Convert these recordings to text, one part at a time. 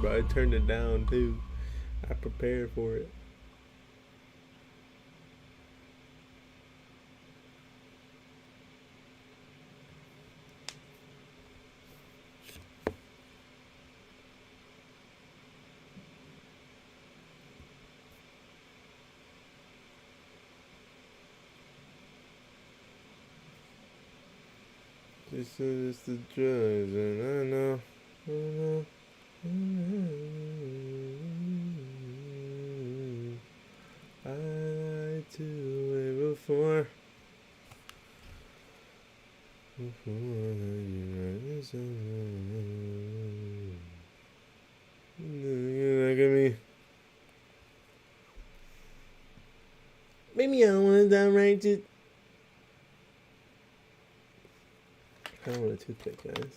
but I turned it down too. I prepared for it. This is the drugs, and I know. I lied to it before. Look at me. Maybe I don't want to downrange it. I don't want a toothpick, guys.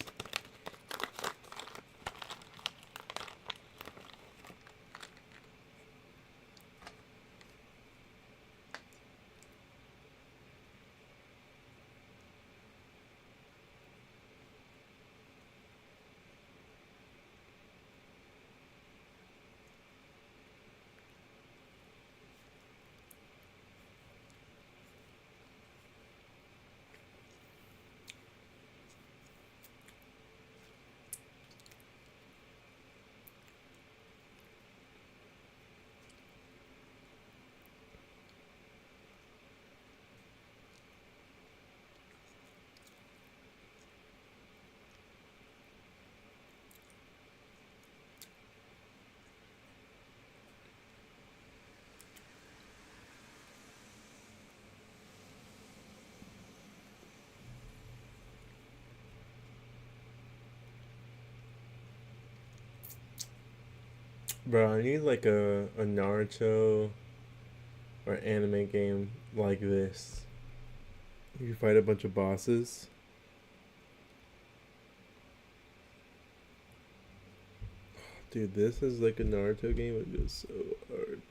Bro, I need like a Naruto or anime game like this. You fight a bunch of bosses. Dude, this is like a Naruto game. It goes so hard.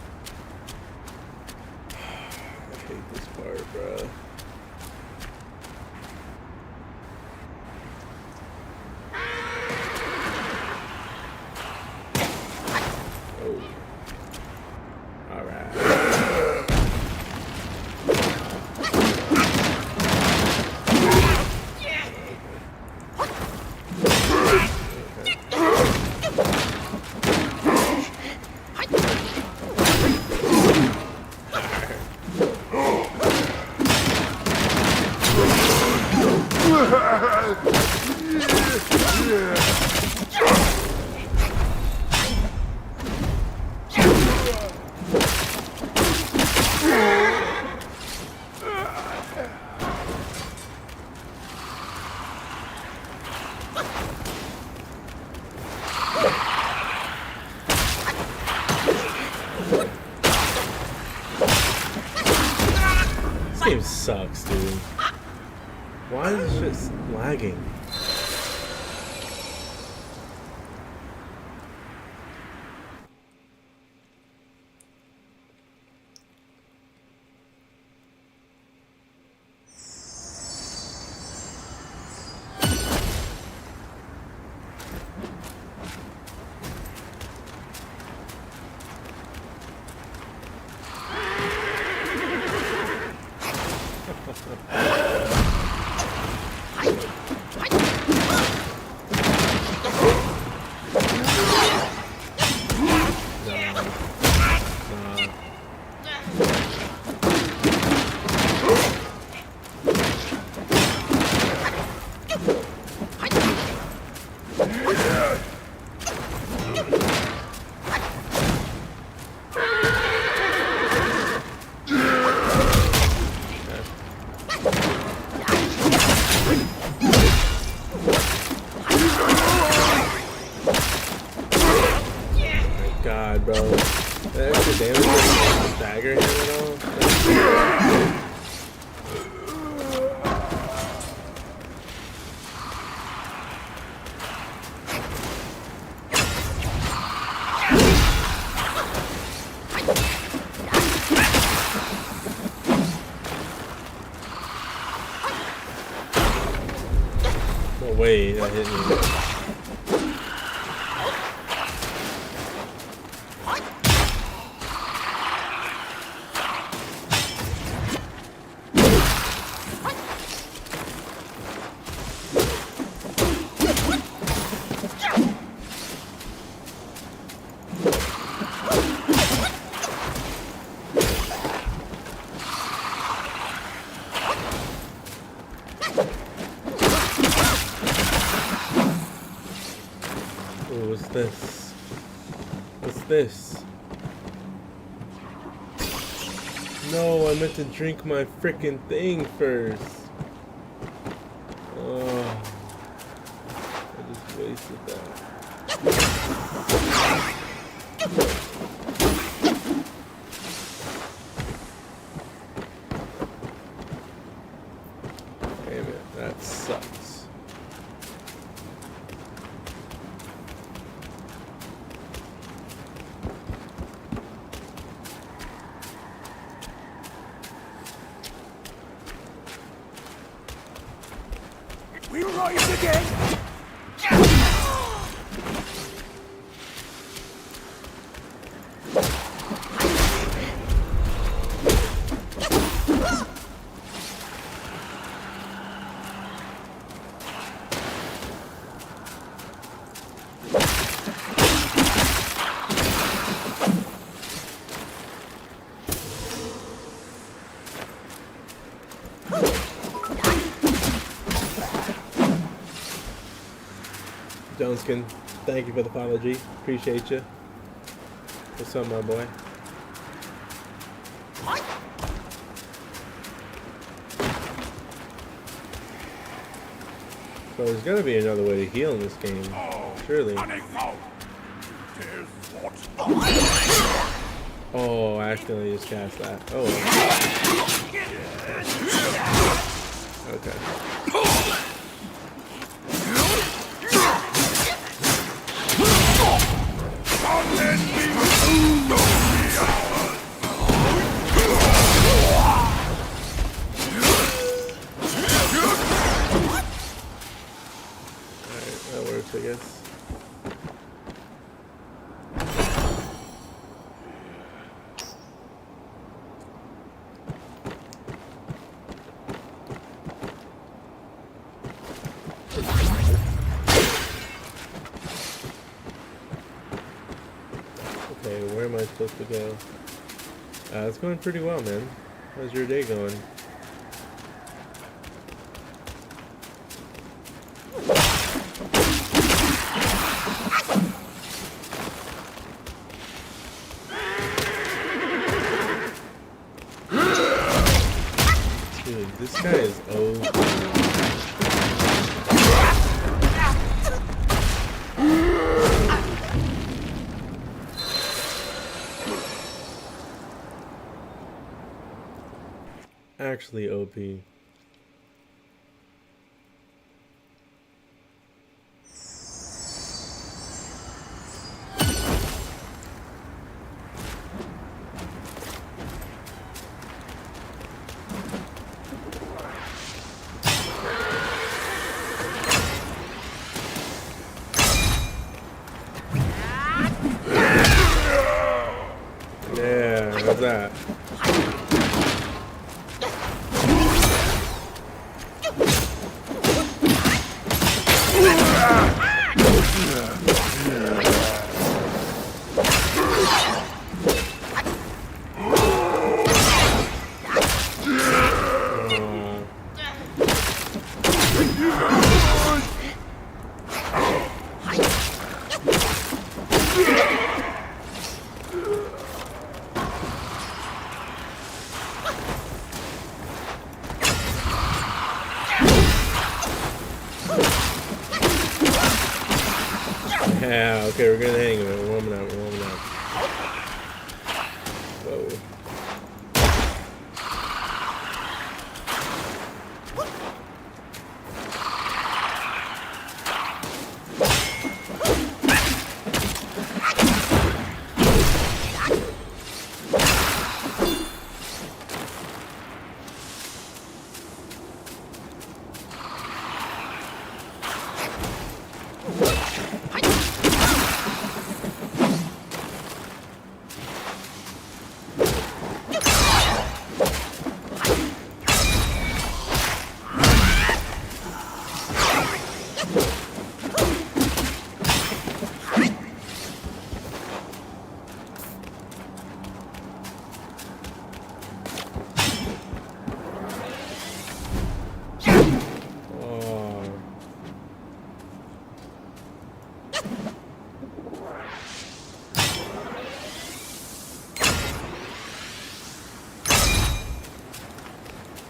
I hate this part, bro. This game sucks, dude. Why is it just lagging? Wait, that hit me. Ooh, what's this? What's this? No, I meant to drink my freaking thing first. Oh, I just wasted that. Damn it, that sucks. We rise again! Joneskin, thank you for the apology. Appreciate you. What's up, my boy? So there's gotta be another way to heal in this game. Surely. Oh, I accidentally just cast that. Oh. Okay. I guess. Okay, where am I supposed to go? It's going pretty well, man. How's your day going? Dude, this guy is OP. Actually OP. Yeah, how's that? Yeah, okay, we're getting the hang of it. We're warming up, we're warming up. Whoa.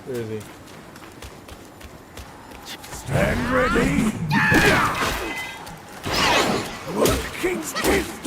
Where is he? Stand ready. The king's gift.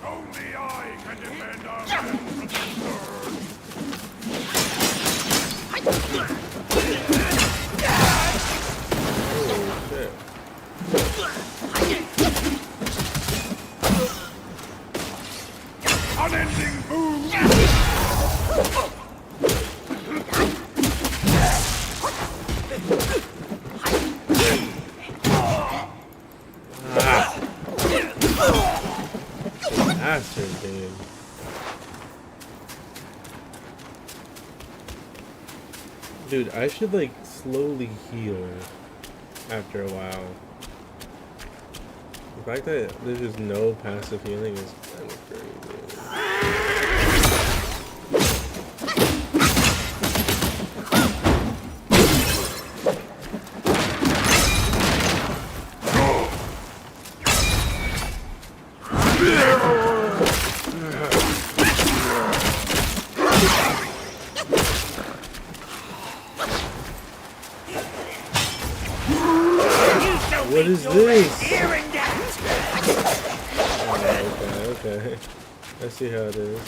Only I can defend our land from the sword. Oh shit. Unending boom. Bastard, dude. Dude, I should like slowly heal after a while. The fact that there's just no passive healing is kind of crazy. What is this? Oh, okay. I see how it is.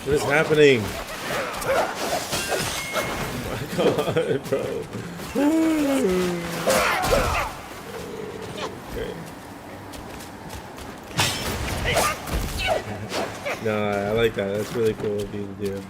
What is happening? Oh my god, bro. Okay. No, I like that. That's really cool of you to do.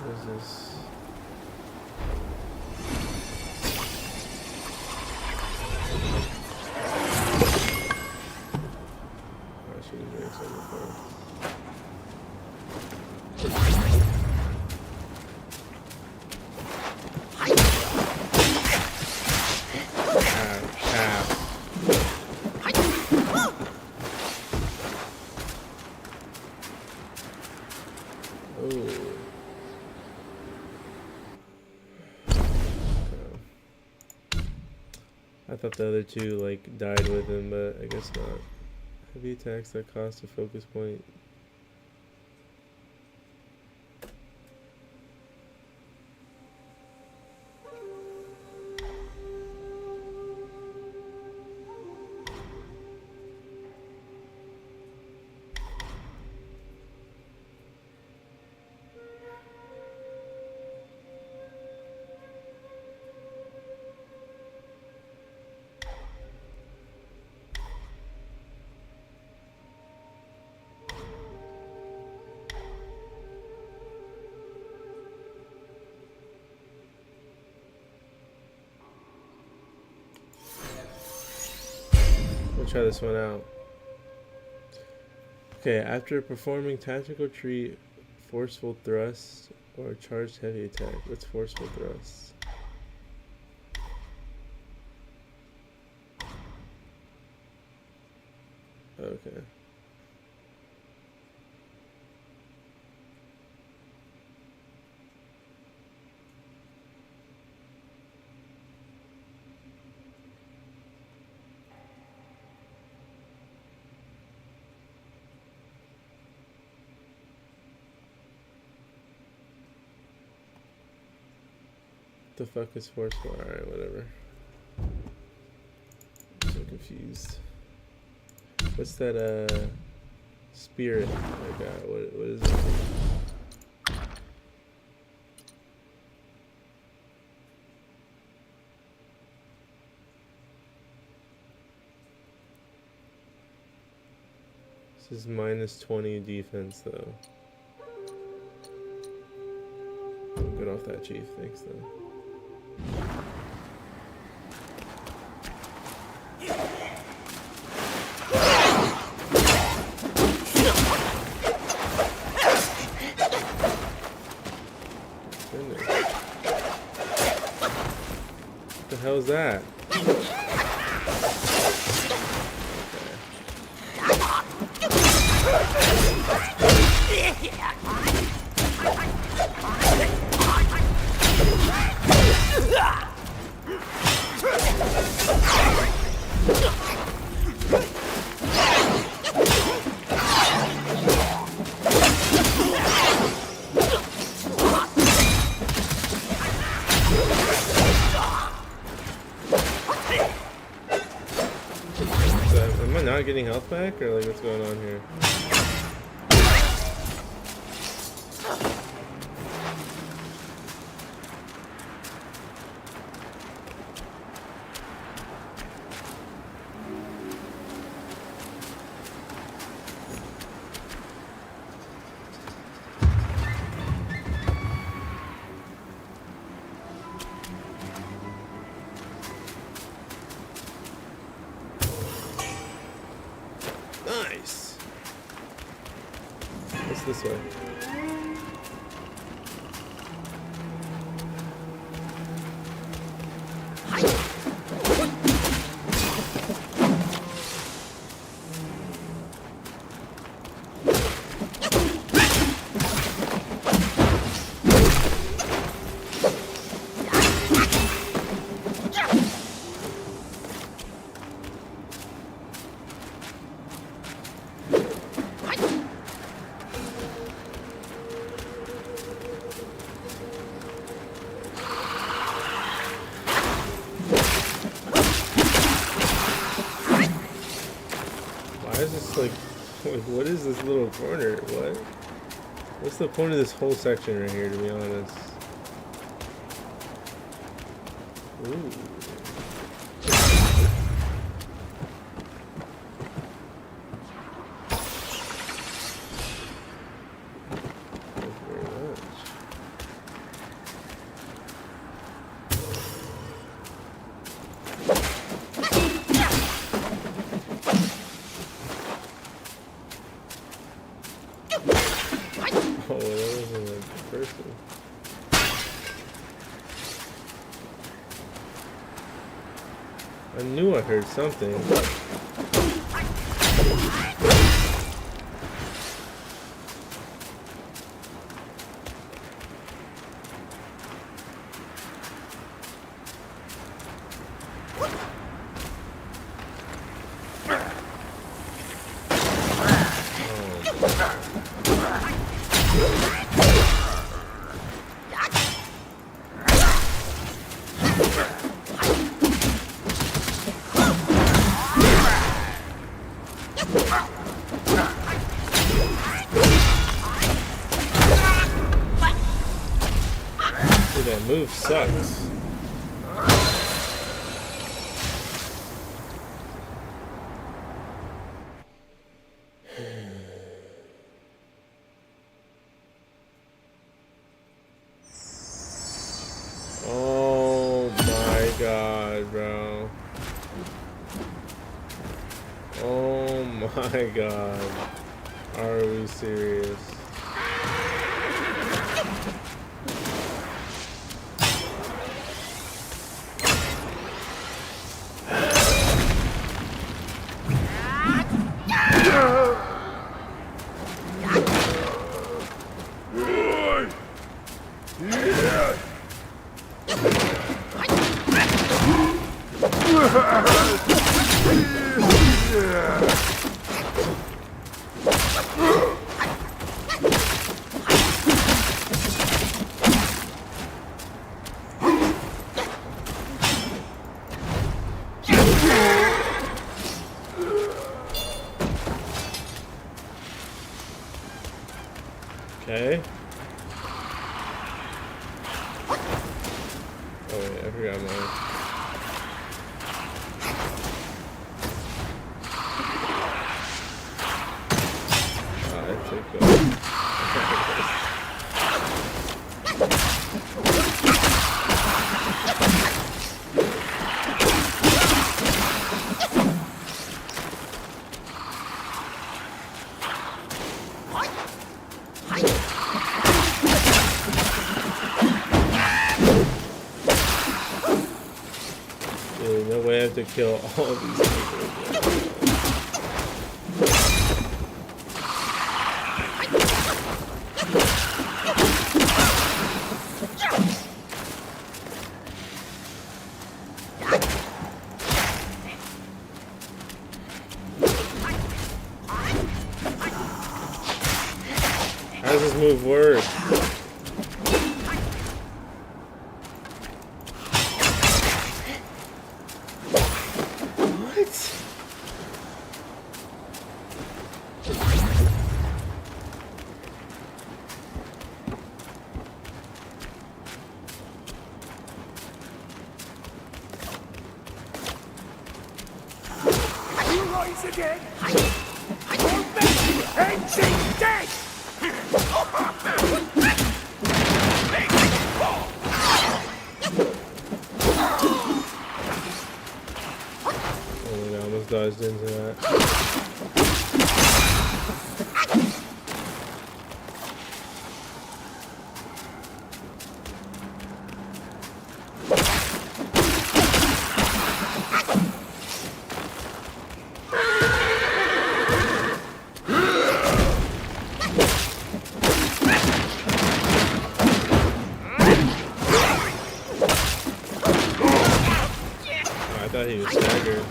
What is this? I should have drank some before. I thought the other two like died with him, but I guess not. Heavy attacks that cost a focus point. We'll try this one out. Okay, after performing tactical retreat Forceful thrust or charged heavy attack. What's forceful thrust? Okay. The fuck is forceful? Alright, whatever. I'm so confused. What's that spirit I got? What is it? This is minus 20 defense though. I'm good off that chief, thanks though. What the hell's that? Am I not getting health back, or like what's going on here? Nice. What's this way? What is this little corner? What? What's the point of this whole section right here, to be honest? Ooh. Thank you very much. Oh, that wasn't a person. I knew I heard something. Dude, that move sucks. Oh my god, bro. Oh my god. Are we serious? Okay. Oh wait, I forgot mine. I took that. Dude, no way I have to kill all of these people. How does this move work? Rise again! Or make you hang dead! Oh my god, I almost dodged into that. I thought he was staggered.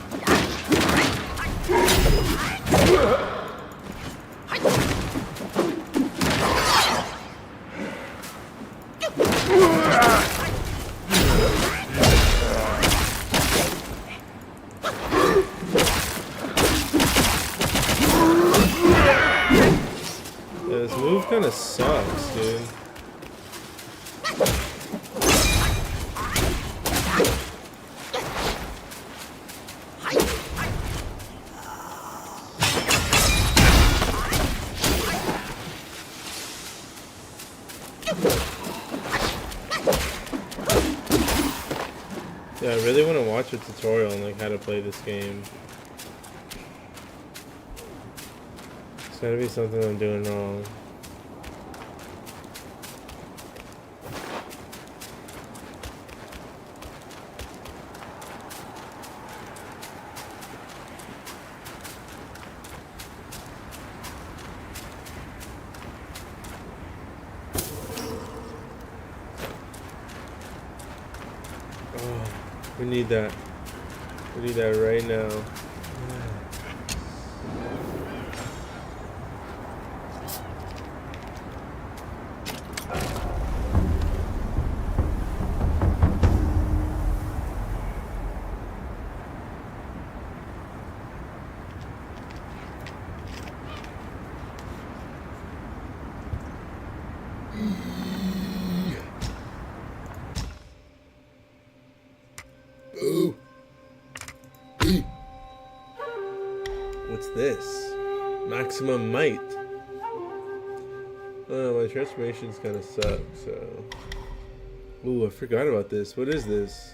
Yeah, this move kind of sucks, dude. Yeah, I really want to watch a tutorial on like how to play this game. It's gotta be something I'm doing wrong. Oh, we need that. We need that right now. What's this? Maximum might. Oh, my transformations kind of suck, so... Ooh, I forgot about this. What is this?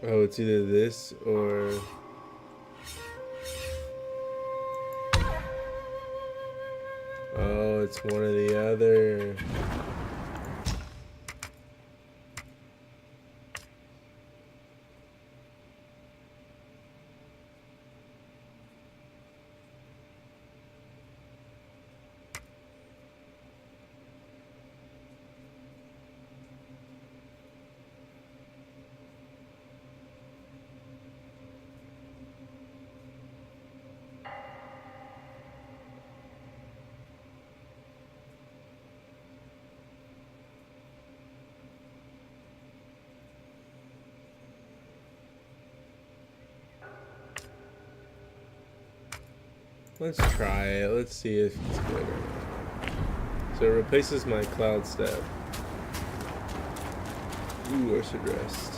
Oh, it's either this or... Oh, it's one or the other. Let's try it. Let's see if it's good or not. So it replaces my cloud step. Ooh, I should rest.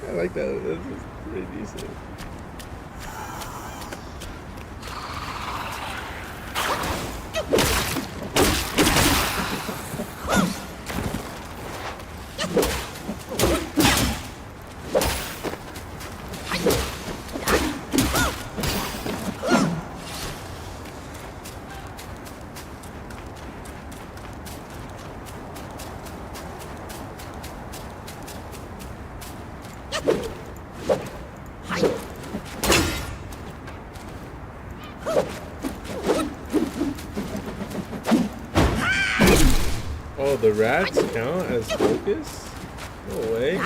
I like that. That's pretty decent. Oh, the rats count as focus? No way.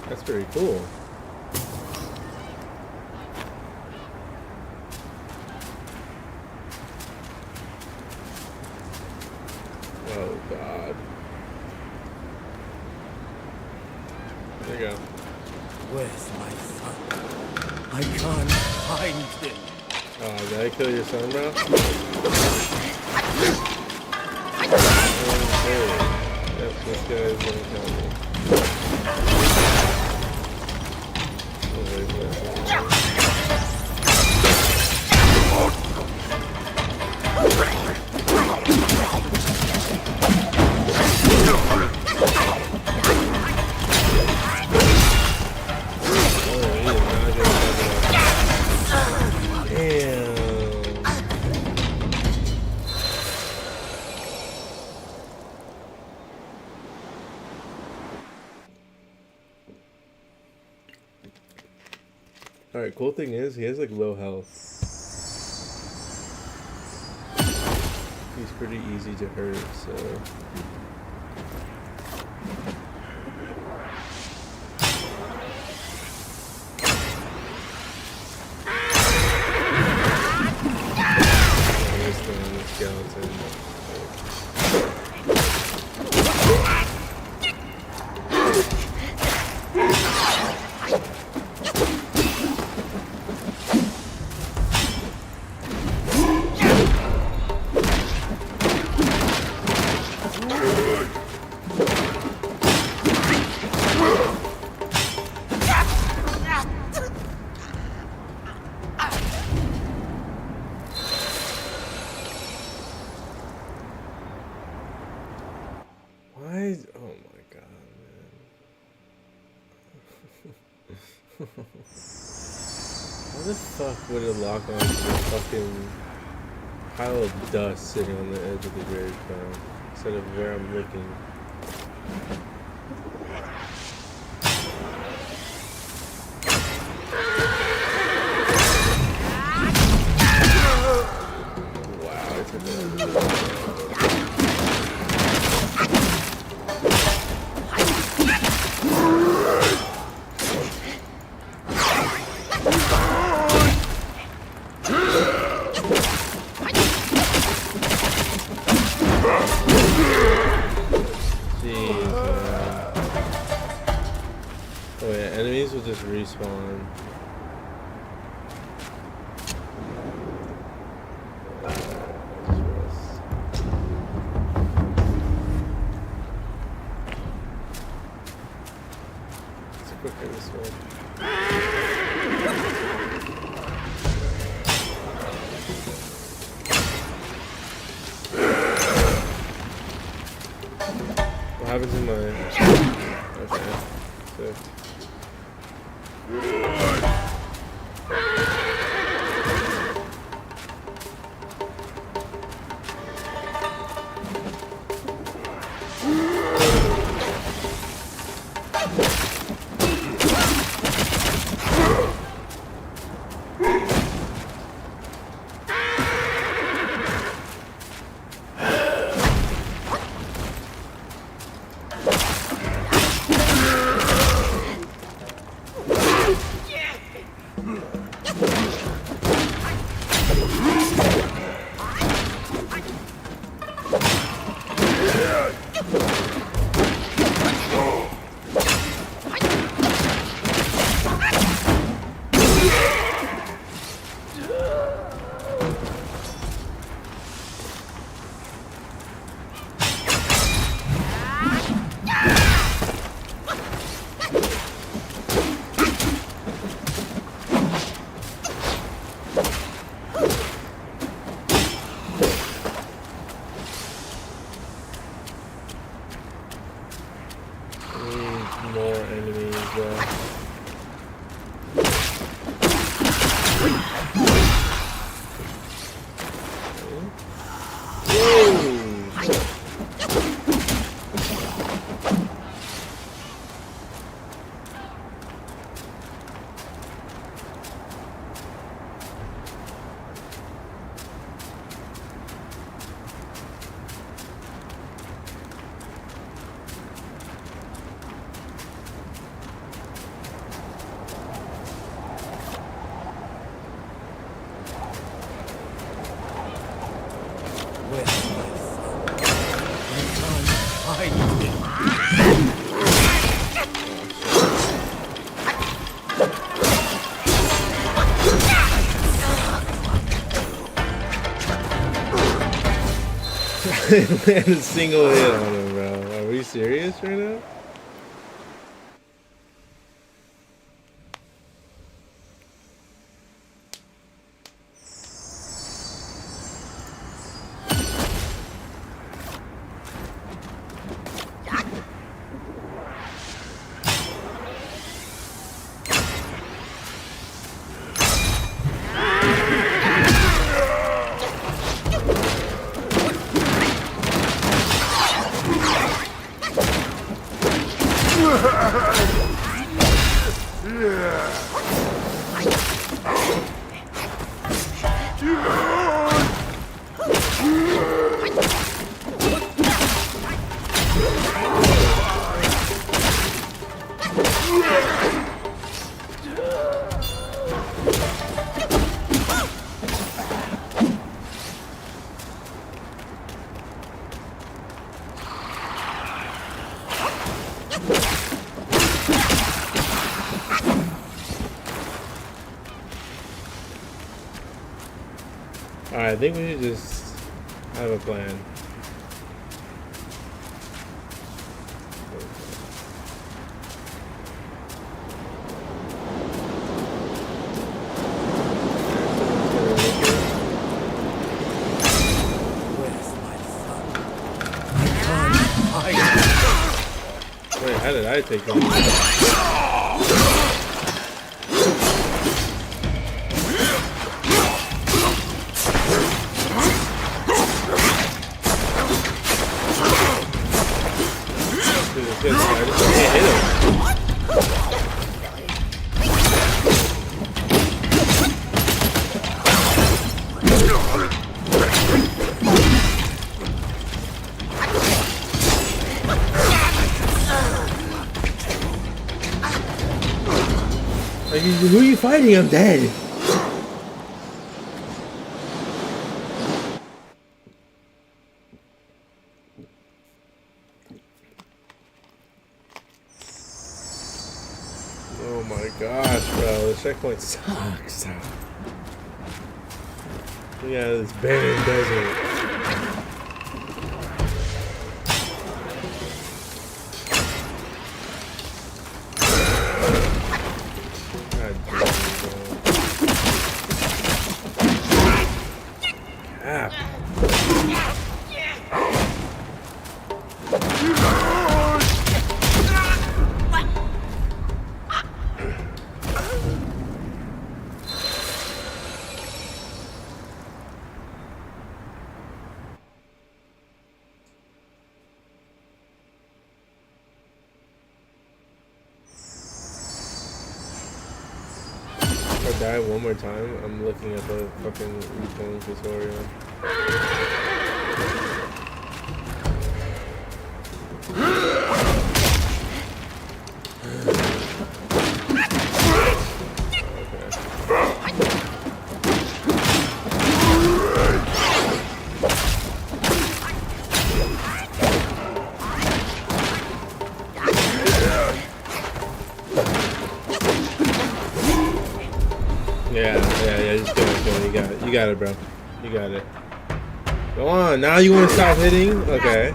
That's pretty cool. Oh god. There you go. Where's my son? I can't find him. Oh, did I kill your son, bro? Okay. Yep, this guy is gonna kill me. Oh, wait, wait. Alright, cool thing is, he has like low health. He's pretty easy to hurt, so... Skeleton. Oh my god, man. How the fuck would it lock onto the fucking pile of dust sitting on the edge of the grave pile instead of where I'm looking? will just respawn. It's quicker this way. What happens in my... Okay. So... More enemies there. Land a single hit on him, bro. Are we serious right now? Alright, I think we should just have a plan. Wait, how did I take on? Like, who are you fighting? I'm dead. Oh my gosh, bro. The checkpoint sucks. Yeah, this barren desert. God damn it, bro. If I die one more time, I'm looking at the fucking Wukong tutorial. Yeah, just kill it. You got it, bro. You got it. Go on, now you want to stop hitting? Okay.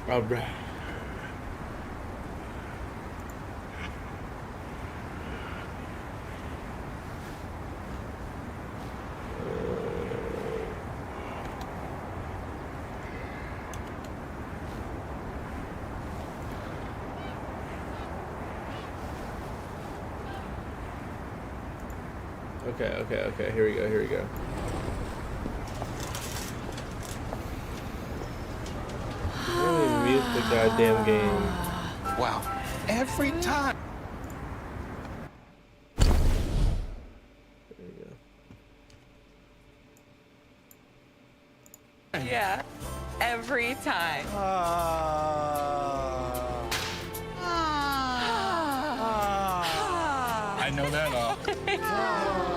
Alright. Okay. Here we go. Let me mute the goddamn game. Wow. Every time. There we go. Yeah, every time. I know that all.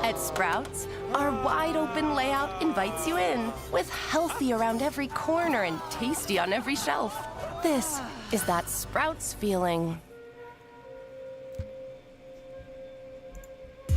At Sprouts, our wide-open layout invites you in, with healthy around every corner and tasty on every shelf. This is that Sprouts feeling.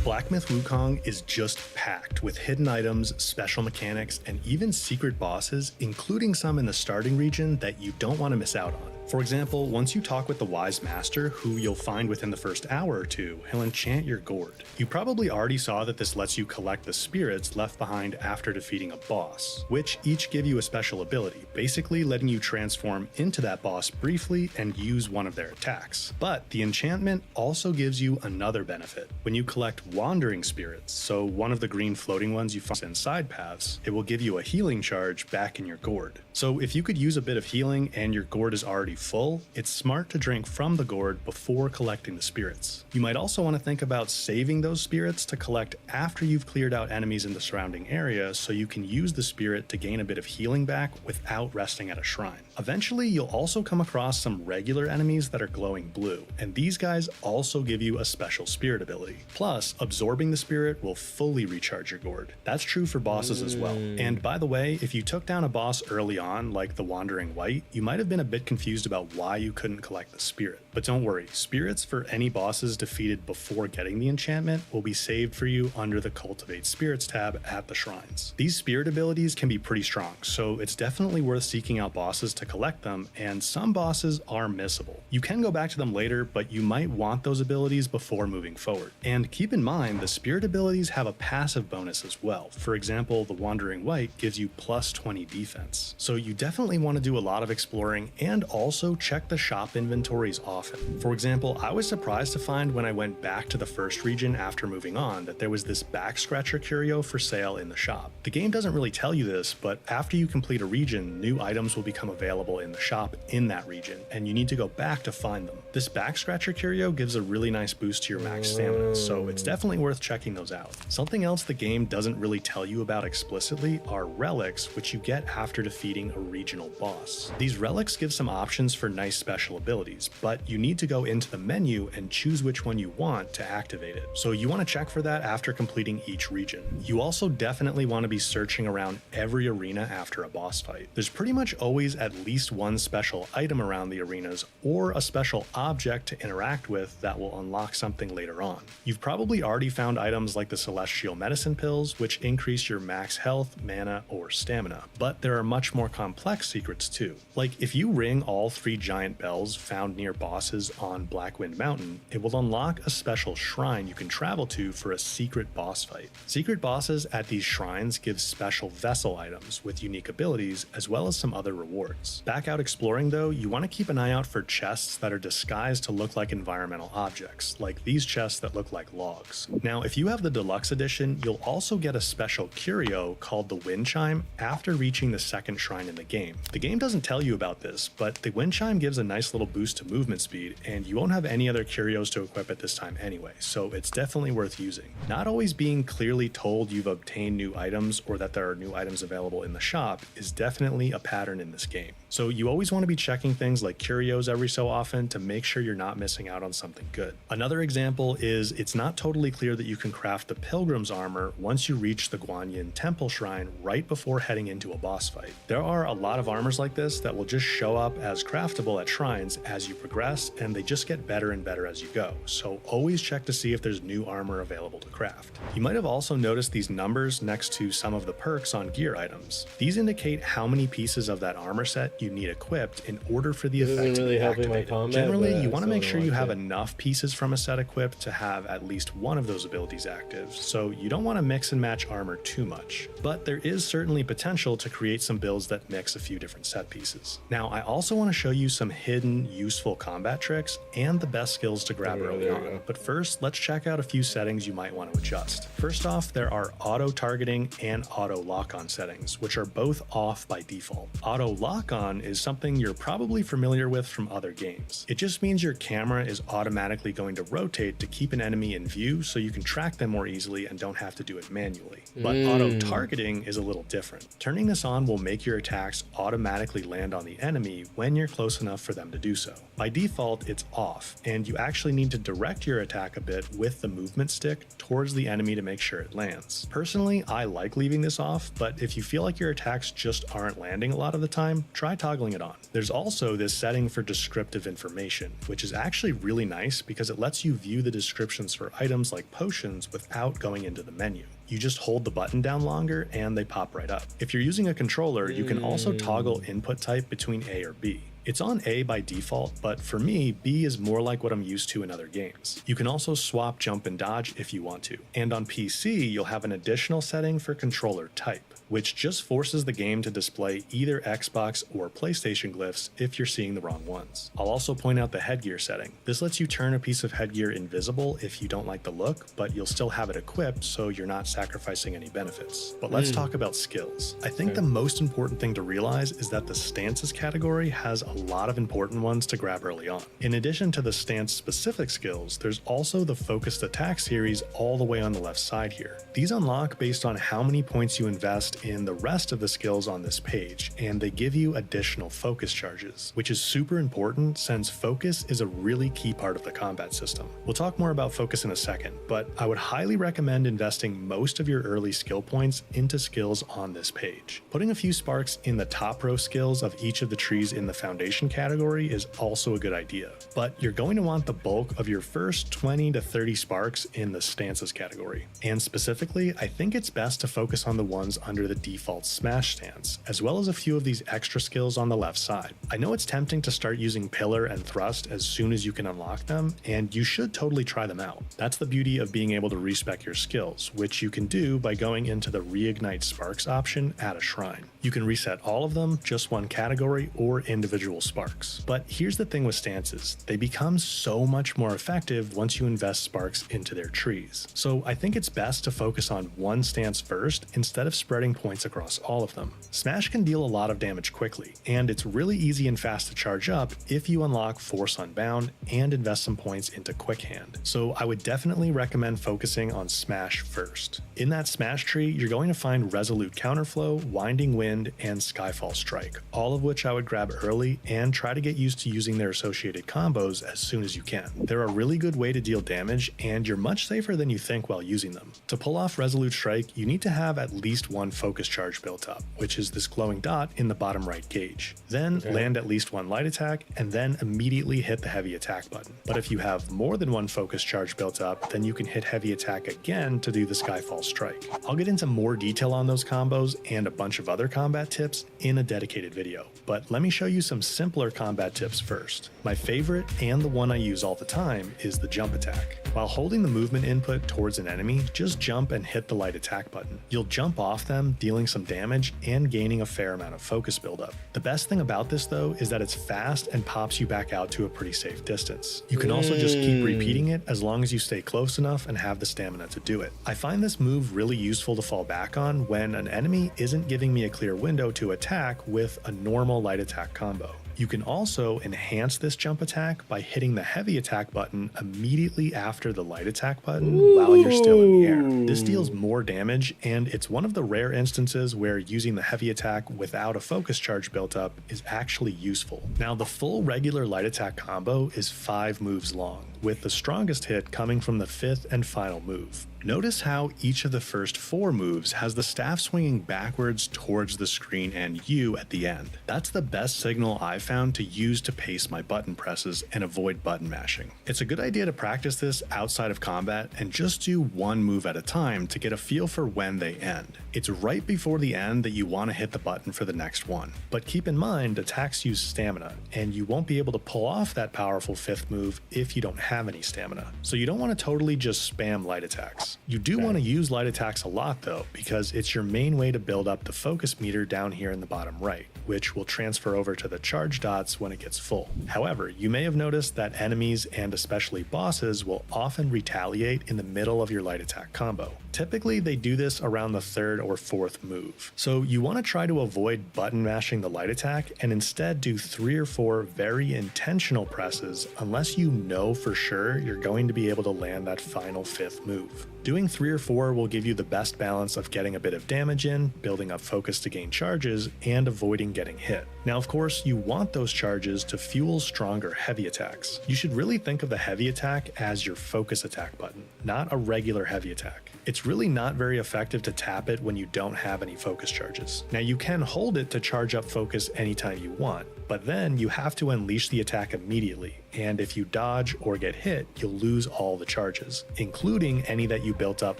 Black Myth Wukong is just packed with hidden items, special mechanics, and even secret bosses, including some in the starting region that you don't want to miss out on. For example, once you talk with the Wise Master, who you'll find within the first hour or two, he'll enchant your gourd. You probably already saw that this lets you collect the spirits left behind after defeating a boss, which each give you a special ability, basically letting you transform into that boss briefly and use one of their attacks. But the enchantment also gives you another benefit. When you collect wandering spirits, so one of the green floating ones you find in side paths, it will give you a healing charge back in your gourd. So if you could use a bit of healing and your gourd is already full, it's smart to drink from the gourd before collecting the spirits. You might also want to think about saving those spirits to collect after you've cleared out enemies in the surrounding area, so you can use the spirit to gain a bit of healing back without resting at a shrine. Eventually, you'll also come across some regular enemies that are glowing blue, and these guys also give you a special spirit ability. Plus, absorbing the spirit will fully recharge your gourd. That's true for bosses as well. And by the way, if you took down a boss early on, like the Wandering Wight, you might have been a bit confused about why you couldn't collect the spirit. But don't worry, spirits for any bosses defeated before getting the enchantment will be saved for you under the Cultivate Spirits tab at the shrines. These spirit abilities can be pretty strong, so it's definitely worth seeking out bosses to collect them, and some bosses are missable. You can go back to them later, but you might want those abilities before moving forward. And keep in mind, the spirit abilities have a passive bonus as well. For example, the Wandering Wight gives you plus 20 defense. So you definitely want to do a lot of exploring and also Also, check the shop inventories often. For example, I was surprised to find when I went back to the first region after moving on that there was this back scratcher curio for sale in the shop. The game doesn't really tell you this, but after you complete a region, new items will become available in the shop in that region, and you need to go back to find them. This back scratcher curio gives a really nice boost to your max stamina, so it's definitely worth checking those out. Something else the game doesn't really tell you about explicitly are relics, which you get after defeating a regional boss. These relics give some options for nice special abilities, but you need to go into the menu and choose which one you want to activate it. So you want to check for that after completing each region. You also definitely want to be searching around every arena after a boss fight. There's pretty much always at least one special item around the arenas or a special object to interact with that will unlock something later on. You've probably already found items like the celestial medicine pills, which increase your max health, mana, or stamina, but there are much more complex secrets too. Like if you ring all 3 giant bells found near bosses on Blackwind Mountain, it will unlock a special shrine you can travel to for a secret boss fight. Secret bosses at these shrines give special vessel items with unique abilities as well as some other rewards. Back out exploring though, you want to keep an eye out for chests that are disguised to look like environmental objects, like these chests that look like logs. Now, if you have the deluxe edition, you'll also get a special curio called the Wind Chime after reaching the second shrine in the game. The game doesn't tell you about this, but the Wind Chime gives a nice little boost to movement speed, and you won't have any other curios to equip at this time anyway, so it's definitely worth using. Not always being clearly told you've obtained new items or that there are new items available in the shop is definitely a pattern in this game. So you always want to be checking things like curios every so often to make sure you're not missing out on something good. Another example is it's not totally clear that you can craft the Pilgrim's Armor once you reach the Guanyin Temple Shrine right before heading into a boss fight. There are a lot of armors like this that will just show up as craftable at shrines as you progress, and they just get better and better as you go, so always check to see if there's new armor available to craft. You might have also noticed these numbers next to some of the perks on gear items. These indicate how many pieces of that armor set you need equipped in order for the effect to be activated. Generally, you want to make sure you have enough pieces from a set equipped to have at least one of those abilities active, so you don't want to mix and match armor too much. But there is certainly potential to create some builds that mix a few different set pieces. Now, I also want to show you some hidden, useful combat tricks and the best skills to grab early on. But first, let's check out a few settings you might want to adjust. First off, there are auto targeting and auto lock-on settings, which are both off by default. Auto lock-on is something you're probably familiar with from other games. It just means your camera is automatically going to rotate to keep an enemy in view so you can track them more easily and don't have to do it manually. But auto targeting is a little different. Turning this on will make your attacks automatically land on the enemy when you're close enough for them to do so. By default, it's off, and you actually need to direct your attack a bit with the movement stick towards the enemy to make sure it lands. Personally, I like leaving this off, but if you feel like your attacks just aren't landing a lot of the time, try toggling it on. There's also this setting for descriptive information, which is actually really nice because it lets you view the descriptions for items like potions without going into the menu. You just hold the button down longer and they pop right up. If you're using a controller, you can also toggle input type between A or B. It's on A by default, but for me, B is more like what I'm used to in other games. You can also swap jump and dodge if you want to. And on PC, you'll have an additional setting for controller type, which just forces the game to display either Xbox or PlayStation glyphs if you're seeing the wrong ones. I'll also point out the headgear setting. This lets you turn a piece of headgear invisible if you don't like the look, but you'll still have it equipped so you're not sacrificing any benefits. But let's talk about skills. I think the most important thing to realize is that the stances category has a lot of important ones to grab early on. In addition to the stance specific skills, there's also the focused attack series all the way on the left side here. These unlock based on how many points you invest in the rest of the skills on this page, and they give you additional focus charges, which is super important since focus is a really key part of the combat system. We'll talk more about focus in a second, but I would highly recommend investing most of your early skill points into skills on this page. Putting a few sparks in the top row skills of each of the trees in the foundation category is also a good idea, but you're going to want the bulk of your first 20 to 30 sparks in the stances category. And specifically, I think it's best to focus on the ones under the default smash stance, as well as a few of these extra skills on the left side. I know it's tempting to start using pillar and thrust as soon as you can unlock them, and you should totally try them out. That's the beauty of being able to respec your skills, which you can do by going into the reignite sparks option at a shrine. You can reset all of them, just one category, or individual individual sparks. But here's the thing with stances, they become so much more effective once you invest sparks into their trees. So I think it's best to focus on one stance first instead of spreading points across all of them. Smash can deal a lot of damage quickly, and it's really easy and fast to charge up if you unlock Force Unbound and invest some points into Quick Hand. So I would definitely recommend focusing on Smash first. In that Smash tree, you're going to find Resolute Counterflow, Winding Wind, and Skyfall Strike, all of which I would grab early and try to get used to using their associated combos as soon as you can. They're a really good way to deal damage, and you're much safer than you think while using them. To pull off Resolute Strike, you need to have at least one focus charge built up, which is this glowing dot in the bottom right gauge. Then land at least one light attack, and then immediately hit the heavy attack button. But if you have more than one focus charge built up, then you can hit heavy attack again to do the Skyfall Strike. I'll get into more detail on those combos and a bunch of other combat tips in a dedicated video, but let me show you some simpler combat tips first. My favorite, and the one I use all the time, is the jump attack. While holding the movement input towards an enemy, just jump and hit the light attack button. You'll jump off them, dealing some damage and gaining a fair amount of focus buildup. The best thing about this though is that it's fast and pops you back out to a pretty safe distance. You can also just keep repeating it as long as you stay close enough and have the stamina to do it. I find this move really useful to fall back on when an enemy isn't giving me a clear window to attack with a normal light attack combo. You can also enhance this jump attack by hitting the heavy attack button immediately after the light attack button while you're still in the air. This deals more damage, and it's one of the rare instances where using the heavy attack without a focus charge built up is actually useful. Now, the full regular light attack combo is 5 moves long, with the strongest hit coming from the 5th and final move. Notice how each of the first 4 moves has the staff swinging backwards towards the screen and you at the end. That's the best signal I've found to use to pace my button presses and avoid button mashing. It's a good idea to practice this outside of combat and just do one move at a time to get a feel for when they end. It's right before the end that you want to hit the button for the next one. But keep in mind, attacks use stamina, and you won't be able to pull off that powerful 5th move if you don't have any stamina. So you don't want to totally just spam light attacks. You do want to use light attacks a lot though, because it's your main way to build up the focus meter down here in the bottom right, which will transfer over to the charge dots when it gets full. However, you may have noticed that enemies and especially bosses will often retaliate in the middle of your light attack combo. Typically, they do this around the 3rd or 4th move. So you want to try to avoid button mashing the light attack and instead do 3 or 4 very intentional presses unless you know for sure you're going to be able to land that final 5th move. Doing 3 or 4 will give you the best balance of getting a bit of damage in, building up focus to gain charges, and avoiding getting hit. Now, of course, you want those charges to fuel stronger heavy attacks. You should really think of the heavy attack as your focus attack button, not a regular heavy attack. It's really not very effective to tap it when you don't have any focus charges. Now, you can hold it to charge up focus anytime you want, but then you have to unleash the attack immediately, and if you dodge or get hit, you'll lose all the charges, including any that you built up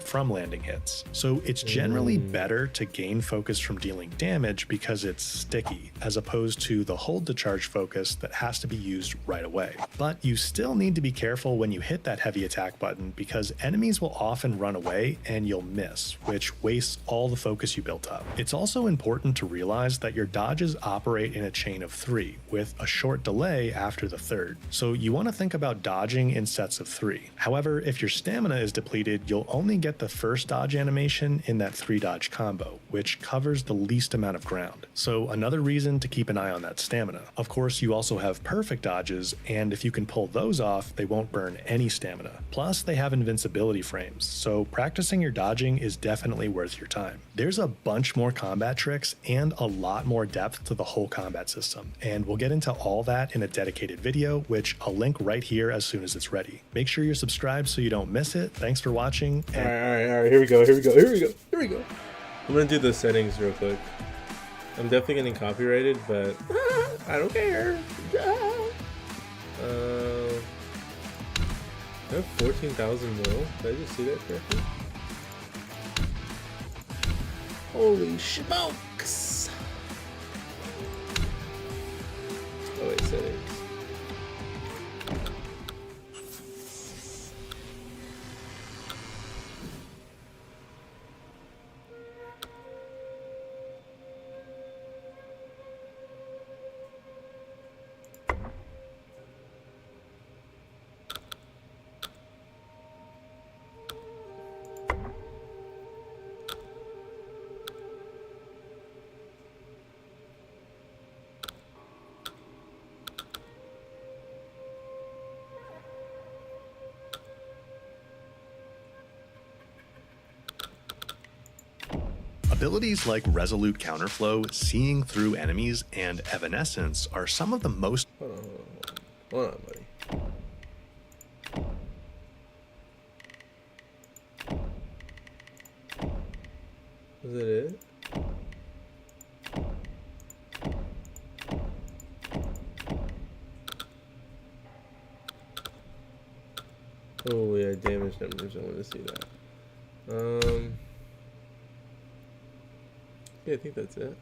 from landing hits. So it's generally better to gain focus from dealing damage because it's sticky, as opposed to the hold to charge focus that has to be used right away. But you still need to be careful when you hit that heavy attack button because enemies will often run away and you'll miss, which wastes all the focus you built up. It's also important to realize that your dodges operate in a chain of 3, with a short delay after the 3rd. So you want to think about dodging in sets of 3. However, if your stamina is depleted, you'll only get the first dodge animation in that 3 dodge combo, which covers the least amount of ground. So another reason to keep an eye on that stamina. Of course, you also have perfect dodges, and if you can pull those off, they won't burn any stamina. Plus, they have invincibility frames, so practicing your dodging is definitely worth your time. There's a bunch more combat tricks and a lot more depth to the whole combat system, and we'll get into all that in a dedicated video, which I'll link right here as soon as it's ready. Make sure you're subscribed so you don't miss it. Thanks for watching. All right. Here we go. I'm gonna do the settings real quick. I'm definitely getting copyrighted, but I don't care. I have 14,000 mil. Did I just see that correctly? Holy smokes! Oh wait, settings. Abilities like Resolute Counterflow, Seeing Through Enemies, and Evanescence are some of the most Hold on, buddy. Is that it? Oh yeah, damage numbers. I want to see that. Yeah, I think that's it.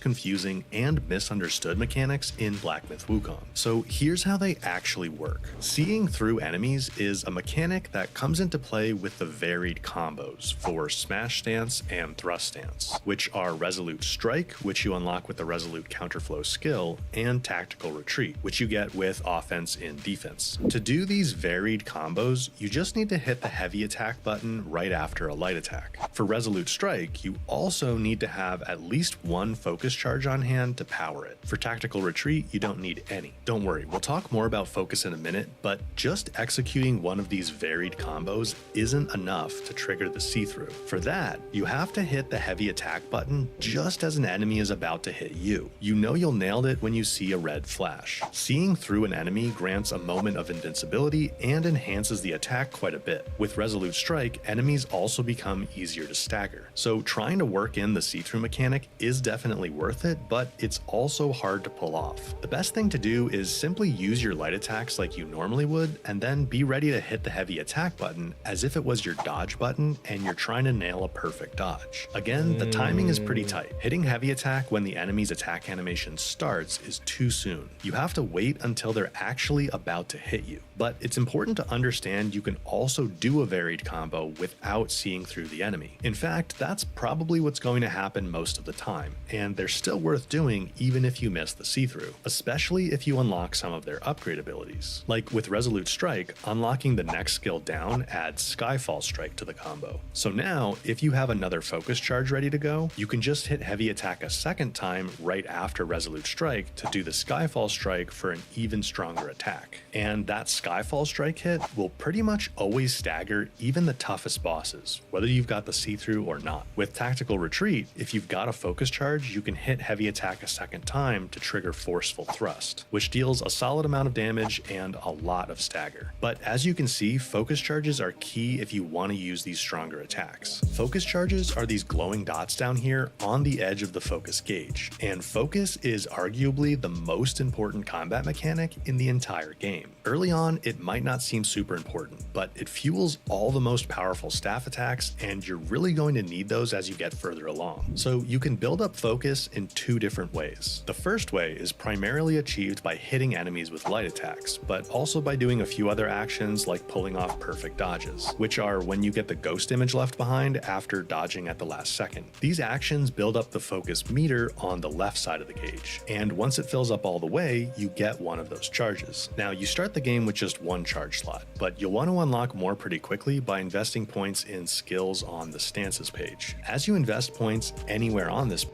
confusing and misunderstood mechanics in Black Myth Wukong. So here's how they actually work. Seeing through enemies is a mechanic that comes into play with the varied combos for Smash Stance and Thrust Stance, which are Resolute Strike, which you unlock with the Resolute Counterflow skill, and Tactical Retreat, which you get with Offense and Defense. To do these varied combos, you just need to hit the heavy attack button right after a light attack. For Resolute Strike, you also need to have at least one focus charge on hand to power it. For Tactical Retreat, you don't need any. Don't worry, we'll talk more about focus in a minute, but just executing one of these varied combos isn't enough to trigger the see-through. For that, you have to hit the heavy attack button just as an enemy is about to hit you. You know you'll nail it when you see a red flash. Seeing through an enemy grants a moment of invincibility and enhances the attack quite a bit. With Resolute Strike, enemies also become easier to stagger. So trying to work in the see-through mechanic is definitely worth it, but it's also hard to pull off. The best thing to do is simply use your light attacks like you normally would, and then be ready to hit the heavy attack button as if it was your dodge button and you're trying to nail a perfect dodge. Again, the timing is pretty tight. Hitting heavy attack when the enemy's attack animation starts is too soon. You have to wait until they're actually about to hit you. But it's important to understand you can also do a varied combo without seeing through the enemy. In fact, that's probably what's going to happen most of the time, and they're still worth doing even if you miss the see-through, especially if you unlock some of their upgrade abilities. Like with Resolute Strike, unlocking the next skill down adds Skyfall Strike to the combo. So now, if you have another focus charge ready to go, you can just hit heavy attack a second time right after Resolute Strike to do the Skyfall Strike for an even stronger attack. And that Skyfall Strike hit will pretty much always stagger even the toughest bosses, whether you've got the see-through or not. With Tactical Retreat, if you've got a focus charge, you can hit heavy attack a second time to trigger Forceful Thrust, which deals a solid amount of damage and a lot of stagger. But as you can see, focus charges are key if you want to use these stronger attacks. Focus charges are these glowing dots down here on the edge of the focus gauge, and focus is arguably the most important combat mechanic in the entire game. Early on, it might not seem super important, but it fuels all the most powerful staff attacks, and you're really going to need those as you get further along. So you can build up focus in two different ways. The first way is primarily achieved by hitting enemies with light attacks, but also by doing a few other actions like pulling off perfect dodges, which are when you get the ghost image left behind after dodging at the last second. These actions build up the focus meter on the left side of the gauge, and once it fills up all the way, you get one of those charges. Now, you start the game with just one charge slot, but you'll want to unlock more pretty quickly by investing points in skills on the stances page. As you invest points anywhere on this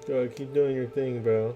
Go, keep doing your thing, bro.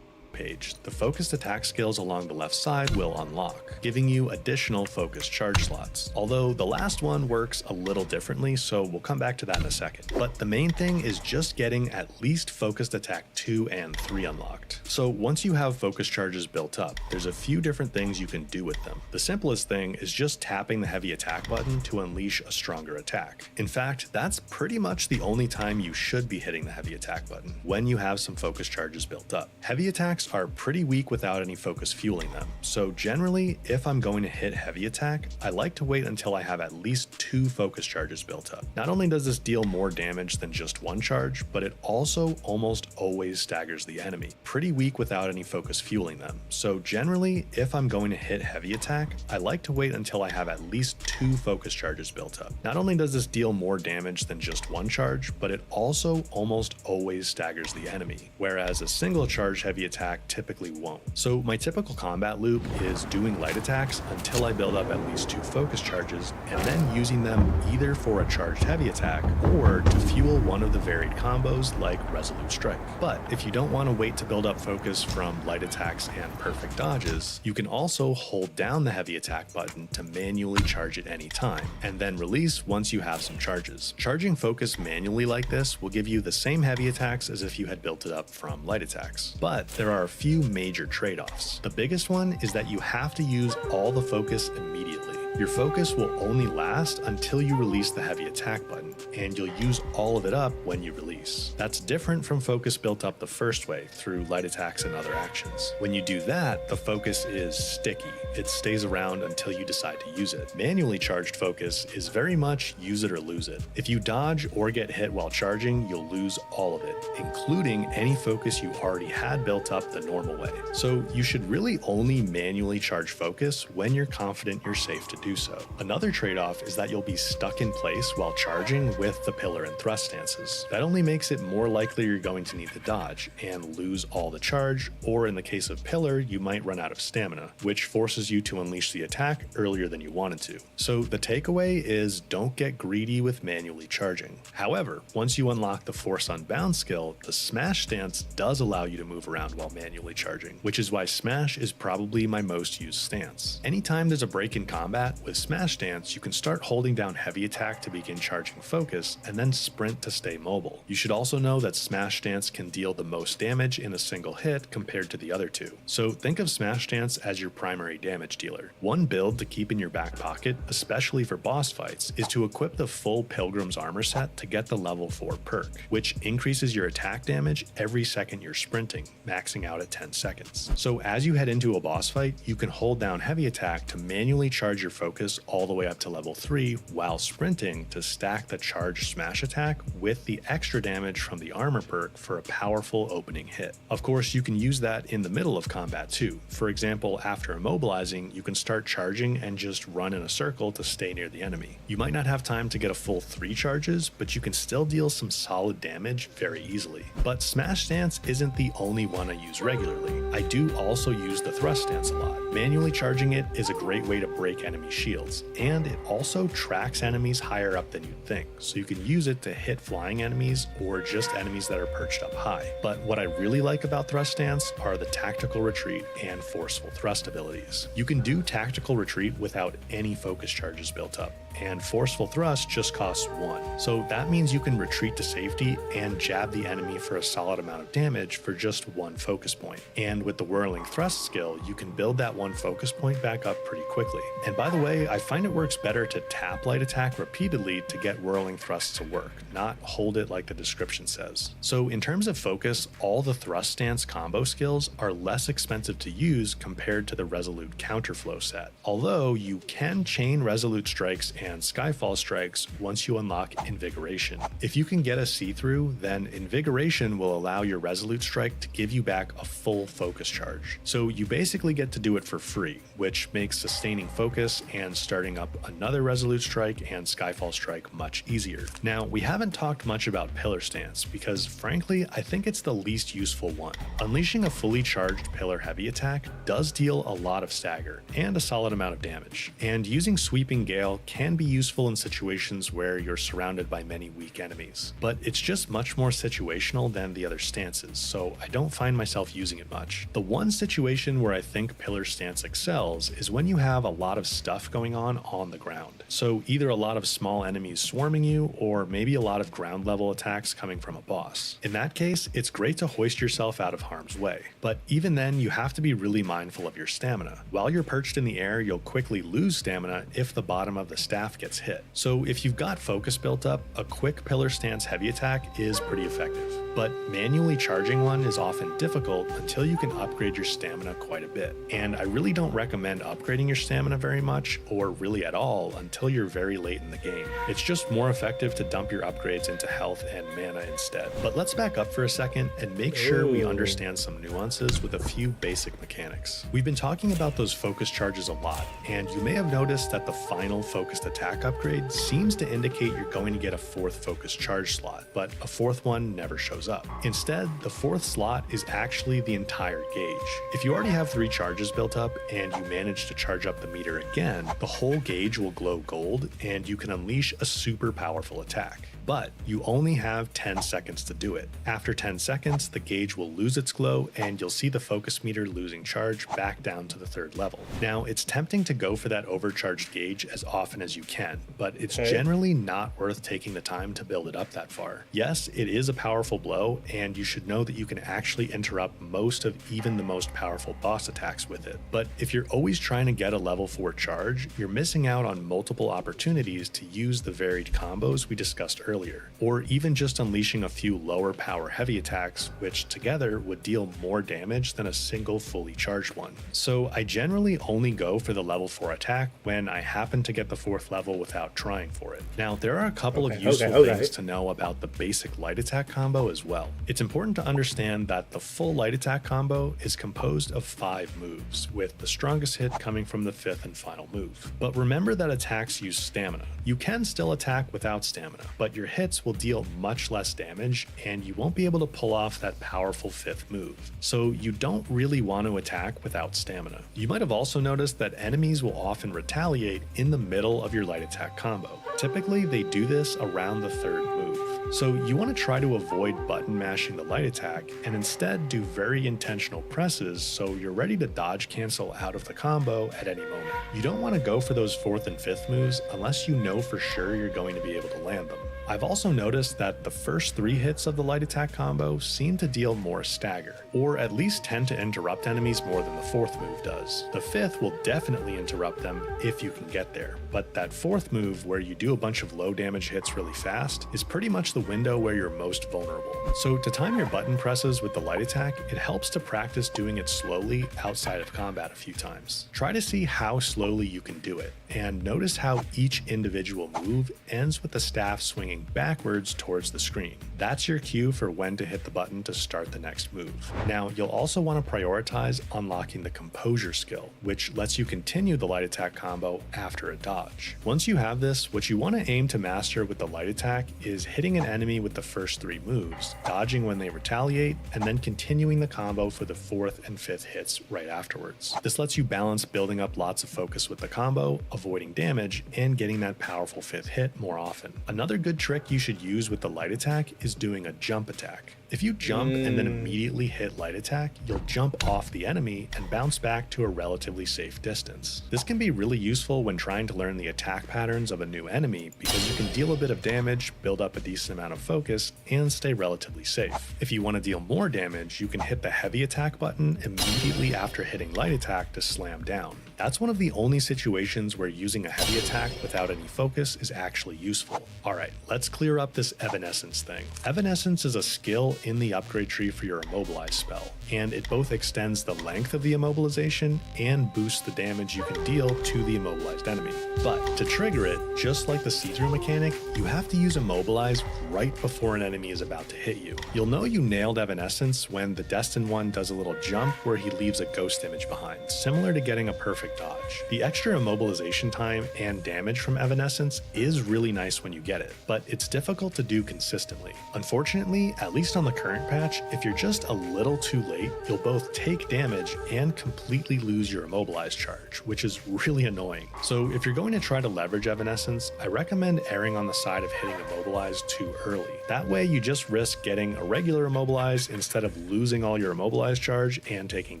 page, the focused attack skills along the left side will unlock, giving you additional focused charge slots. Although the last one works a little differently, so we'll come back to that in a second. But the main thing is just getting at least focused attack 2 and 3 unlocked. So once you have focus charges built up, there's a few different things you can do with them. The simplest thing is just tapping the heavy attack button to unleash a stronger attack. In fact, that's pretty much the only time you should be hitting the heavy attack button, when you have some focus charges built up. Heavy attacks are pretty weak without any focus fueling them, so generally, if I'm going to hit heavy attack, I like to wait until I have at least 2 focus charges built up. Not only does this deal more damage than just one charge, but it also almost always staggers the enemy. Pretty weak without any focus fueling them, so generally, if I'm going to hit heavy attack, I like to wait until I have at least 2 focus charges built up. Not only does this deal more damage than just one charge, but it also almost always staggers the enemy, whereas a single charge heavy attack attack typically won't. So my typical combat loop is doing light attacks until I build up at least 2 focus charges, and then using them either for a charged heavy attack or to fuel one of the varied combos like Resolute Strike. But if you don't want to wait to build up focus from light attacks and perfect dodges, you can also hold down the heavy attack button to manually charge at any time, and then release once you have some charges. Charging focus manually like this will give you the same heavy attacks as if you had built it up from light attacks. But there are a few major trade-offs. The biggest one is that you have to use all the focus immediately. Your focus will only last until you release the heavy attack button, and you'll use all of it up when you release. That's different from focus built up the first way through light attacks and other actions. When you do that, the focus is sticky. It stays around until you decide to use it. Manually charged focus is very much use it or lose it. If you dodge or get hit while charging, you'll lose all of it, including any focus you already had built up the normal way. So you should really only manually charge focus when you're confident you're safe to do so. Another trade-off is that you'll be stuck in place while charging with the pillar and thrust stances. That only makes it more likely you're going to need to dodge and lose all the charge, or in the case of pillar, you might run out of stamina, which forces you to unleash the attack earlier than you wanted to. So the takeaway is don't get greedy with manually charging. However, once you unlock the Force Unbound skill, the Smash stance does allow you to move around while manually charging, which is why Smash is probably my most used stance. Anytime there's a break in combat, with Smash stance, you can start holding down heavy attack to begin charging focus, and then sprint to stay mobile. You should also know that Smash stance can deal the most damage in a single hit compared to the other two. So think of Smash stance as your primary damage dealer. One build to keep in your back pocket, especially for boss fights, is to equip the full Pilgrim's armor set to get the level 4 perk, which increases your attack damage every second you're sprinting, maxing out at 10 seconds. So as you head into a boss fight, you can hold down heavy attack to manually charge your focus all the way up to level 3 while sprinting to stack the charged smash attack with the extra damage from the armor perk for a powerful opening hit. Of course, you can use that in the middle of combat too. For example, after immobilizing, you can start charging and just run in a circle to stay near the enemy. You might not have time to get a full 3 charges, but you can still deal some solid damage very easily. But Smash Stance isn't the only one I use regularly. I do also use the Thrust Stance a lot. Manually charging it is a great way to break enemy shields, and it also tracks enemies higher up than you'd think, so you can use it to hit flying enemies or just enemies that are perched up high. But what I really like about Thrust Stance are the Tactical Retreat and Forceful Thrust abilities. You can do Tactical Retreat without any focus charges built up, and Forceful Thrust just costs 1. So that means you can retreat to safety and jab the enemy for a solid amount of damage for just 1 focus point. And with the Whirling Thrust skill, you can build that 1 focus point back up pretty quickly. And by the way, I find it works better to tap light attack repeatedly to get Whirling Thrust to work, not hold it like the description says. So in terms of focus, all the Thrust Stance combo skills are less expensive to use compared to the Resolute Counterflow set, although you can chain Resolute Strikes and Skyfall Strikes once you unlock Invigoration. If you can get a see-through, then Invigoration will allow your Resolute Strike to give you back a full focus charge. So you basically get to do it for free, which makes sustaining focus and starting up another Resolute Strike and Skyfall Strike much easier. Now, we haven't talked much about Pillar Stance because frankly, I think it's the least useful one. Unleashing a fully charged Pillar heavy attack does deal a lot of stagger and a solid amount of damage, and using Sweeping Gale can be useful in situations where you're surrounded by many weak enemies, but it's just much more situational than the other stances, so I don't find myself using it much. The one situation where I think Pillar Stance excels is when you have a lot of stuff going on the ground. So either a lot of small enemies swarming you, or maybe a lot of ground level attacks coming from a boss. In that case, it's great to hoist yourself out of harm's way, but even then you have to be really mindful of your stamina. While you're perched in the air, you'll quickly lose stamina if the bottom of the staff gets hit. So if you've got focus built up, a quick Pillar Stance heavy attack is pretty effective. But manually charging one is often difficult until you can upgrade your stamina quite a bit. And I really don't recommend upgrading your stamina very much, or really at all, until you're very late in the game. It's just more effective to dump your upgrades into health and mana instead. But let's back up for a second and make sure we understand some nuances with a few basic mechanics. We've been talking about those focus charges a lot, and you may have noticed that the final focused attack upgrade seems to indicate you're going to get a 4th focus charge slot, but a 4th one never shows up. Instead, the 4th slot is actually the entire gauge. If you already have 3 charges built up and you manage to charge up the meter again, the whole gauge will glow gold and you can unleash a super powerful attack. But you only have 10 seconds to do it. After 10 seconds, the gauge will lose its glow and you'll see the focus meter losing charge back down to the 3rd level. Now, it's tempting to go for that overcharged gauge as often as you can, but it's generally not worth taking the time to build it up that far. Yes, it is a powerful blow, and you should know that you can actually interrupt most of even the most powerful boss attacks with it. But if you're always trying to get a level 4 charge, you're missing out on multiple opportunities to use the varied combos we discussed earlier. Or even just unleashing a few lower power heavy attacks, which together would deal more damage than a single fully charged one. So I generally only go for the level 4 attack when I happen to get the 4th level without trying for it. Now, there are a couple of useful things to know about the basic light attack combo as well. It's important to understand that the full light attack combo is composed of 5 moves, with the strongest hit coming from the 5th and final move. But remember that attacks use stamina. You can still attack without stamina, but your hits will deal much less damage and you won't be able to pull off that powerful 5th move. So you don't really want to attack without stamina. You might have also noticed that enemies will often retaliate in the middle of your light attack combo. Typically, they do this around the 3rd move. So you want to try to avoid button mashing the light attack and instead do very intentional presses so you're ready to dodge cancel out of the combo at any moment. You don't want to go for those 4th and 5th moves unless you know for sure you're going to be able to land them. I've also noticed that the first 3 hits of the light attack combo seem to deal more stagger, or at least tend to interrupt enemies more than the 4th move does. The 5th will definitely interrupt them if you can get there, but that 4th move where you do a bunch of low damage hits really fast is pretty much the window where you're most vulnerable. So to time your button presses with the light attack, it helps to practice doing it slowly outside of combat a few times. Try to see how slowly you can do it, and notice how each individual move ends with the staff swinging backwards towards the screen. That's your cue for when to hit the button to start the next move. Now, you'll also want to prioritize unlocking the composure skill, which lets you continue the light attack combo after a dodge. Once you have this, what you want to aim to master with the light attack is hitting an enemy with the first 3 moves, dodging when they retaliate, and then continuing the combo for the 4th and 5th hits right afterwards. This lets you balance building up lots of focus with the combo, avoiding damage, and getting that powerful 5th hit more often. Another good trick you should use with the light attack is doing a jump attack. If you jump and then immediately hit light attack, you'll jump off the enemy and bounce back to a relatively safe distance. This can be really useful when trying to learn the attack patterns of a new enemy because you can deal a bit of damage, build up a decent amount of focus, and stay relatively safe. If you want to deal more damage, you can hit the heavy attack button immediately after hitting light attack to slam down. That's one of the only situations where using a heavy attack without any focus is actually useful. Alright, let's clear up this Evanescence thing. Evanescence is a skill in the upgrade tree for your Immobilize spell, and it both extends the length of the immobilization and boosts the damage you can deal to the immobilized enemy. But to trigger it, just like the see-through mechanic, you have to use Immobilize right before an enemy is about to hit you. You'll know you nailed Evanescence when the Destined one does a little jump where he leaves a ghost image behind, similar to getting a perfect dodge. The extra immobilization time and damage from Evanescence is really nice when you get it, but it's difficult to do consistently. Unfortunately, at least on the current patch, if you're just a little too late, you'll both take damage and completely lose your Immobilize charge, which is really annoying. So if you're going to try to leverage Evanescence, I recommend erring on the side of hitting Immobilize too early. That way you just risk getting a regular Immobilize instead of losing all your Immobilize charge and taking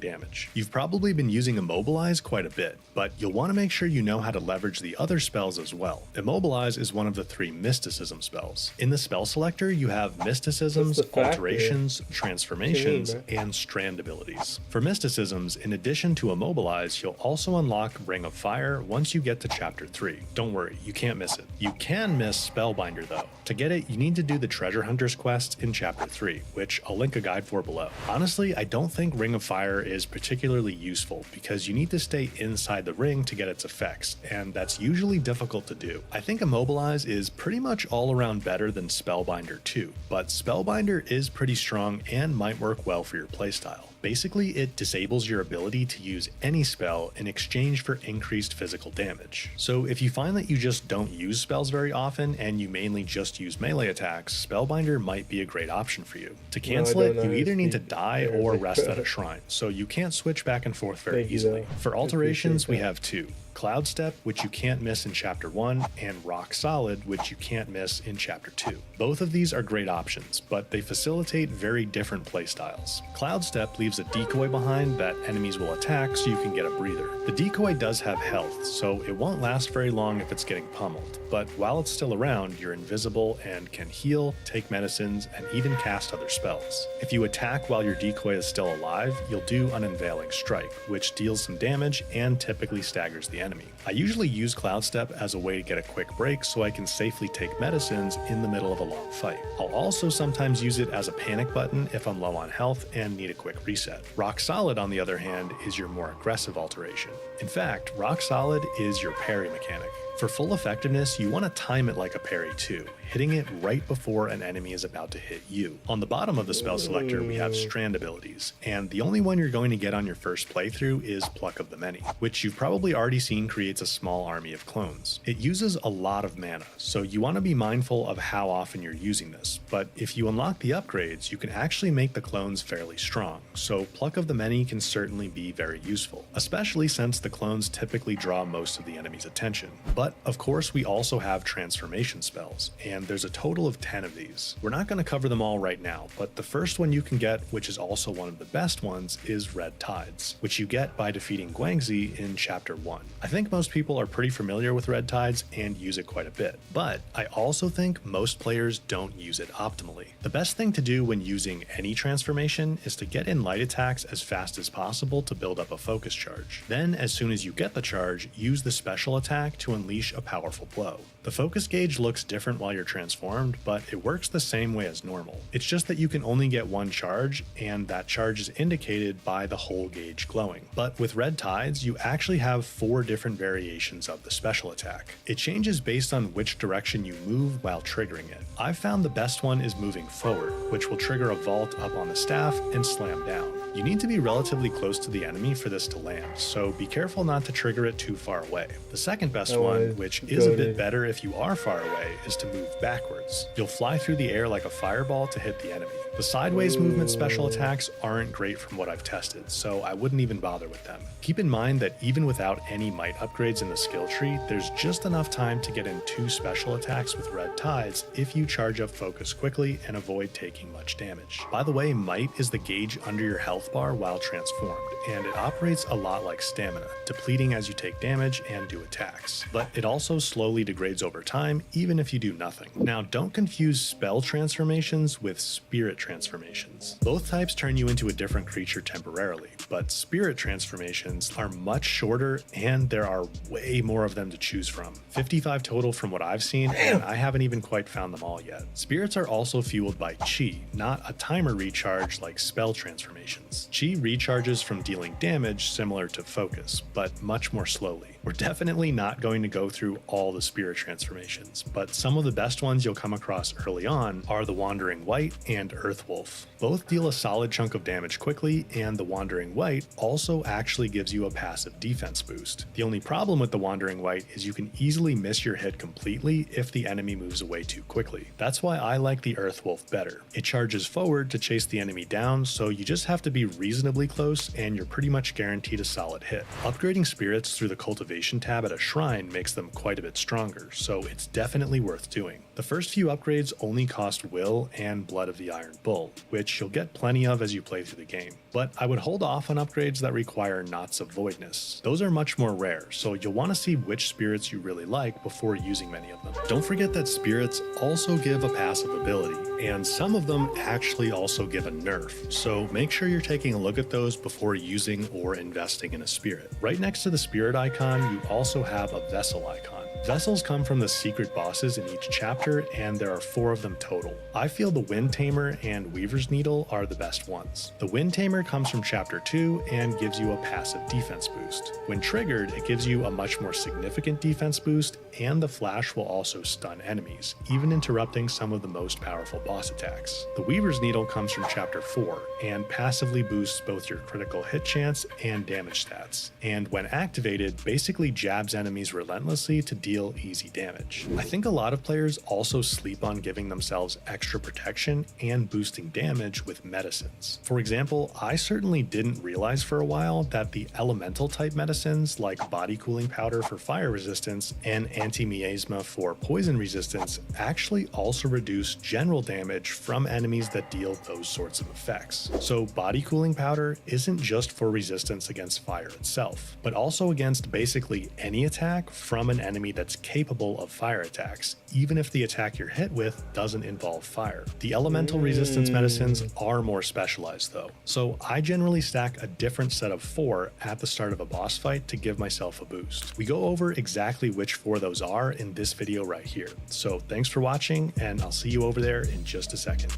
damage. You've probably been using Immobilize quite a bit, but you'll want to make sure you know how to leverage the other spells as well. Immobilize is one of the 3 mysticism spells. In the spell selector, you have mysticisms, What's the fact? alterations, transformations, and strand abilities. For mysticisms, in addition to Immobilize, you'll also unlock Ring of Fire once you get to Chapter 3. Don't worry, you can't miss it. You can miss Spellbinder though. To get it, you need to do the Treasure Hunter's quest in Chapter 3, which I'll link a guide for below. Honestly, I don't think Ring of Fire is particularly useful because you need to stay inside the ring to get its effects, and that's usually difficult to do. I think Immobilize is pretty much all around better than Spellbinder too, but Spellbinder is pretty strong and might work well for your playstyle. Basically, it disables your ability to use any spell in exchange for increased physical damage. So if you find that you just don't use spells very often and you mainly just use melee attacks, Spellbinder might be a great option for you. To cancel it, you either need to die or rest at a shrine, so you can't switch back and forth very easily. For alterations, we have two. Cloud Step, which you can't miss in Chapter 1, and Rock Solid, which you can't miss in Chapter 2. Both of these are great options, but they facilitate very different playstyles. Cloud Step leaves a decoy behind that enemies will attack so you can get a breather. The decoy does have health, so it won't last very long if it's getting pummeled, but while it's still around, you're invisible and can heal, take medicines, and even cast other spells. If you attack while your decoy is still alive, you'll do an Unveiling Strike, which deals some damage and typically staggers the enemy. I usually use Cloud Step as a way to get a quick break so I can safely take medicines in the middle of a long fight. I'll also sometimes use it as a panic button if I'm low on health and need a quick reset. Rock Solid, on the other hand, is your more aggressive alteration. In fact, Rock Solid is your parry mechanic. For full effectiveness, you want to time it like a parry too, hitting it right before an enemy is about to hit you. On the bottom of the spell selector, we have strand abilities, and the only one you're going to get on your first playthrough is Pluck of the Many, which you've probably already seen creates a small army of clones. It uses a lot of mana, so you want to be mindful of how often you're using this, but if you unlock the upgrades, you can actually make the clones fairly strong, so Pluck of the Many can certainly be very useful, especially since the clones typically draw most of the enemy's attention. But of course, we also have transformation spells, and there's a total of 10 of these. We're not going to cover them all right now, but the first one you can get, which is also one of the best ones, is Red Tides, which you get by defeating Guangxi in Chapter 1. I think most people are pretty familiar with Red Tides and use it quite a bit, but I also think most players don't use it optimally. The best thing to do when using any transformation is to get in light attacks as fast as possible to build up a focus charge. Then, as soon as you get the charge, use the special attack to unleash a powerful blow. The focus gauge looks different while you're transformed, but it works the same way as normal. It's just that you can only get one charge, and that charge is indicated by the whole gauge glowing. But with Red Tides, you actually have 4 different variations of the special attack. It changes based on which direction you move while triggering it. I've found the best one is moving forward, which will trigger a vault up on the staff and slam down. You need to be relatively close to the enemy for this to land, so be careful not to trigger it too far away. The second best one, which is a bit better if you are far away, is to move backwards. You'll fly through the air like a fireball to hit the enemy. The sideways movement special attacks aren't great from what I've tested, so I wouldn't even bother with them. Keep in mind that even without any might upgrades in the skill tree, there's just enough time to get in 2 special attacks with Red Tides if you charge up focus quickly and avoid taking much damage. By the way, might is the gauge under your health bar while transformed, and it operates a lot like stamina, depleting as you take damage and do attacks. But it also slowly degrades over time, even if you do nothing. Now, don't confuse spell transformations with spirit transformations. Both types turn you into a different creature temporarily, but spirit transformations are much shorter and there are way more of them to choose from. 55 total from what I've seen, and I haven't even quite found them all yet. Spirits are also fueled by chi, not a timer recharge like spell transformations. Chi recharges from dealing damage similar to focus, but much more slowly. We're definitely not going to go through all the spirit transformations, but some of the best ones you'll come across early on are the Wandering White and Earth Wolf. Both deal a solid chunk of damage quickly, and the Wandering White also actually gives you a passive defense boost. The only problem with the Wandering White is you can easily miss your hit completely if the enemy moves away too quickly. That's why I like the Earth Wolf better. It charges forward to chase the enemy down, so you just have to be reasonably close and you're pretty much guaranteed a solid hit. Upgrading spirits through the cultivation tab at a shrine makes them quite a bit stronger, so it's definitely worth doing. The first few upgrades only cost Will and Blood of the Iron Bull, which you'll get plenty of as you play through the game. But I would hold off on upgrades that require Knots of Voidness. Those are much more rare, so you'll want to see which spirits you really like before using many of them. Don't forget that spirits also give a passive ability, and some of them actually also give a nerf, so make sure you're taking a look at those before using or investing in a spirit. Right next to the spirit icon, you also have a vessel icon. Vessels come from the secret bosses in each chapter, and there are 4 of them total. I feel the Wind Tamer and Weaver's Needle are the best ones. The Wind Tamer comes from chapter 2 and gives you a passive defense boost. When triggered, it gives you a much more significant defense boost, and the flash will also stun enemies, even interrupting some of the most powerful boss attacks. The Weaver's Needle comes from chapter 4 and passively boosts both your critical hit chance and damage stats, and when activated, basically jabs enemies relentlessly to deal easy damage. I think a lot of players also sleep on giving themselves extra protection and boosting damage with medicines. For example, I certainly didn't realize for a while that the elemental type medicines like body cooling powder for fire resistance and anti-miasma for poison resistance actually also reduce general damage from enemies that deal those sorts of effects. So body cooling powder isn't just for resistance against fire itself, but also against basically any attack from an enemy that's capable of fire attacks, even if the attack you're hit with doesn't involve fire. The elemental resistance medicines are more specialized though, so I generally stack a different set of 4 at the start of a boss fight to give myself a boost. We go over exactly which 4 those are in this video right here. So thanks for watching, and I'll see you over there in just a second.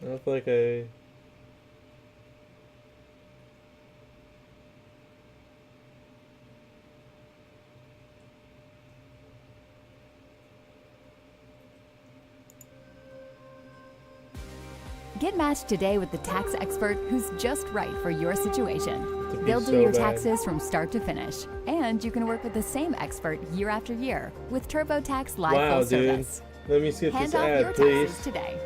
I feel like I... Get matched today with the tax expert who's just right for your situation. be They'll so do your bad. taxes from start to finish. And you can work with the same expert year after year with TurboTax Live Wow, Full dude. Service. Let me skip Hand this off your ad, please. taxes today.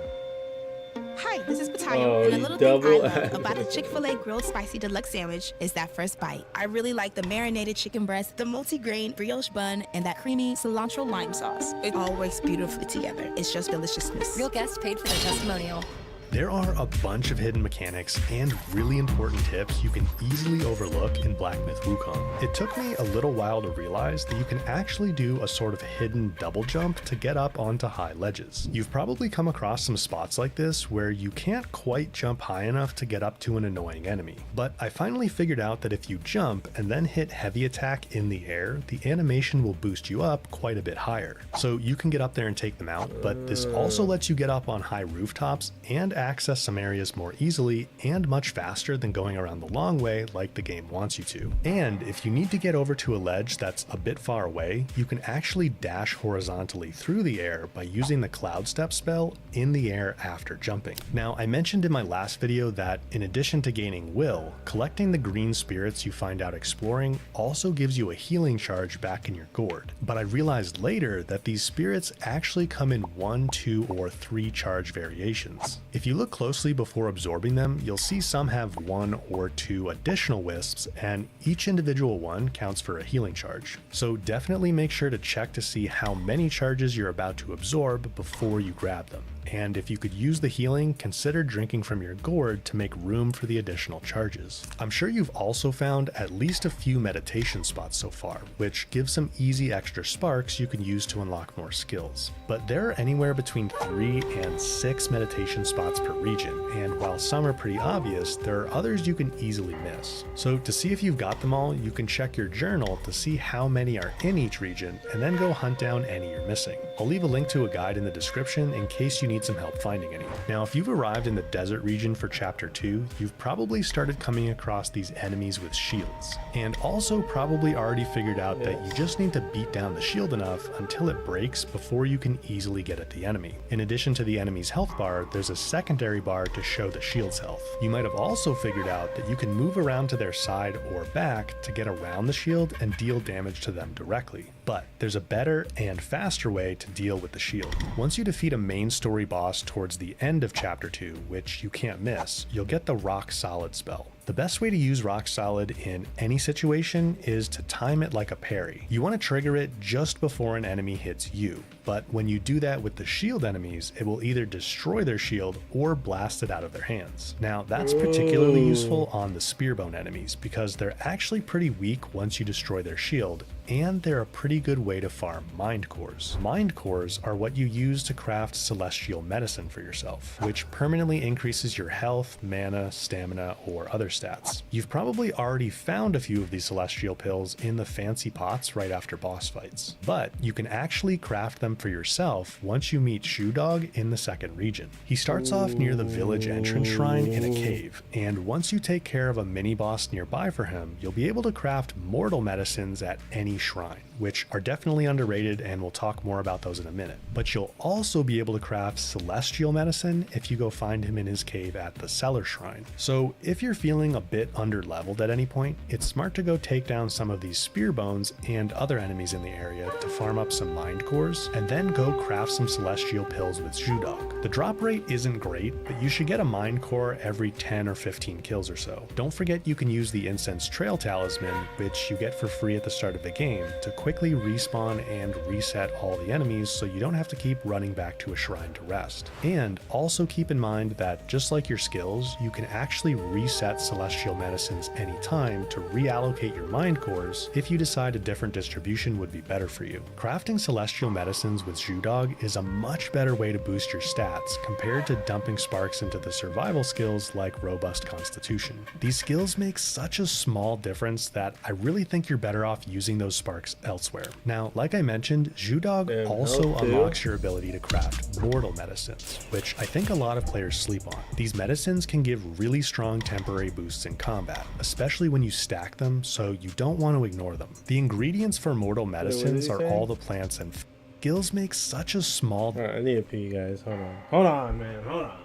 Hi, this is Oh, Batayo, and a you little thing I double love added. about the Chick-fil-A Grilled Spicy Deluxe Sandwich is that first bite. I really like the marinated chicken breast, the multi-grain brioche bun, and that creamy cilantro lime sauce. It all works beautifully together. It's just deliciousness. Real guests paid for their testimonial. There are a bunch of hidden mechanics and really important tips you can easily overlook in Black Myth Wukong. It took me a little while to realize that you can actually do a sort of hidden double jump to get up onto high ledges. You've probably come across some spots like this where you can't quite jump high enough to get up to an annoying enemy. But I finally figured out that if you jump and then hit heavy attack in the air, the animation will boost you up quite a bit higher. So you can get up there and take them out, but this also lets you get up on high rooftops and access some areas more easily and much faster than going around the long way like the game wants you to. And if you need to get over to a ledge that's a bit far away, you can actually dash horizontally through the air by using the Cloud Step spell in the air after jumping. Now, I mentioned in my last video that in addition to gaining will, collecting the green spirits you find out exploring also gives you a healing charge back in your gourd. But I realized later that these spirits actually come in 1, 2, or 3 charge variations. If you look closely before absorbing them, you'll see some have 1 or 2 additional wisps, and each individual one counts for a healing charge. So definitely make sure to check to see how many charges you're about to absorb before you grab them. And if you could use the healing, consider drinking from your gourd to make room for the additional charges. I'm sure you've also found at least a few meditation spots so far, which give some easy extra sparks you can use to unlock more skills. But there are anywhere between 3 and 6 meditation spots per region, and while some are pretty obvious, there are others you can easily miss. So to see if you've got them all, you can check your journal to see how many are in each region, and then go hunt down any you're missing. I'll leave a link to a guide in the description in case you need some help finding any. Now, if you've arrived in the desert region for chapter 2, you've probably started coming across these enemies with shields, and also probably already figured out that you just need to beat down the shield enough until it breaks before you can easily get at the enemy. In addition to the enemy's health bar, there's a secondary bar to show the shield's health. You might have also figured out that you can move around to their side or back to get around the shield and deal damage to them directly. But there's a better and faster way to deal with the shield. Once you defeat a main story boss towards the end of chapter 2, which you can't miss, you'll get the Rock Solid spell. The The best way to use Rock Solid in any situation is to time it like a parry. You want to trigger it just before an enemy hits you, but when you do that with the shield enemies, it will either destroy their shield or blast it out of their hands. Now, that's particularly useful on the spearbone enemies because they're actually pretty weak once you destroy their shield, and they're a pretty good way to farm mind cores. Mind cores are what you use to craft celestial medicine for yourself, which permanently increases your health, mana, stamina, or other stats. You've probably already found a few of these celestial pills in the fancy pots right after boss fights, but you can actually craft them for yourself once you meet Shoe Dog in the second region. He starts off near the village entrance shrine in a cave, and once you take care of a mini boss nearby for him, you'll be able to craft mortal medicines at any shrine, which are definitely underrated, and we'll talk more about those in a minute. But you'll also be able to craft celestial medicine if you go find him in his cave at the cellar shrine. So if you're feeling a bit under-leveled at any point, it's smart to go take down some of these spear bones and other enemies in the area to farm up some mind cores, and then go craft some celestial pills with Zhudog. The drop rate isn't great, but you should get a mind core every 10 or 15 kills or so. Don't forget you can use the Incense Trail Talisman, which you get for free at the start of the game, to quickly respawn and reset all the enemies so you don't have to keep running back to a shrine to rest. And also keep in mind that just like your skills, you can actually reset celestial medicines anytime to reallocate your mind cores if you decide a different distribution would be better for you. Crafting celestial medicines with Zhudog is a much better way to boost your stats compared to dumping sparks into the survival skills like Robust Constitution. These skills make such a small difference that I really think you're better off using those sparks elsewhere. Now, like I mentioned, Zhudog also unlocks your ability to craft mortal medicines, which I think a lot of players sleep on. These medicines can give really strong temporary boosts in combat, especially when you stack them, so you don't want to ignore them. The ingredients for mortal medicines are all the plants and skills make such a small... Alright, I need to pee, guys. Hold on. Hold on, man. Hold on.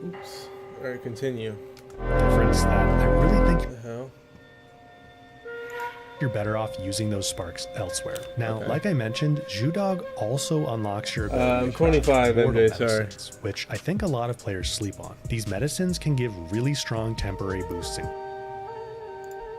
Oops. Alright, continue. difference that I really think What the hell? you're better off using those sparks elsewhere. Now, like I mentioned, Zhudog also unlocks your ability to 25 craft mortal MJ, sorry. medicines, which I think a lot of players sleep on. These medicines can give really strong temporary boosts in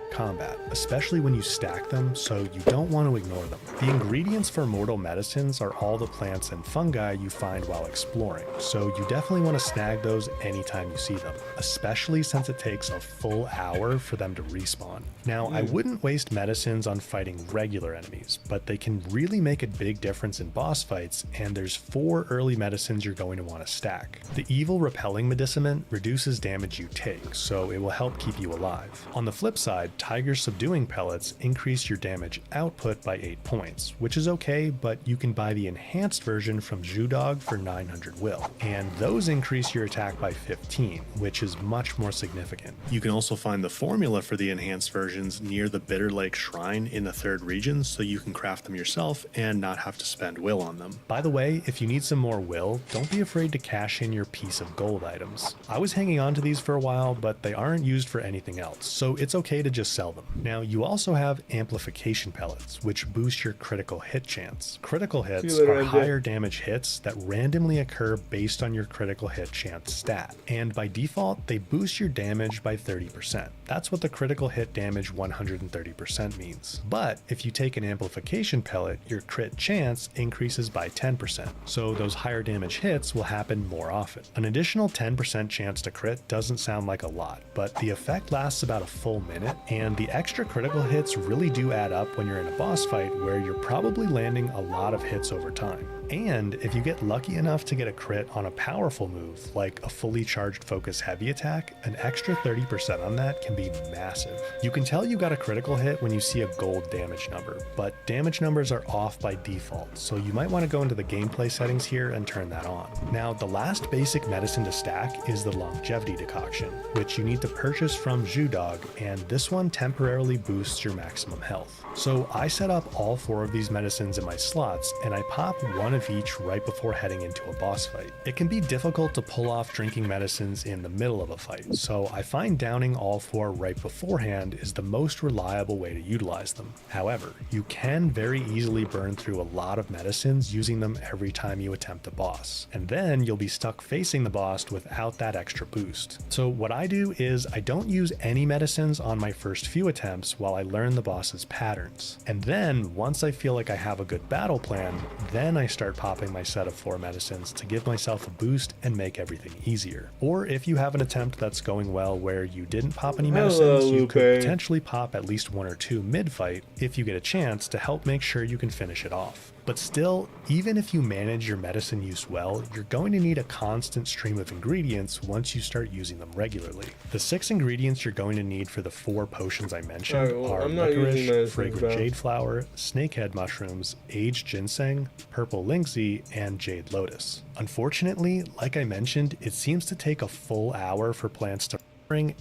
combat, especially when you stack them, so you don't want to ignore them. The ingredients for mortal medicines are all the plants and fungi you find while exploring, so you definitely want to snag those anytime you see them, especially since it takes a full hour for them to respawn. Now, I wouldn't waste medicines on fighting regular enemies, but they can really make a big difference in boss fights, and there's 4 early medicines you're going to want to stack. The Evil Repelling Medicament reduces damage you take, so it will help keep you alive. On the flip side, Tiger Subduing Pellets increase your damage output by 8 points, which is okay, but you can buy the enhanced version from Zhudog for 900 will, and those increase your attack by 15, which is much more significant. You can also find the formula for the enhanced versions near the Bitter Lake Shrine in the 3rd region, so you can craft them yourself and not have to spend will on them. By the way, if you need some more will, don't be afraid to cash in your piece of gold items. I was hanging on to these for a while, but they aren't used for anything else, so it's okay to just sell them. Now, you also have Amplification Pellets, which boost your critical hit chance. Critical hits are higher damage hits that randomly occur based on your critical hit chance stat, and by default, they boost your damage by 30%. That's what the critical hit damage 130% means. But if you take an Amplification Pellet, your crit chance increases by 10%, so those higher damage hits will happen more often. An additional 10% chance to crit doesn't sound like a lot, but the effect lasts about a full minute, and And the extra critical hits really do add up when you're in a boss fight where you're probably landing a lot of hits over time. And if you get lucky enough to get a crit on a powerful move, like a fully charged focus heavy attack, an extra 30% on that can be massive. You can tell you got a critical hit when you see a gold damage number, but damage numbers are off by default, so you might want to go into the gameplay settings here and turn that on. Now, the last basic medicine to stack is the longevity decoction, which you need to purchase from Zhudog, and this one temporarily boosts your maximum health. So I set up all 4 of these medicines in my slots, and I pop one of each right before heading into a boss fight. It can be difficult to pull off drinking medicines in the middle of a fight, so I find downing all 4 right beforehand is the most reliable way to utilize them. However, you can very easily burn through a lot of medicines using them every time you attempt a boss, and then you'll be stuck facing the boss without that extra boost. So what I do is I don't use any medicines on my first few attempts while I learn the boss's patterns. And then, once I feel like I have a good battle plan, then I start popping my set of 4 medicines to give myself a boost and make everything easier. Or if you have an attempt that's going well where you didn't pop any medicines, you could potentially pop at least 1 or 2 mid-fight if you get a chance to help make sure you can finish it off. But still, even if you manage your medicine use well, you're going to need a constant stream of ingredients once you start using them regularly. The 6 ingredients you're going to need for the 4 potions I mentioned are licorice, fragrant jade flower, snakehead mushrooms, aged ginseng, purple linksy, and jade lotus. Unfortunately, like I mentioned, it seems to take a full hour for plants to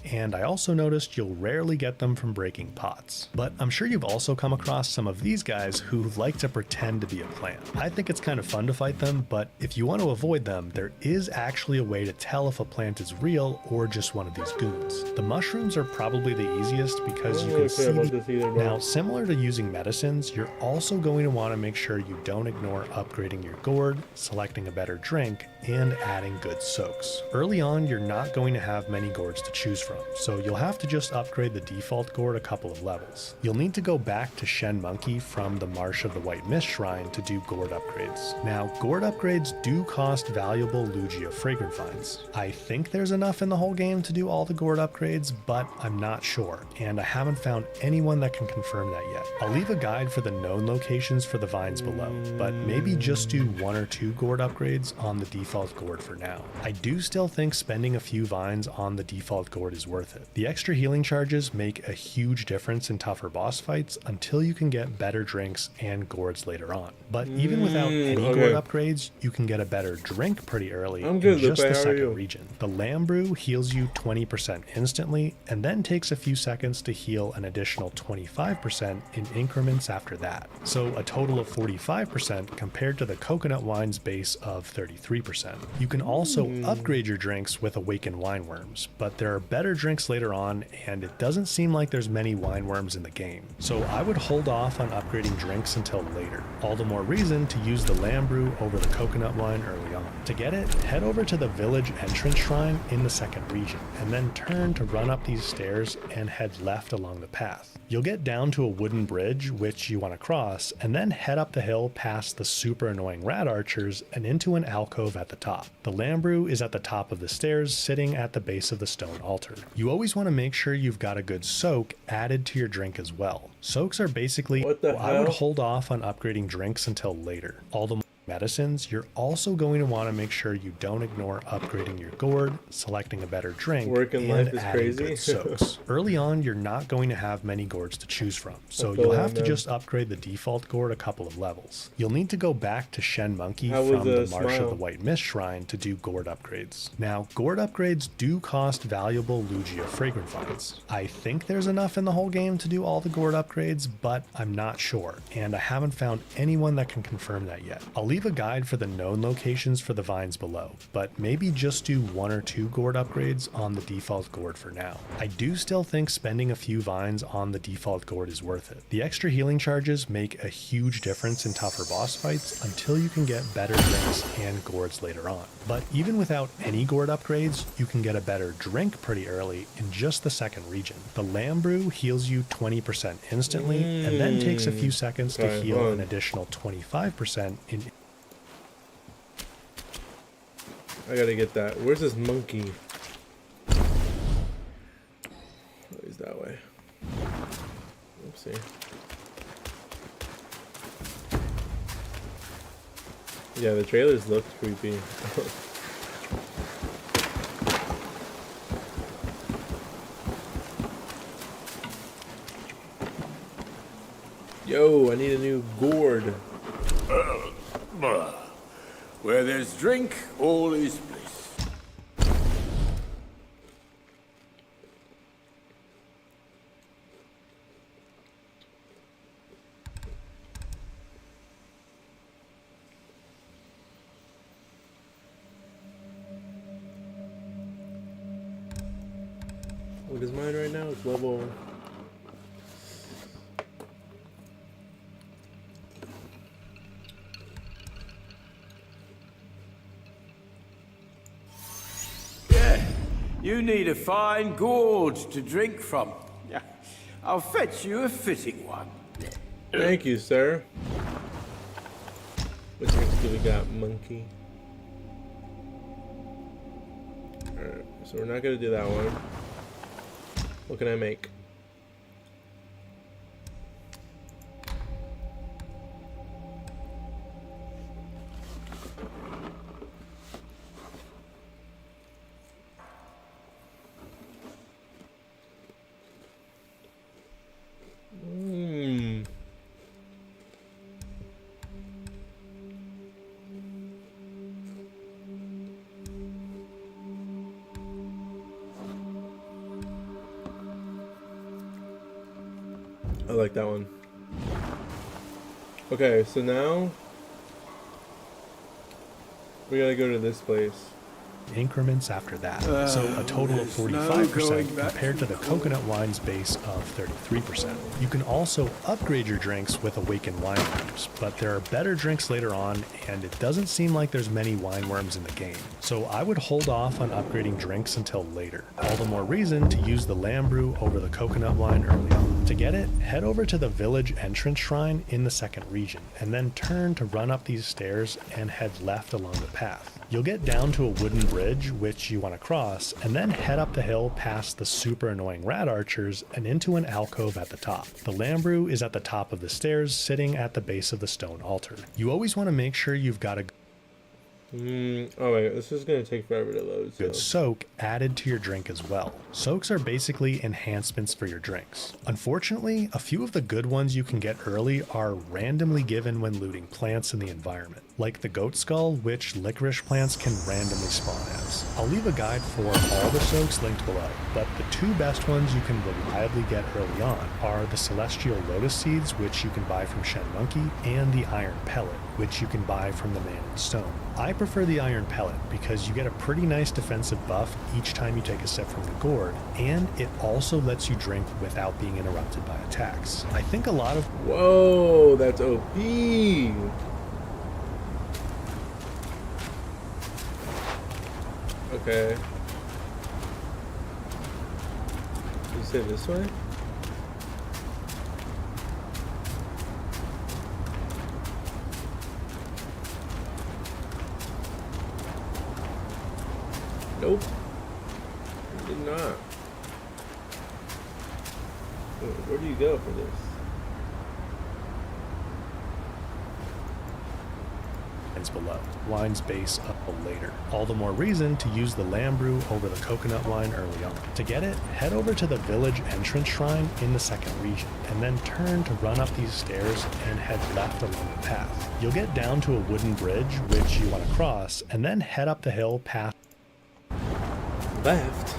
and I also noticed you'll rarely get them from breaking pots. But I'm sure you've also come across some of these guys who like to pretend to be a plant. I think it's kind of fun to fight them, but if you want to avoid them, there is actually a way to tell if a plant is real or just one of these goons. The mushrooms are probably the easiest because you can see now, similar to using medicines, you're also going to want to make sure you don't ignore upgrading your gourd, selecting a better drink, and adding good soaks. Early on, you're not going to have many gourds to choose from, so you'll have to just upgrade the default gourd a couple of levels. You'll need to go back to Shen Monkey from the Marsh of the White Mist Shrine to do gourd upgrades. Now, gourd upgrades do cost valuable Lugia fragrant vines. I think there's enough in the whole game to do all the gourd upgrades, but I'm not sure, and I haven't found anyone that can confirm that yet. I'll leave a guide for the known locations for the vines below, but maybe just do 1 or 2 gourd upgrades on the default gourd for now. I do still think spending a few vines on the default gourd is worth it. The extra healing charges make a huge difference in tougher boss fights until you can get better drinks and gourds later on. But even without any gourd upgrades, you can get a better drink pretty early in just the second region. The lamb brew heals you 20% instantly and then takes a few seconds to heal an additional 25% in increments after that. So a total of 45% compared to the coconut wine's base of 33%. You can also upgrade your drinks with awakened wine worms, but there are better drinks later on, and it doesn't seem like there's many wine worms in the game. So I would hold off on upgrading drinks until later. All the more reason to use the lamb brew over the coconut wine early on. To get it, head over to the village entrance shrine in the second region, and then turn to run up these stairs and head left along the path. You'll get down to a wooden bridge, which you want to cross, and then head up the hill past the super annoying rat archers and into an alcove at the top. The lamb brew is at the top of the stairs, sitting at the base of the stone altar. You always want to make sure you've got a good soak added to your drink as well. Soaks are basically, I would hold off on upgrading drinks until later. All the medicines, you're also going to want to make sure you don't ignore upgrading your gourd, selecting a better drink, and adding good soaks. Early on, you're not going to have many gourds to choose from, so you'll have to just upgrade the default gourd a couple of levels. You'll need to go back to Shen Monkey from the Marsh of the White Mist Shrine to do gourd upgrades. Now, gourd upgrades do cost valuable Lugia fragrant vines. I think there's enough in the whole game to do all the gourd upgrades, but I'm not sure, and I haven't found anyone that can confirm that yet. I'll leave a guide for the known locations for the vines below, but maybe just do 1 or 2 gourd upgrades on the default gourd for now. I do still think spending a few vines on the default gourd is worth it. The extra healing charges make a huge difference in tougher boss fights until you can get better drinks and gourds later on. But even without any gourd upgrades, you can get a better drink pretty early in just the second region. The lamb brew heals you 20% instantly and then takes a few seconds to heal an additional 25% in. I gotta get that. Where's this monkey? Oh, he's that way. see. Yeah, the trailers looked creepy. Yo, I need a new gourd. Where there's drink, all is bliss. What is mine right now? It's level... You need a fine gourd to drink from. I'll fetch you a fitting one. Thank you, sir. Which drinks do we got, monkey? Alright, so we're not gonna do that one. What can I make? I like that one. Okay, so now we gotta go to this place. Increments after that. So a total of 45% compared to the coconut wine's base of 33%. You can also upgrade your drinks with awakened wine worms, but there are better drinks later on, and it doesn't seem like there's many wine worms in the game. So I would hold off on upgrading drinks until later. All the more reason to use the lamb brew over the coconut wine early on. To get it, head over to the village entrance shrine in the second region, and then turn to run up these stairs and head left along the path. You'll get down to a wooden bridge, which you want to cross, and then head up the hill past the super annoying rat archers and into an alcove at the top. The lamb brew is at the top of the stairs, sitting at the base of the stone altar. You always want to make sure you've got a Oh wait, this is gonna take forever to load. good soak added to your drink as well. Soaks are basically enhancements for your drinks. Unfortunately, a few of the good ones you can get early are randomly given when looting plants in the environment, like the goat skull, which licorice plants can randomly spawn as. I'll leave a guide for all the soaks linked below, but the two best ones you can reliably get early on are the celestial lotus seeds, which you can buy from Shen Monkey, and the iron pellet, which you can buy from the man in stone. I prefer the iron pellet because you get a pretty nice defensive buff each time you take a sip from the gourd, and it also lets you drink without being interrupted by attacks. I think a lot of Whoa, that's OP. Okay. You said this way? Nope. I did not. Where do you go for this? below. Wine's base up later. All the more reason to use the lamb brew over the coconut wine early on. To get it, head over to the village entrance shrine in the second region, and then turn to run up these stairs and head left along the path. You'll get down to a wooden bridge, which you want to cross, and then head up the hill past Left?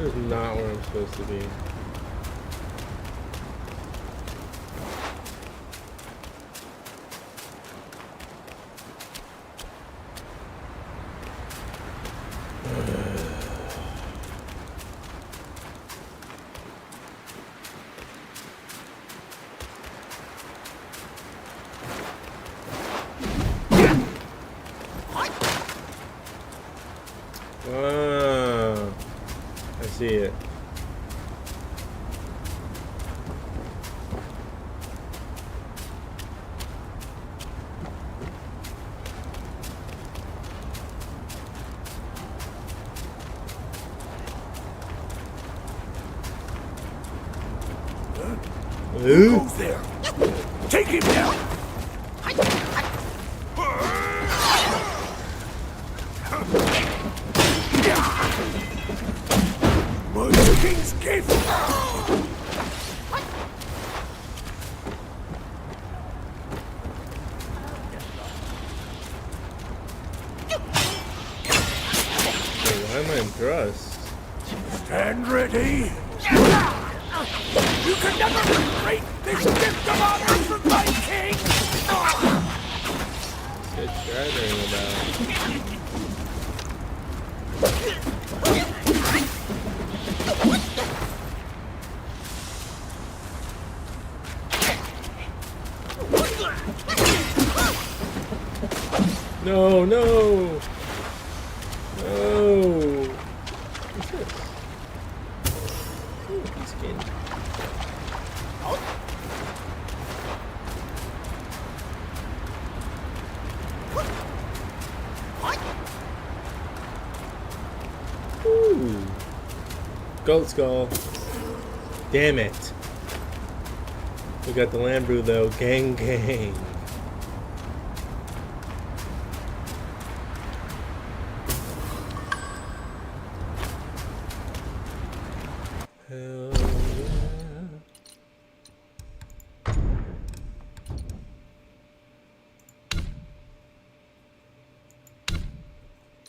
This is not where I'm supposed to be. see it. Who goes there? Take him down! My king's gift! Why am I in thrust? Stand ready! You can never break this gift of honor from my king! Good straddling about. No, no! No! What's this? Ooh, skin. Ooh. Goat skull. Damn it. We got the land brew though. Gang gang. Hell yeah.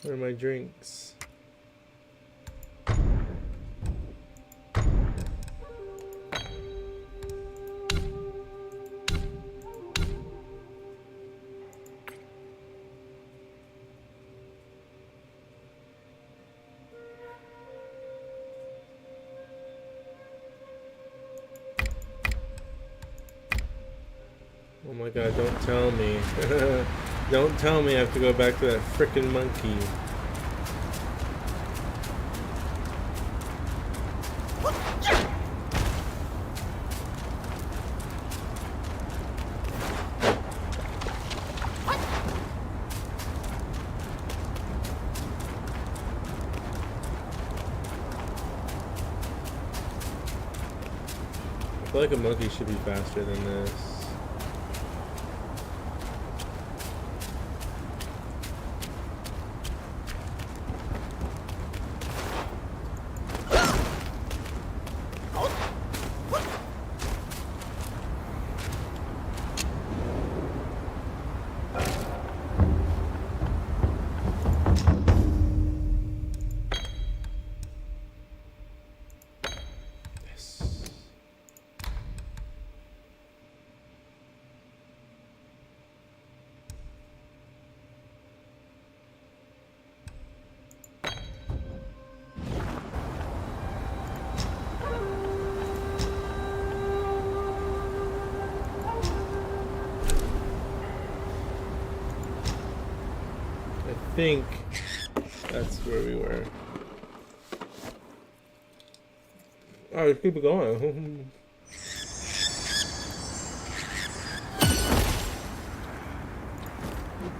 Where are my drinks? Oh my god, don't tell me. Don't tell me I have to go back to that frickin' monkey. I feel like a monkey should be faster than this. I think that's where we were. Alright, keep it going.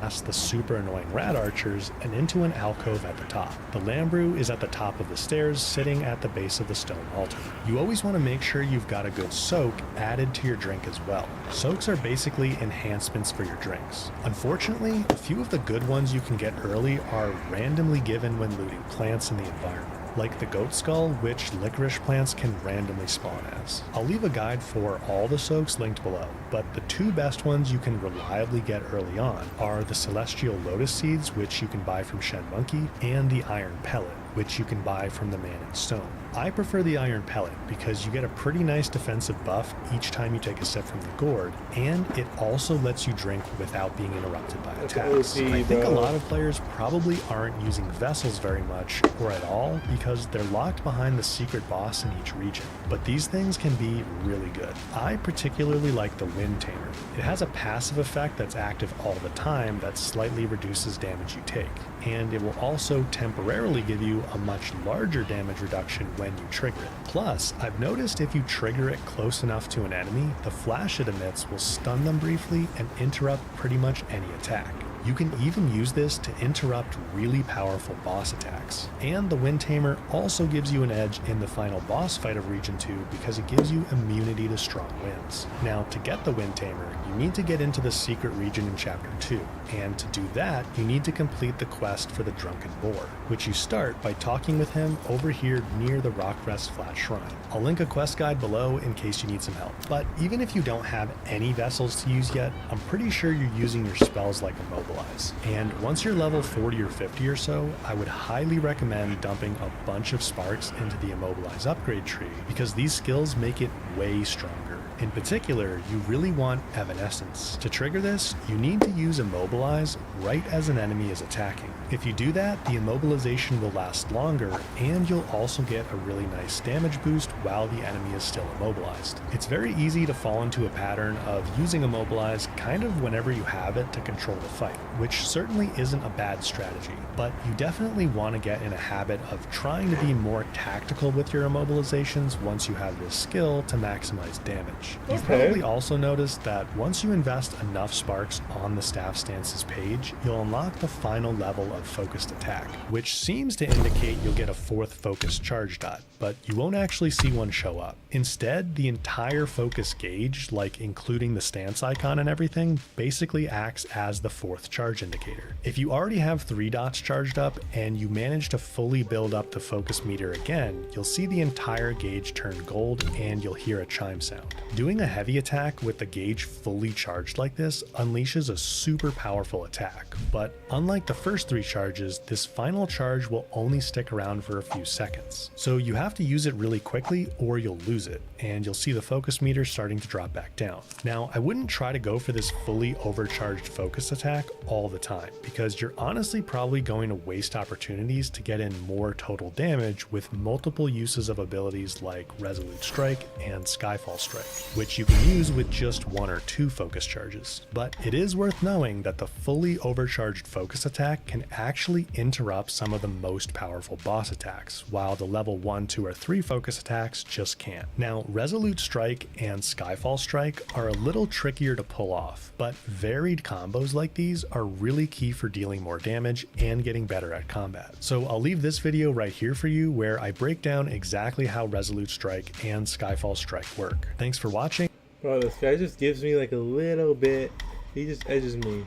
Past the super annoying rat archers and into an alcove at the top. The Lambrou is at the top of the stairs, sitting at the base of the stone altar. You always want to make sure you've got a good soak added to your drink as well. Soaks are basically enhancements for your drinks. Unfortunately, a few of the good ones you can get early are randomly given when looting plants in the environment, like the goat skull, which licorice plants can randomly spawn as. I'll leave a guide for all the soaks linked below, but the two best ones you can reliably get early on are the celestial lotus seeds, which you can buy from Shen Monkey, and the iron pellet, which you can buy from the man in stone. I prefer the iron pellet because you get a pretty nice defensive buff each time you take a sip from the gourd, and it also lets you drink without being interrupted by attacks. I think a lot of players probably aren't using vessels very much or at all because they're locked behind the secret boss in each region, but these things can be really good. I particularly like the Wind Tamer. It has a passive effect that's active all the time that slightly reduces damage you take, and it will also temporarily give you a much larger damage reduction when you trigger it. Plus, I've noticed if you trigger it close enough to an enemy, the flash it emits will stun them briefly and interrupt pretty much any attack. You can even use this to interrupt really powerful boss attacks. And the Wind Tamer also gives you an edge in the final boss fight of Region 2 because it gives you immunity to strong winds. Now, to get the Wind Tamer, you need to get into the secret region in Chapter 2, and to do that, you need to complete the quest for the Drunken Boar, which you start by talking with him over here near the Rockrest Flat Shrine. I'll link a quest guide below in case you need some help. But even if you don't have any vessels to use yet, I'm pretty sure you're using your spells like Immobilize. And once you're level 40 or 50 or so, I would highly recommend dumping a bunch of sparks into the Immobilize upgrade tree because these skills make it way stronger. In particular, you really want Evanescence. To trigger this, you need to use Immobilize right as an enemy is attacking. If you do that, the immobilization will last longer, and you'll also get a really nice damage boost while the enemy is still immobilized. It's very easy to fall into a pattern of using Immobilize kind of whenever you have it to control the fight, which certainly isn't a bad strategy, but you definitely want to get in a habit of trying to be more tactical with your immobilizations once you have this skill to maximize damage. You've probably also noticed that once you invest enough sparks on the Staff Stances page, you'll unlock the final level of Focused Attack, which seems to indicate you'll get a 4th Focus Charge dot, but you won't actually see one show up. Instead, the entire focus gauge, like including the stance icon and everything, basically acts as the 4th charge indicator. If you already have 3 dots charged up and you manage to fully build up the focus meter again, you'll see the entire gauge turn gold and you'll hear a chime sound. Doing a heavy attack with the gauge fully charged like this unleashes a super powerful attack, but unlike the first 3 charges, this final charge will only stick around for a few seconds. So you have to use it really quickly or you'll lose it, and you'll see the focus meter starting to drop back down. Now, I wouldn't try to go for this fully overcharged focus attack all the time, because you're honestly probably going to waste opportunities to get in more total damage with multiple uses of abilities like Resolute Strike and Skyfall Strike, which you can use with just 1 or 2 focus charges. But it is worth knowing that the fully overcharged focus attack can actually interrupt some of the most powerful boss attacks, while the level 1, 2, or 3 focus attacks just can't. Now, Resolute Strike and Skyfall Strike are a little trickier to pull off, but varied combos like these are really key for dealing more damage and getting better at combat. So I'll leave this video right here for you where I break down exactly how Resolute Strike and Skyfall Strike work. Thanks for watching. Bro, this guy just gives me like a little bit. He just edges me.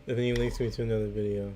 And then he links me to another video.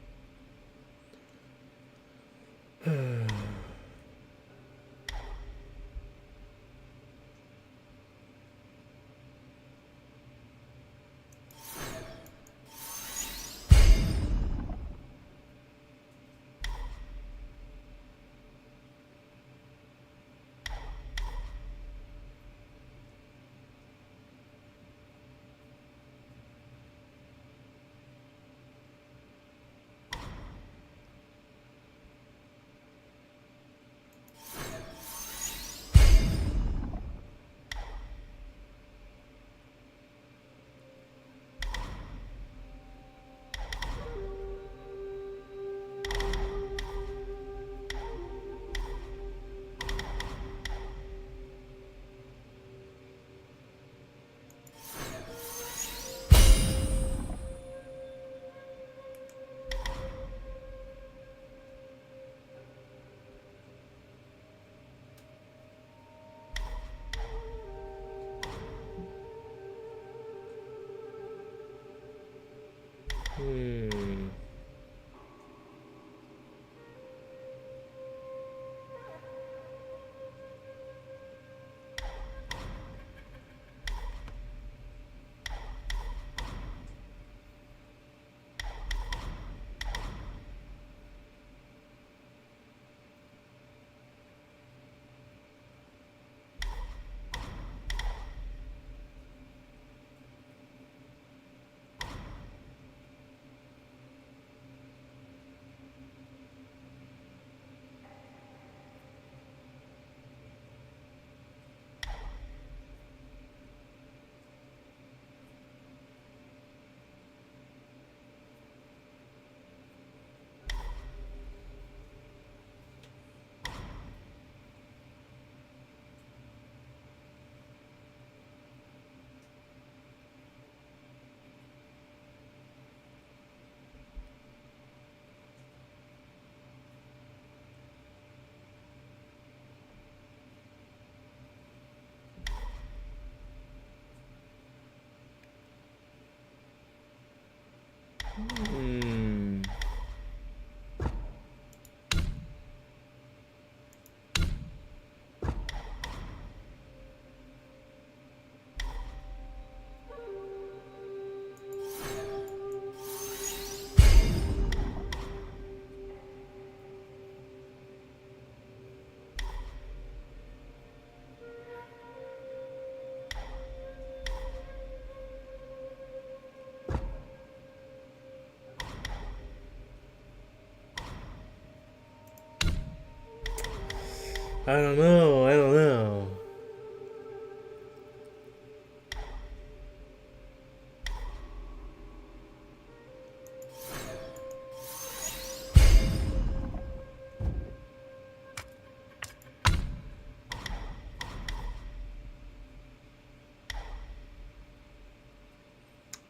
I don't know. I don't know.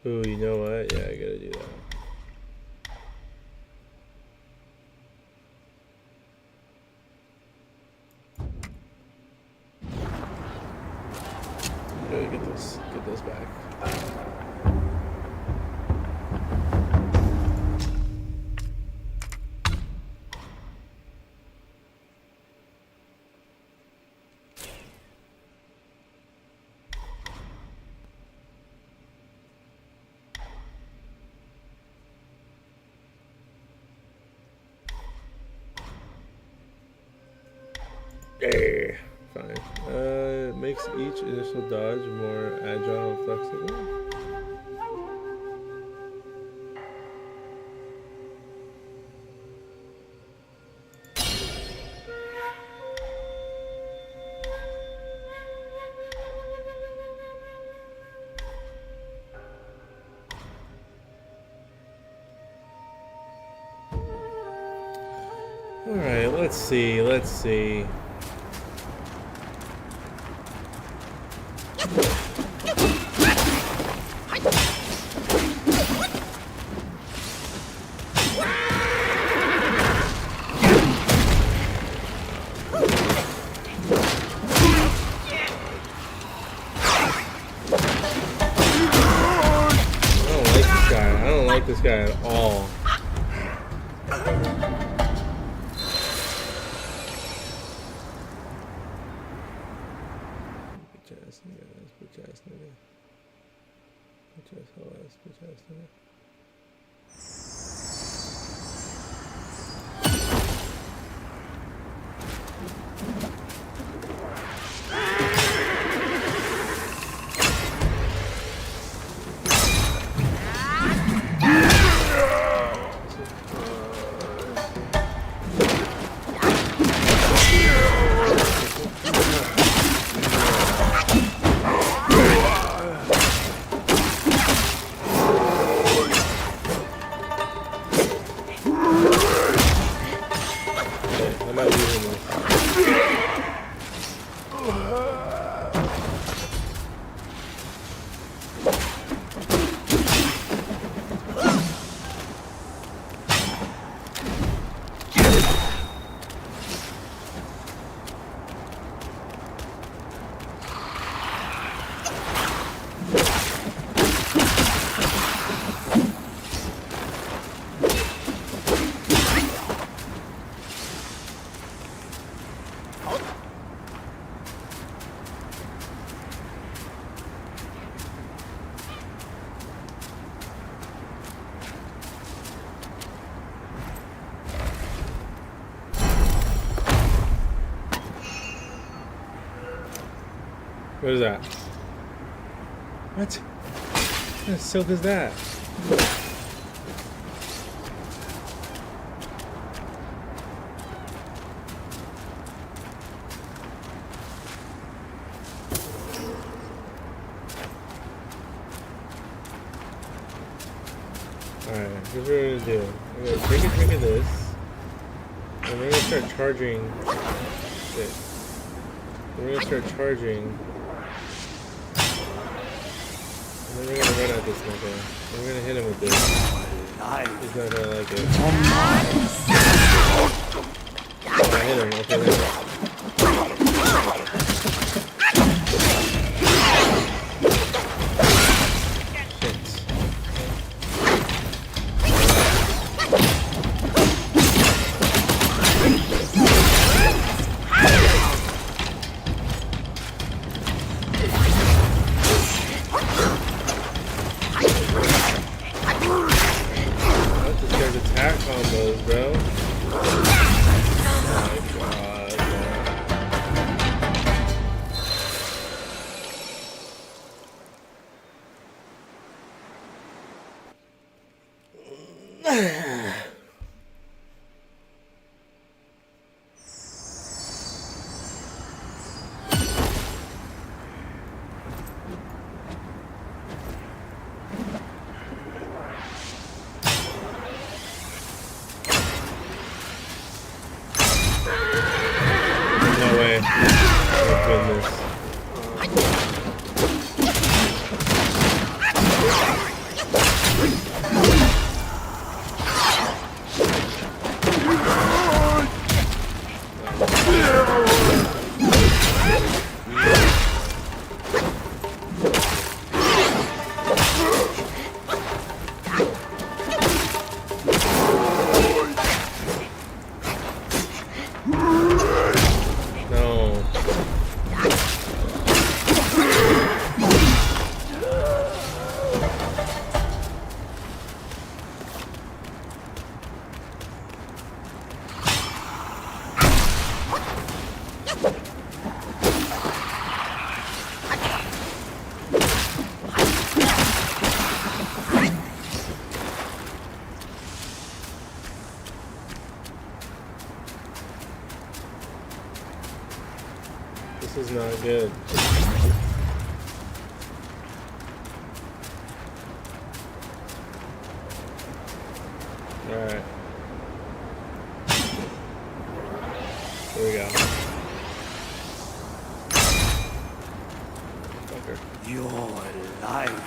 Ooh, you know what? Yeah, I gotta do that. Gotta get this back. Yeah, fine. It makes each initial dodge more agile and flexible. All right, let's see. Let's see. I don't like this guy at all. What is that? What? What kind of silk is that? Alright, here's what we're gonna do. We're gonna take a drink of this, and we're gonna start charging. Shit. We're gonna start charging. And then we're gonna run at this nigga. We're gonna hit him with this. He's not gonna like it. Oh, I hit him. Okay, there we go. not good. Alright. Here we go. Fucker. Your life.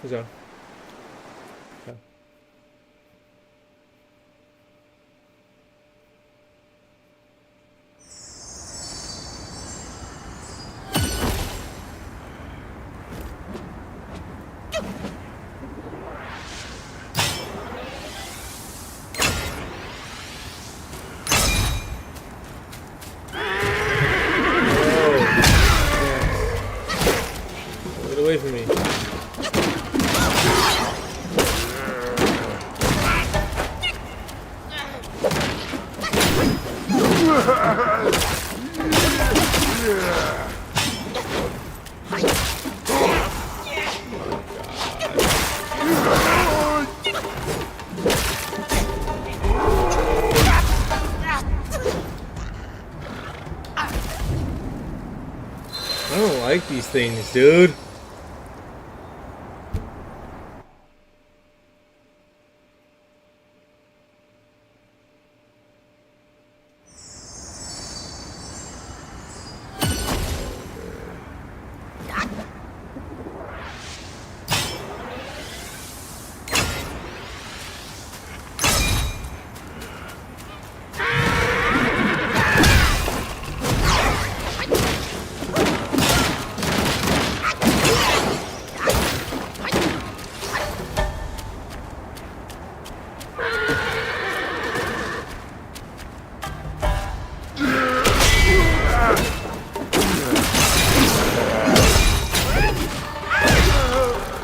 Who's on? Okay. Get away from me. I don't like these things, dude.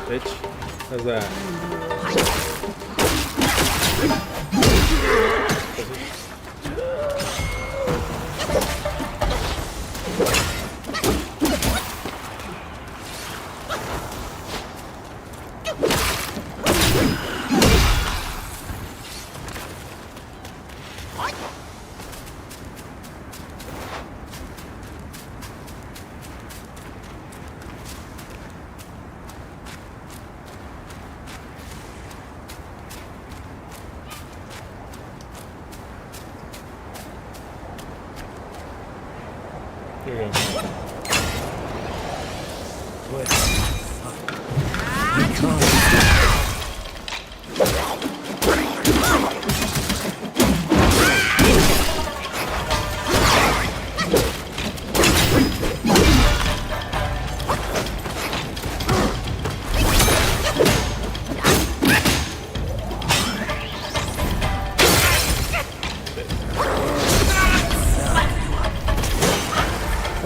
Bitch. How's that? Here we go.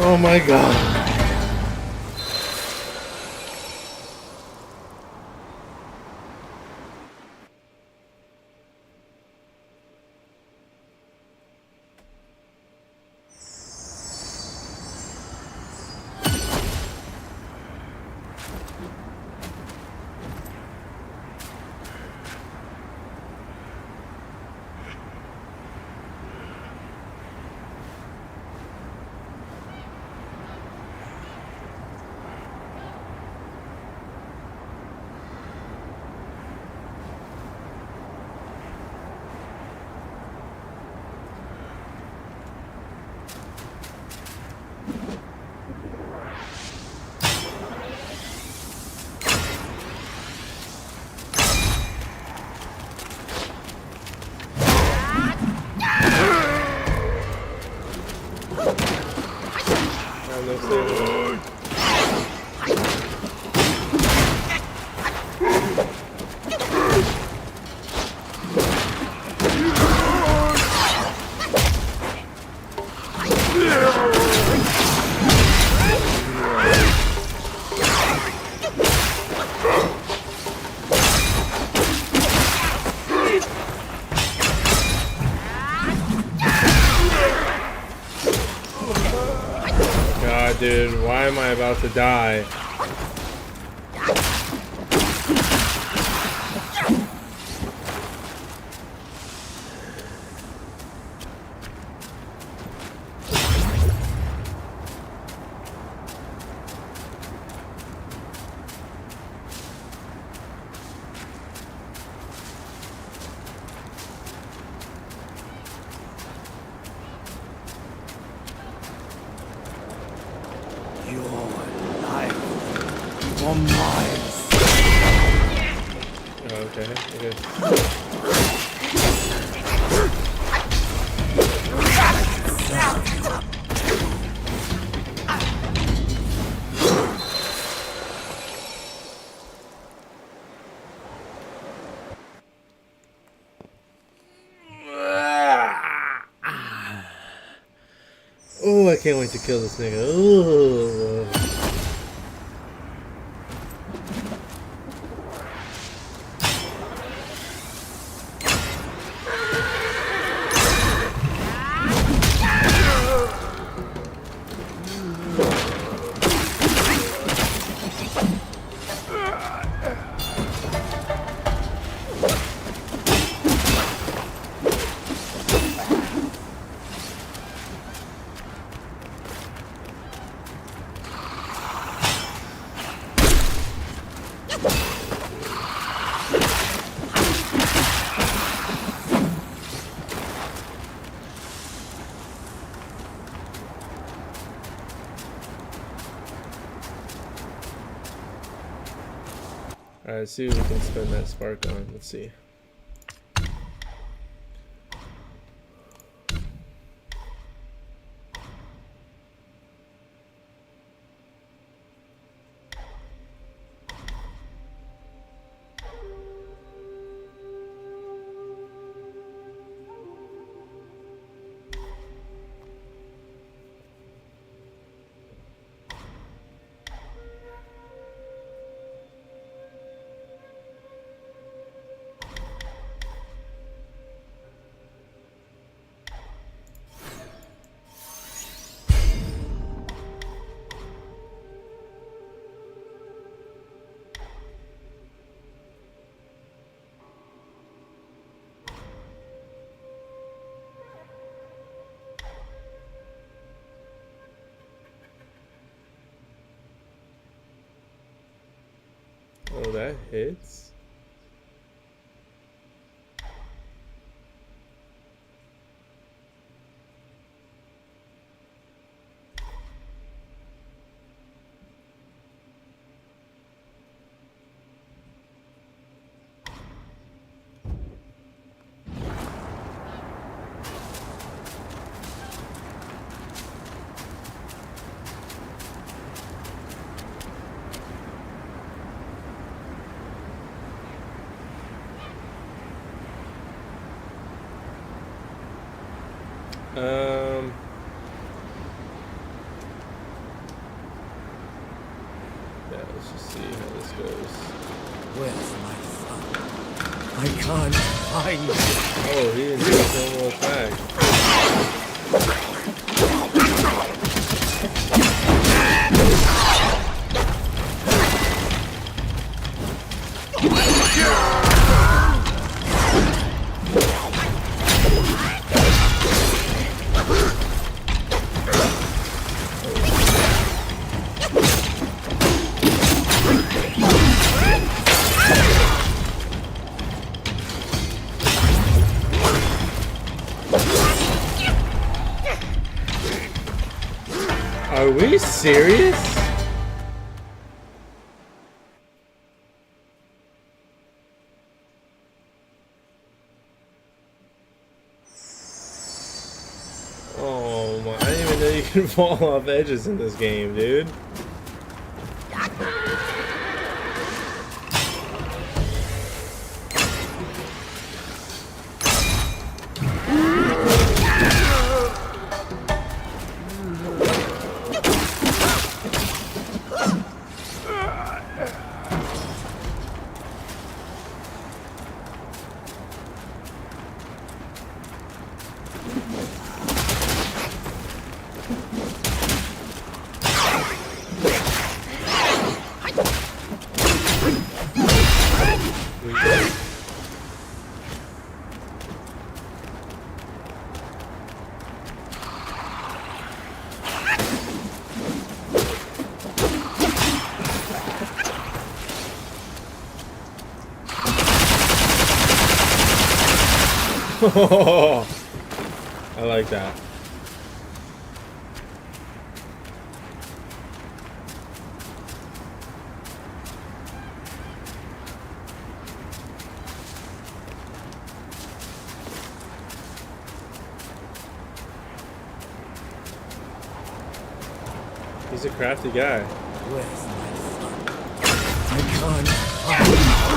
Oh my god. God, dude, why am I about to die? Okay. Oh, I can't wait to kill this nigga. Ooh. Alright, let's see what we can spend that spark on. Let's see. Oh, that hits. Yeah, let's just see how this goes. Where's my son? I can't find him. Oh, he didn't do his normal attack. Are we serious? Oh my, I didn't even know you can fall off edges in this game, dude. I like that. He's a crafty guy. Where's my fun? I can't.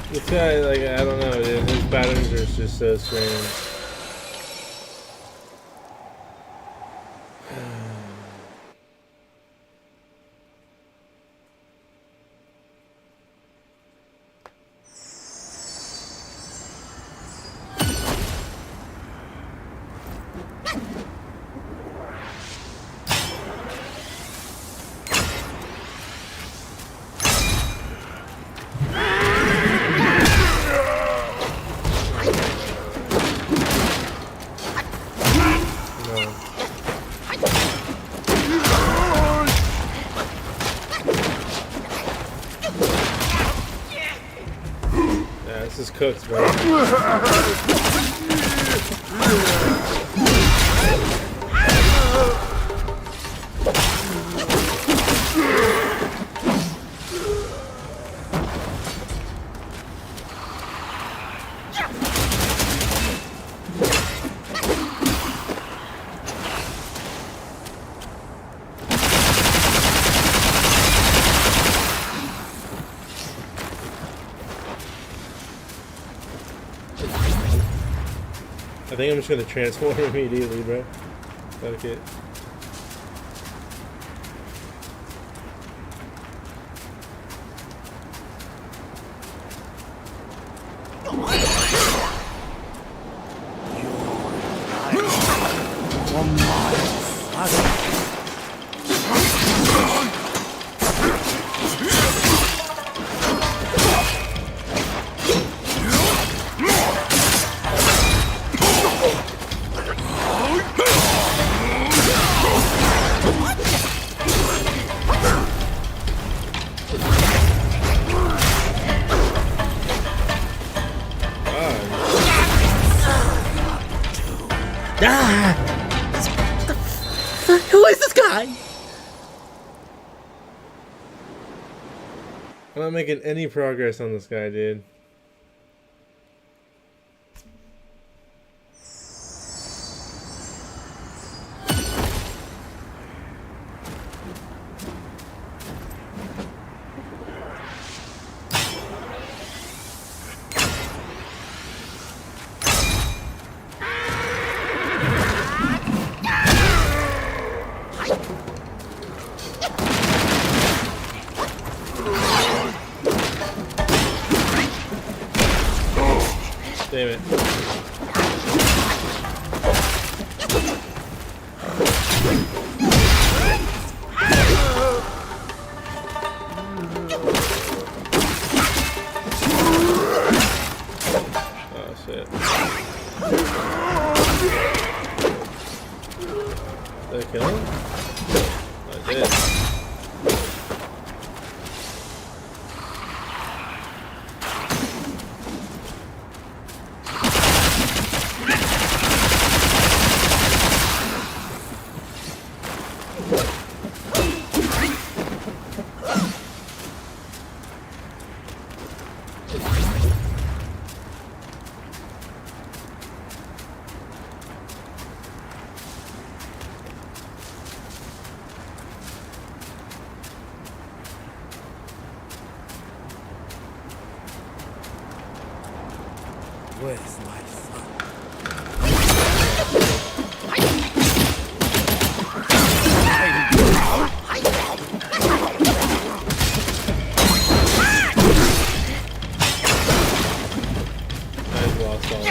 This guy, like, I don't know, dude. His patterns are just so strange. This is cooked, bro. I think I'm just gonna transform immediately, bro. Fuck it. Who is this guy? I'm not making any progress on this guy, dude. Damn it. Oh shit. Did I kill him? I did. Where's my fun? I've lost all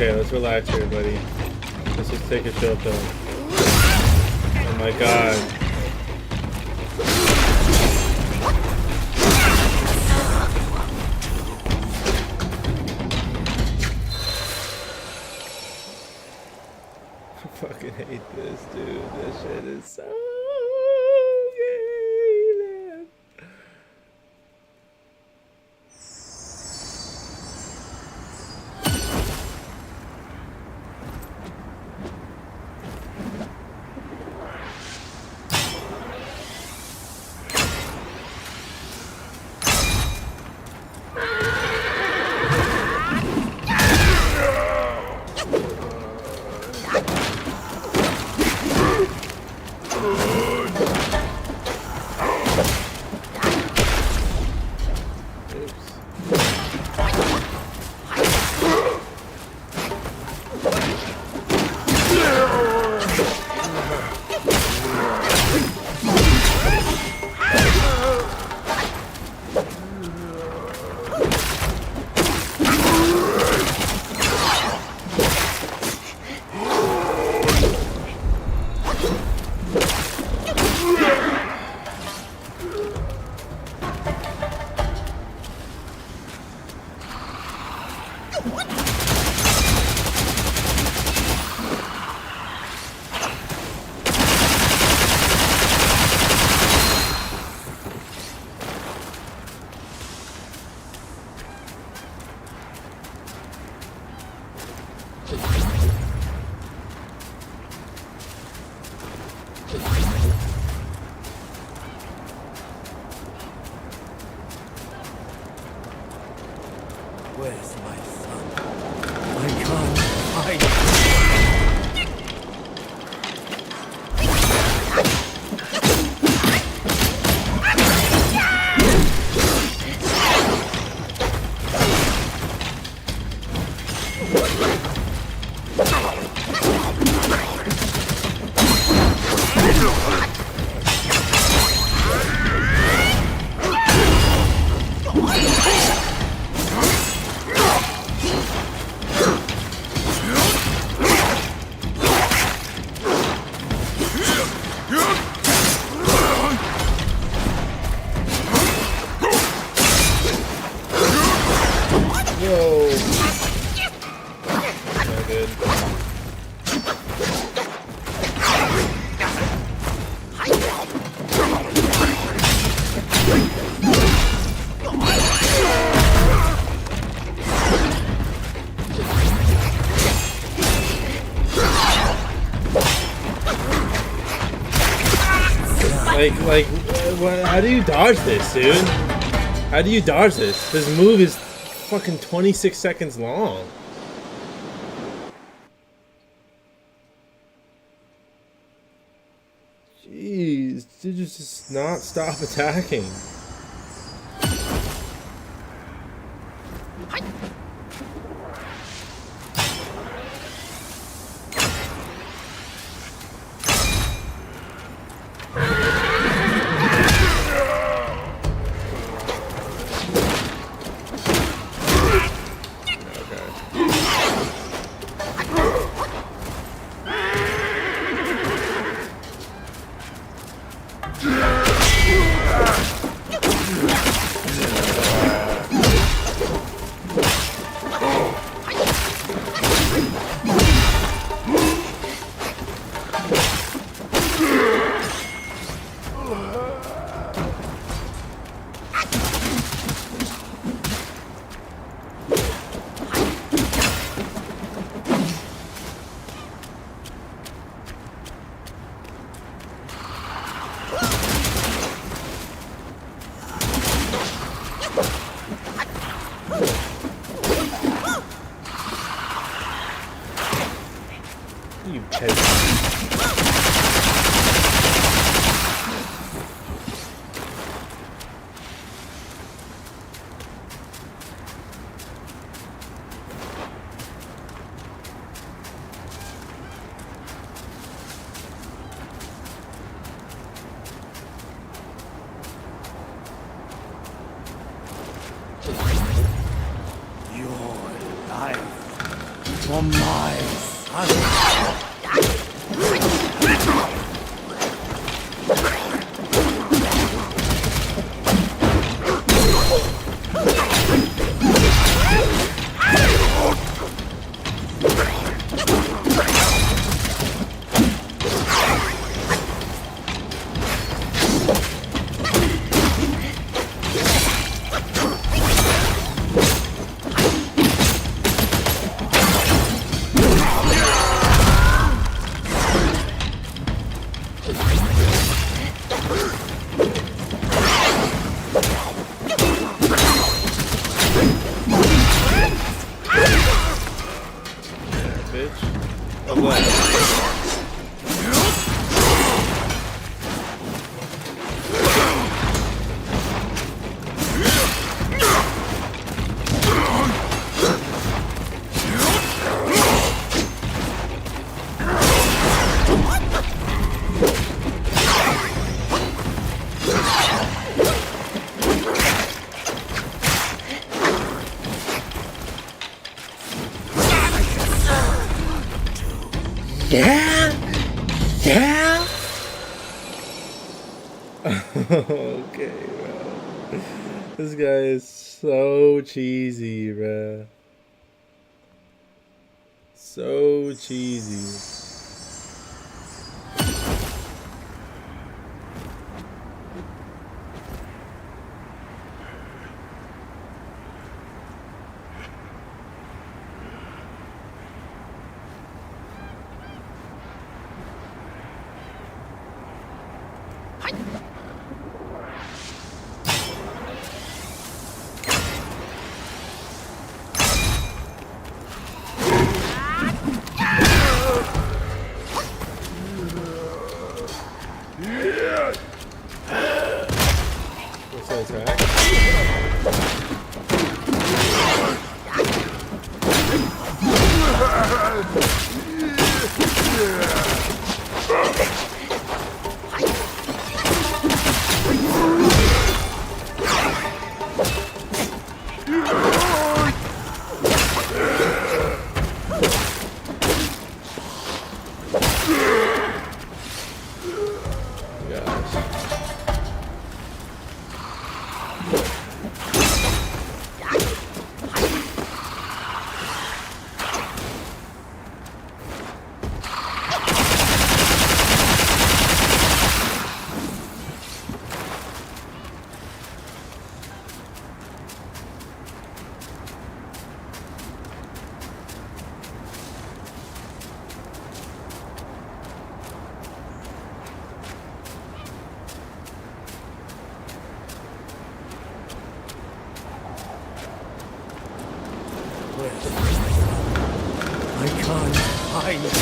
Okay, let's relax here, buddy. Let's just take a chill pill. Oh my god. I fucking hate this, dude. This shit is so gay, man. Where's my son? I can't find him. Whoa. Not good. Like, what, how do you dodge this, dude? How do you dodge this? This move is fucking 26 seconds long. Jeez, did you just not stop attacking? You peasant. Your life for my son. Yeah? Yeah? Okay, bro. This guy is so cheesy, bro. So cheesy. What's that attack? I can't find it.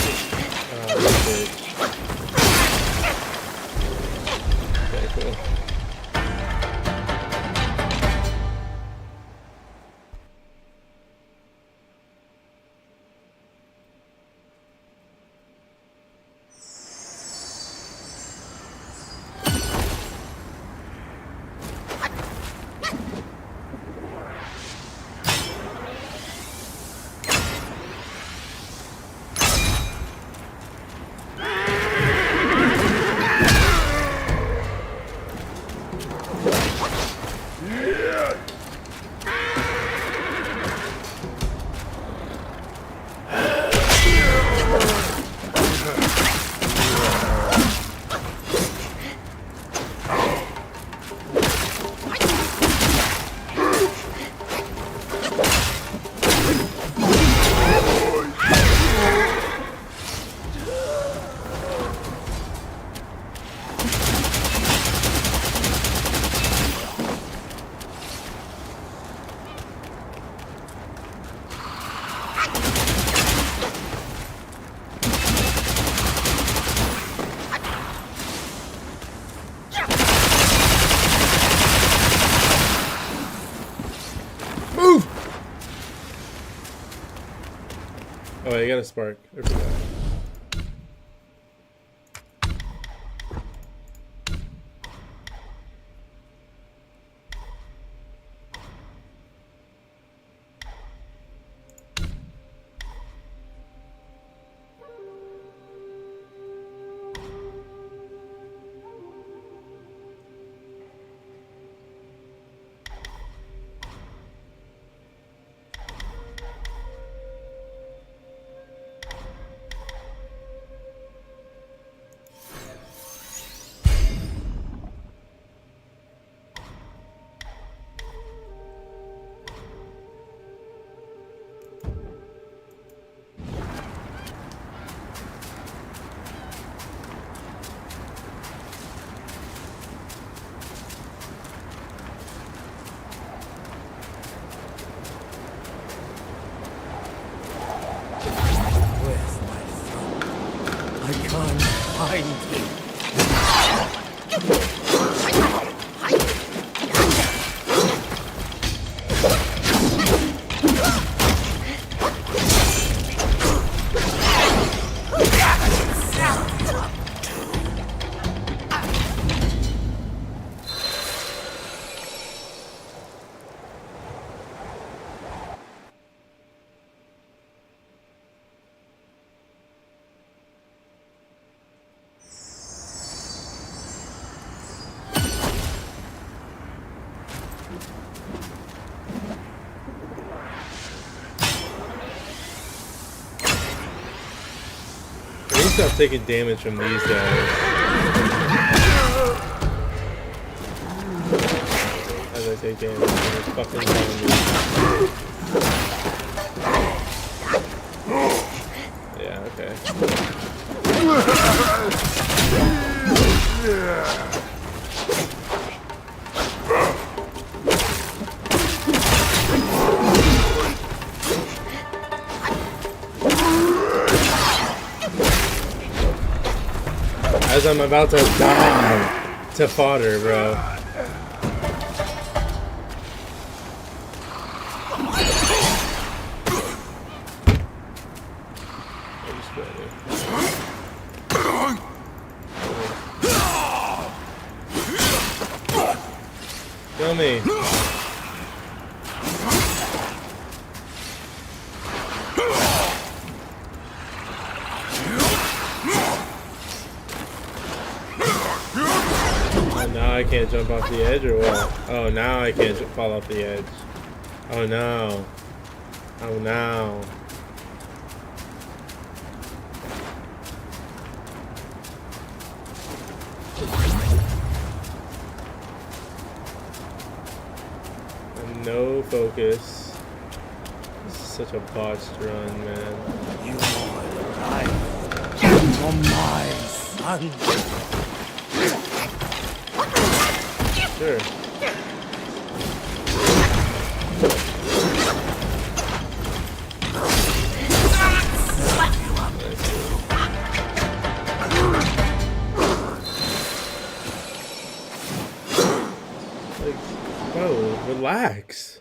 Okay, cool. Oh, I got a spark. I forgot. find him. Stop taking damage from these guys. As I take damage from this fucking zombie. Yeah, okay. As I'm about to die to fodder, bro. Kill me. Now I can't jump off the edge or what? Oh, now I can't fall off the edge. Oh no. Oh no. No focus. This is such a botched run, man. You are alive. For my son. Sure. Like, bro, relax.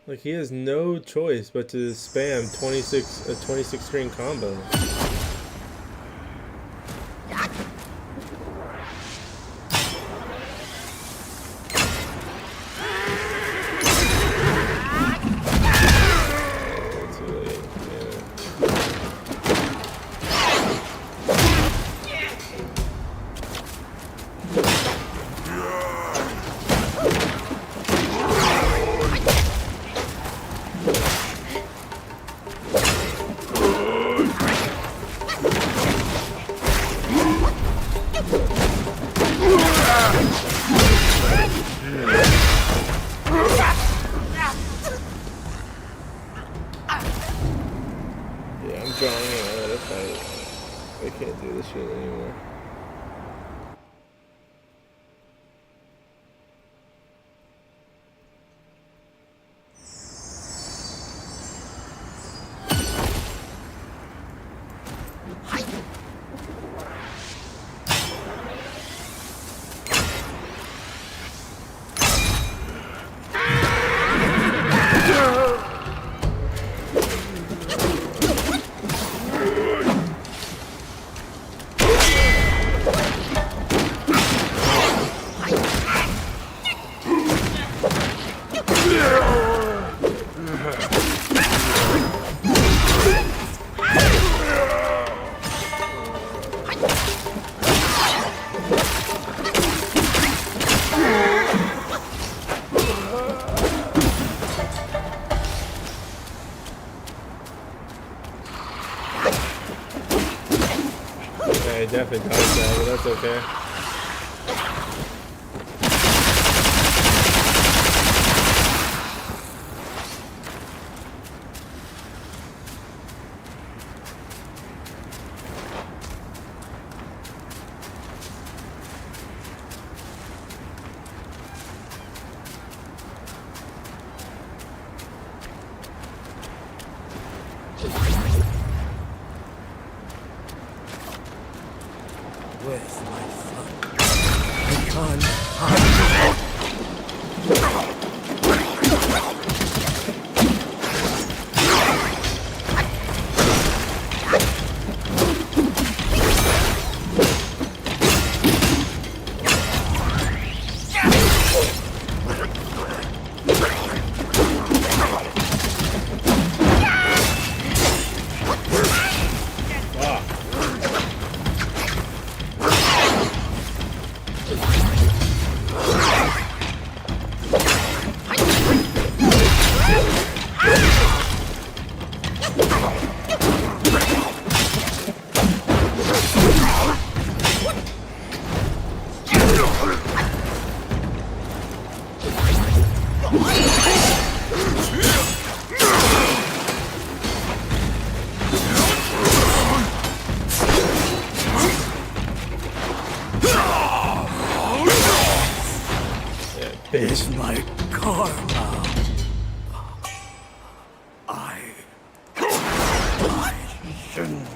Like, he has no choice but to spam a 26 string combo. I can't do this shit anymore. I definitely dodged that, but that's okay. Is my karma. I shouldn't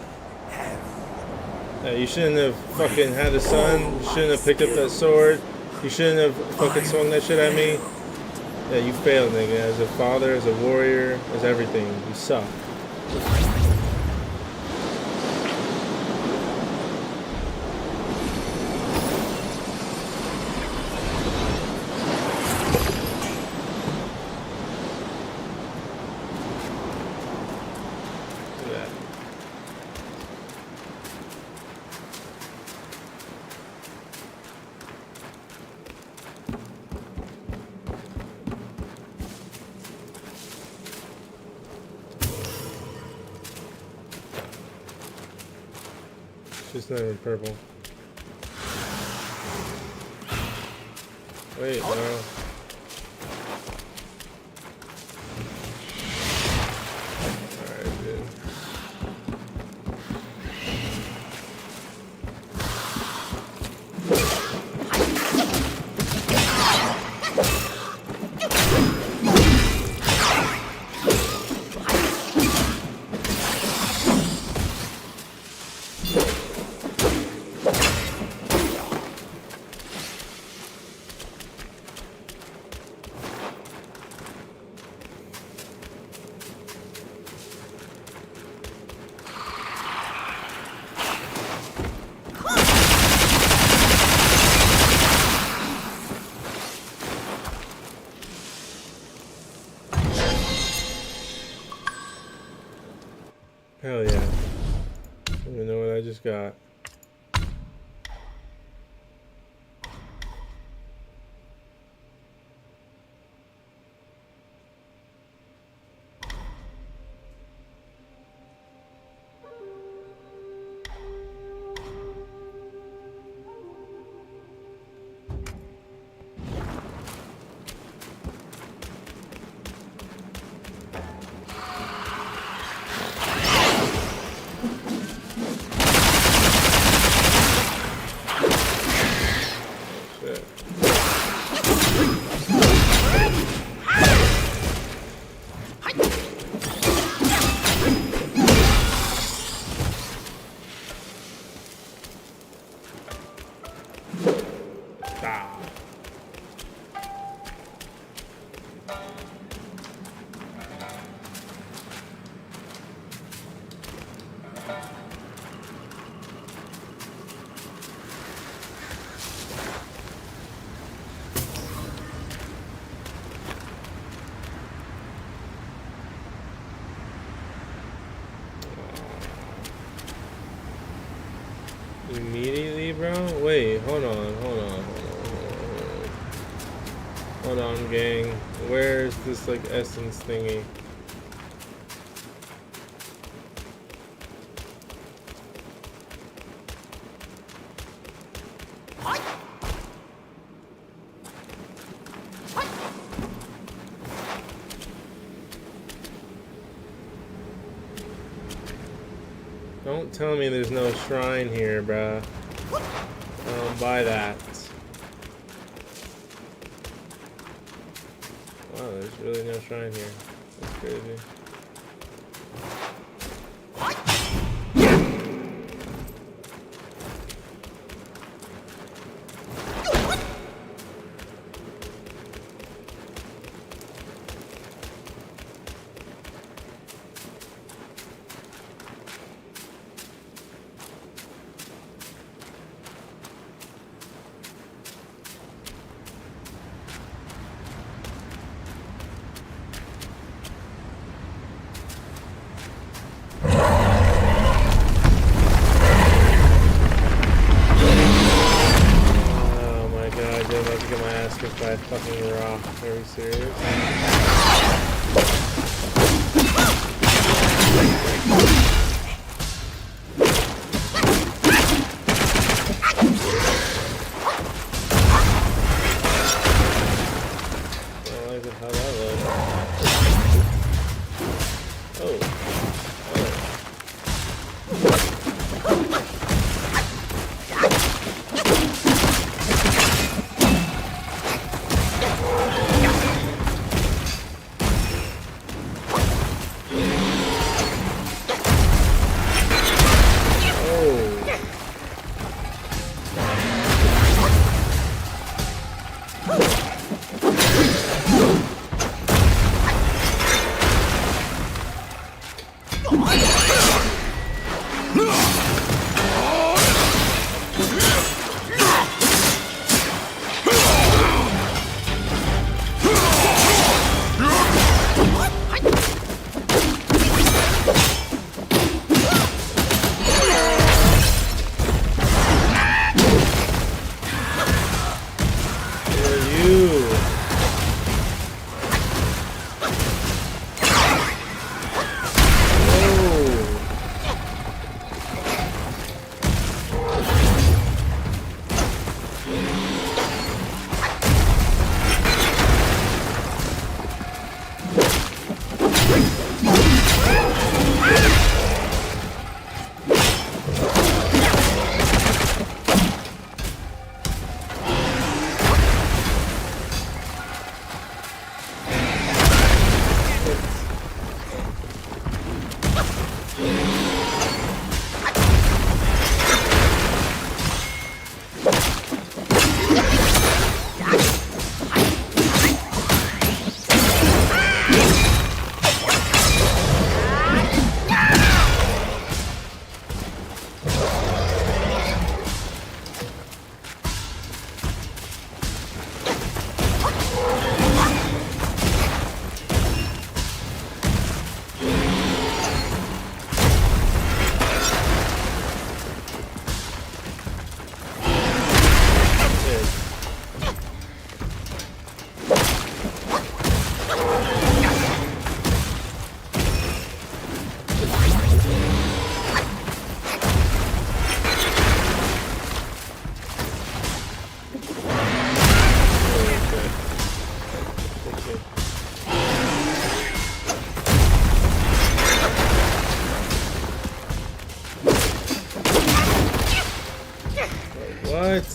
have. You shouldn't have fucking had a son. You shouldn't have picked up that sword. You shouldn't have fucking swung that shit at me. Yeah, you failed, nigga. As a father, as a warrior, as everything. You suck. It's not even purple. Wait, no. Alright, dude. Hell yeah. I don't even know what I just got. Immediately, bro? Wait, hold on. Hold on, gang. Where's this, like, essence thingy? Don't tell me there's no shrine here, bruh. I don't buy that. Wow, there's really no shrine here. That's crazy. Raw, very serious. I like how that looks. Oh. What?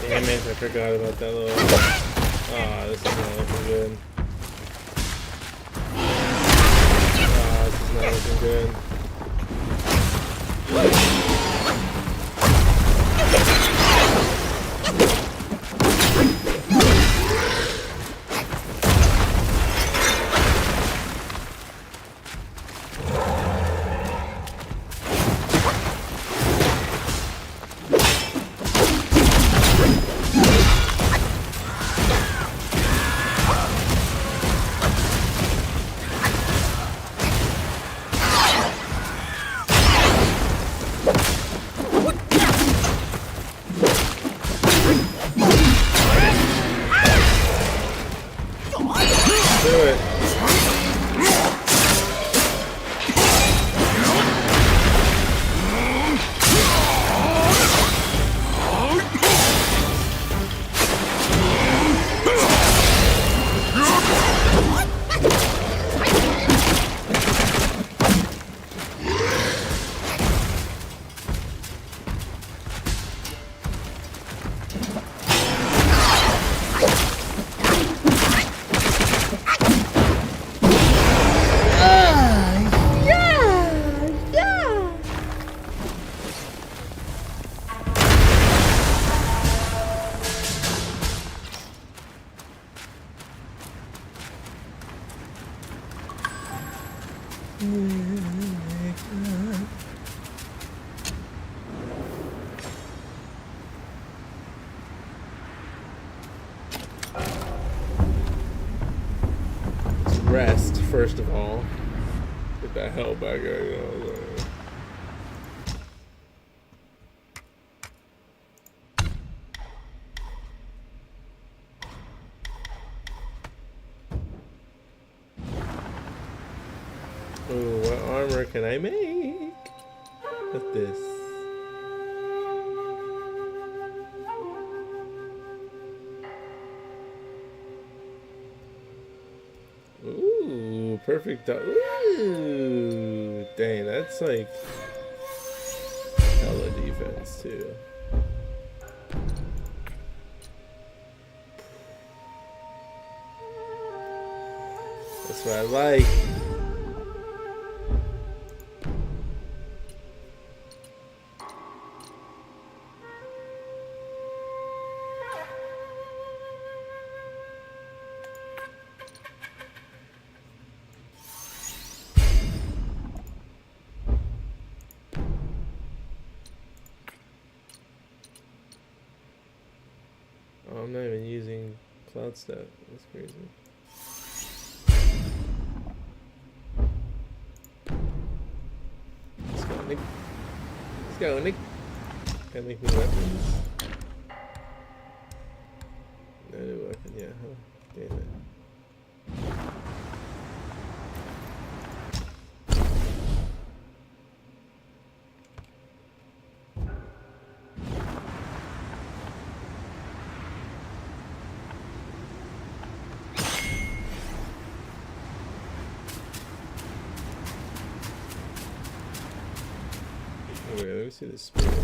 Damn it, I forgot about that little... Ah, this is not looking good. This is not looking good. rest, first of all. Get that hell back, you know. Ooh, what armor can I make with this? Ooh, perfect. Ooh, dang, that's like hella defense too. That's what I like. Oh, I'm not even using cloud stuff. That's crazy. Let's go, Nick. Let's go, Nick. Can't make me weapons. No new weapon, yeah, huh? Damn it. Okay, let me see the spirits.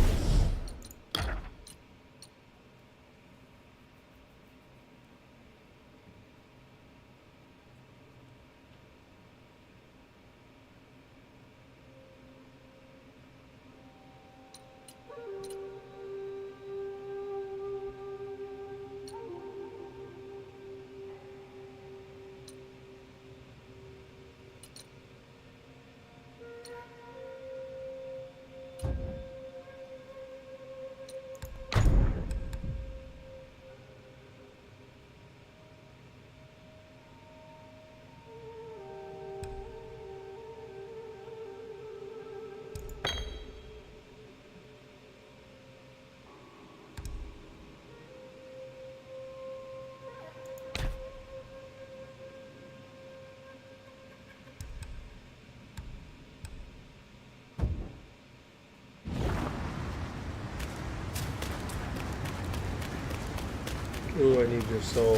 Ooh, I need your soul.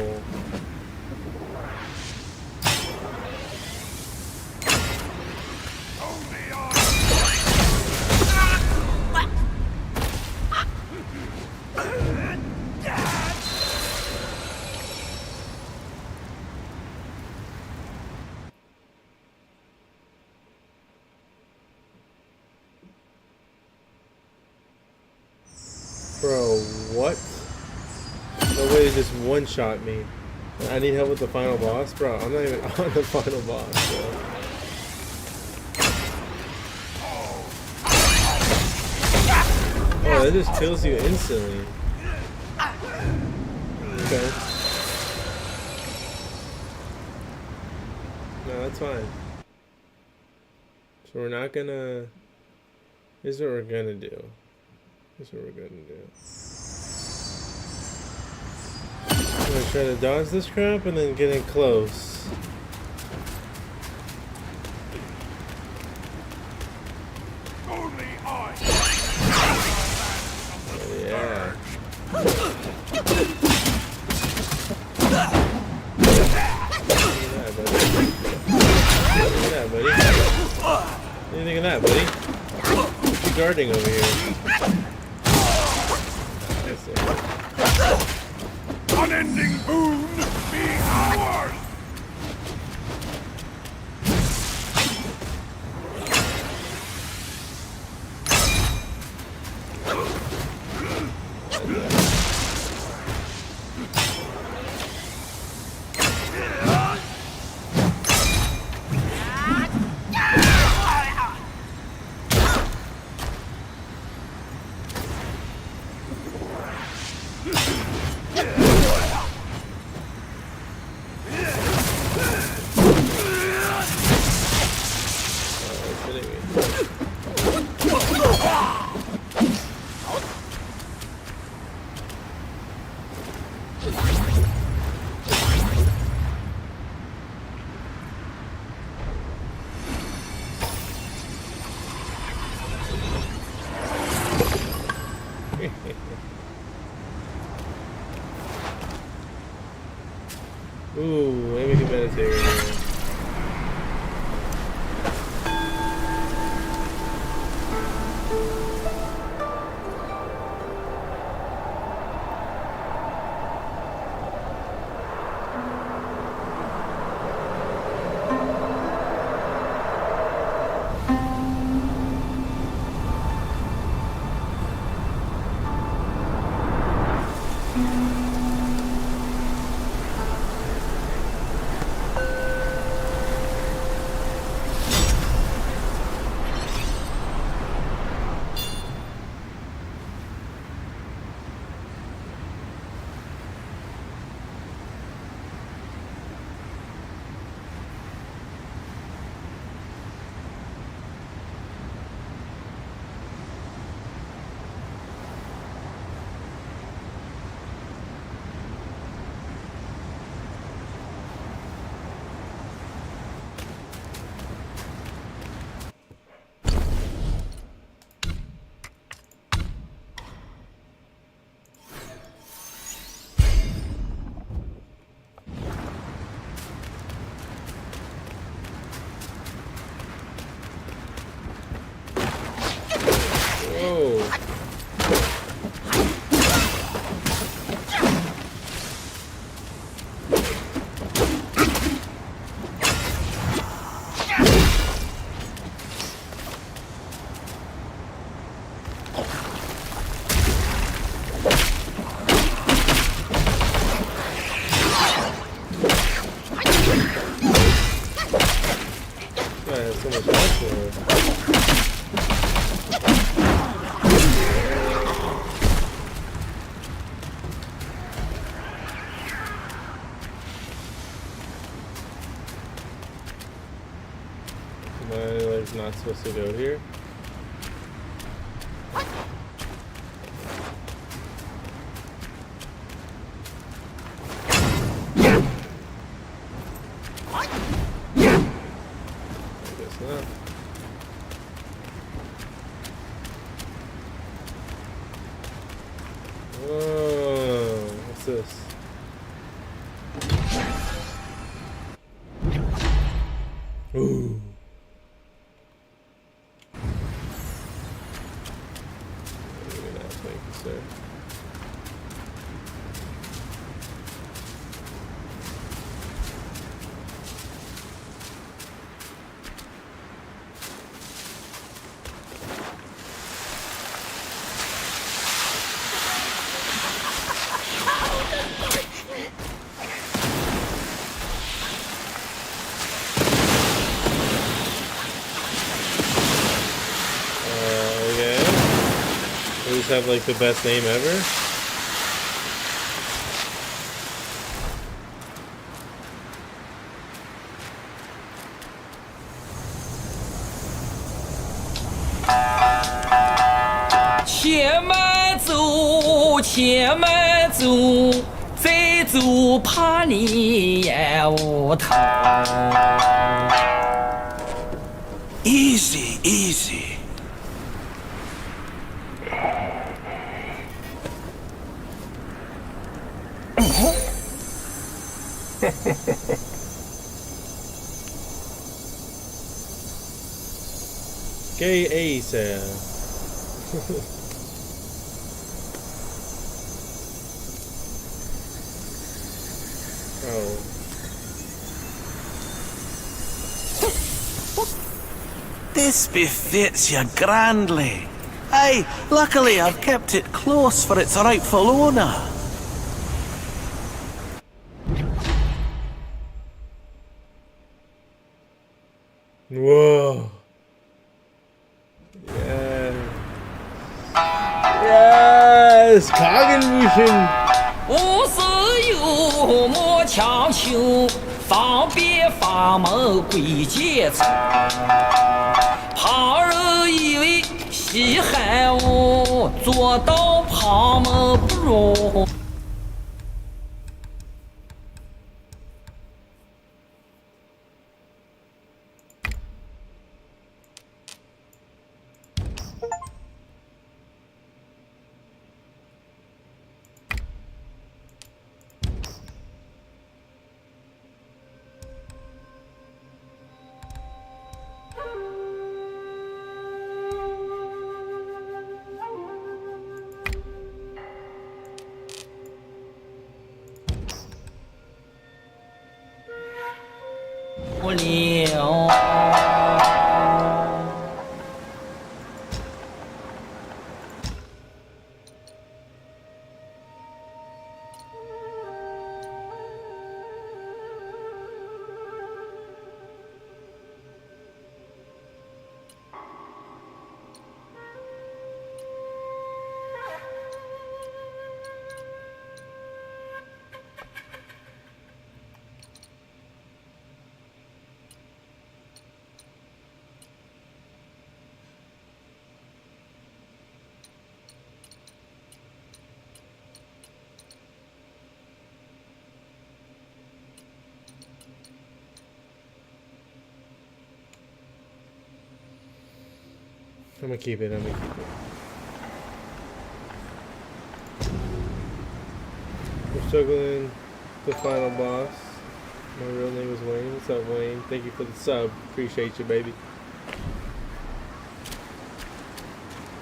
Bro, what? No way to just one-shot me. I need help with the final boss? Bro, I'm not even on the final boss, bro. Oh, that just kills you instantly. Okay. No, that's fine. So we're not gonna... Here's what we're gonna do. Here's what we're gonna do. I'm gonna try to dodge this crap and then get in close. Only I. Oh, yeah. Look at that, buddy. What do you think of that, buddy? What you guarding over here? That's it. Unending boon be ours! Ooh, maybe we can meditate right here. Whoa. God, that's so much faster. Am I like not supposed to go here? I guess not. Whoa, what's this? Ooh. Maybe not, thank you, sir. Okay. We just have like the best name ever.再走怕你也无头。Easy, easy. Gay Ace. Oh. This befits you grandly. Aye, luckily I've kept it close for its rightful owner. Whoa. Yeah. Yes! Kagenmushin! 无事有莫强求，方便法门归结仇。旁人以为稀罕我，做到旁门不容。I'm gonna keep it. I'm gonna keep it. We're struggling the final boss. My real name is Wayne. What's up, Wayne? Thank you for the sub. Appreciate you, baby.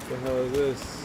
What the hell is this?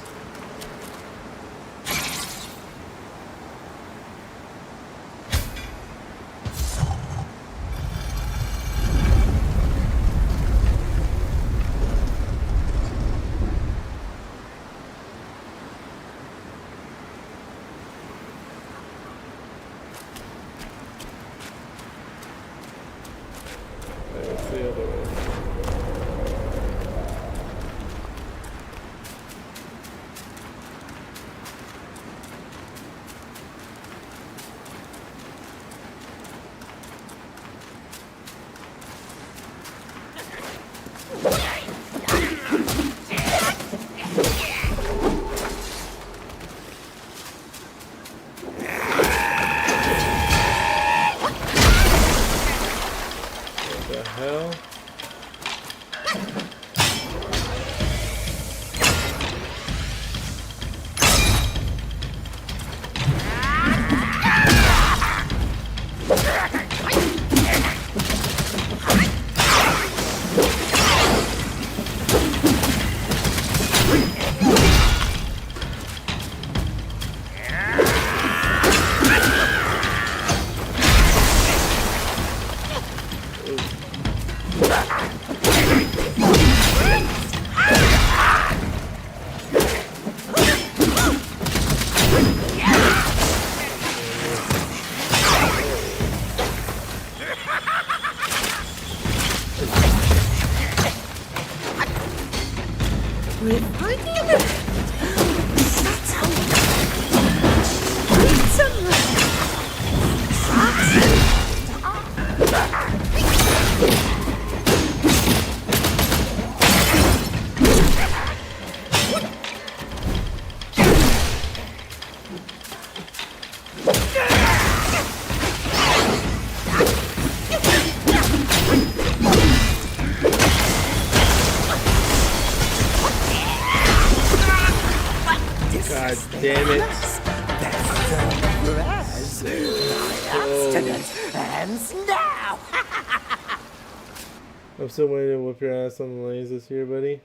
God damn it. Hands now. I'm still waiting to whoop your ass on the lanes this year, buddy.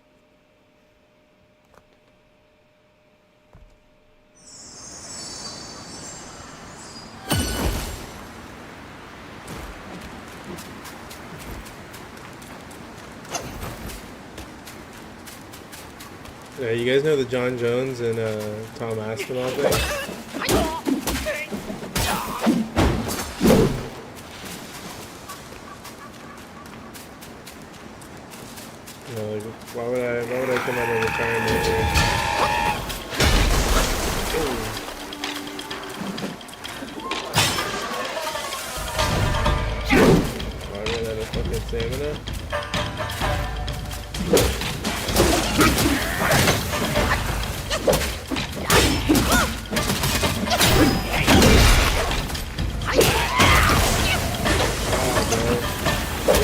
Yeah, you guys know the John Jones and Tom Aspinall thing? No, like, why would I come out of retirement here? Why would I have a fucking stamina?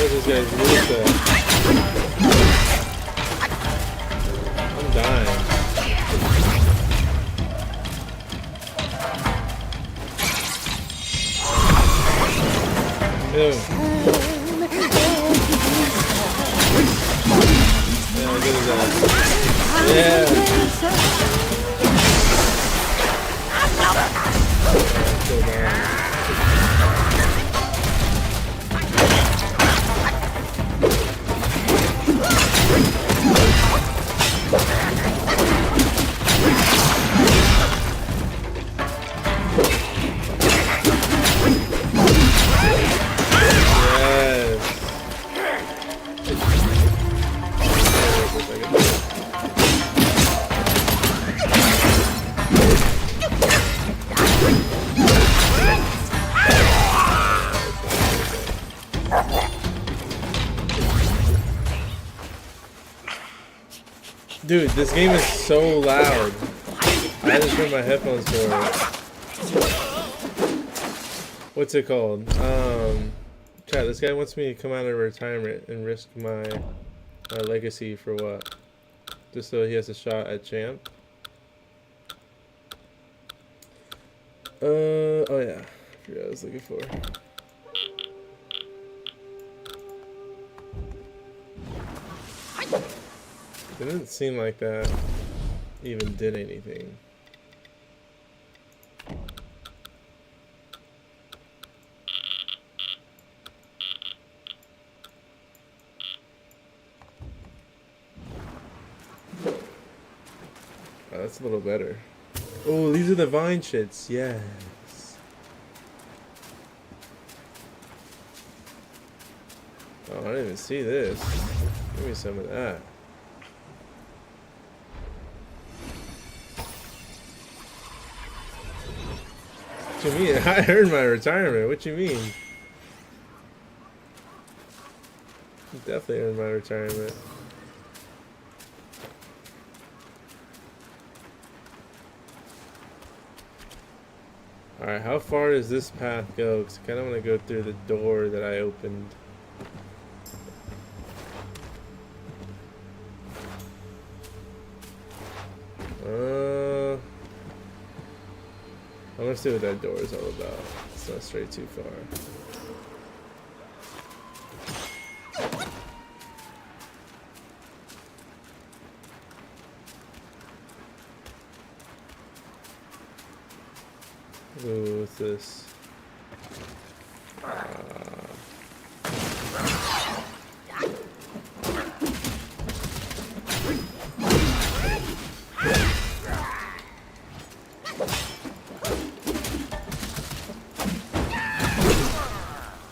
This guy's moveset. I'm dying. Ew. Yeah, look at that. Yeah. So bad. Dude, this game is so loud. I had to turn my headphones for it. What's it called? Chat, this guy wants me to come out of retirement and risk my legacy for what? Just so he has a shot at champ. Oh yeah. I forgot what I was looking for. Didn't seem like that even did anything. Oh, that's a little better. Oh, these are the vine shits. Yes. Oh, I didn't even see this. Give me some of that. What you mean? I earned my retirement. What you mean? Definitely earned my retirement. Alright, how far does this path go? Because I kind of want to go through the door that I opened. I want to see what that door is all about. It's not straight too far. Ooh, what's this?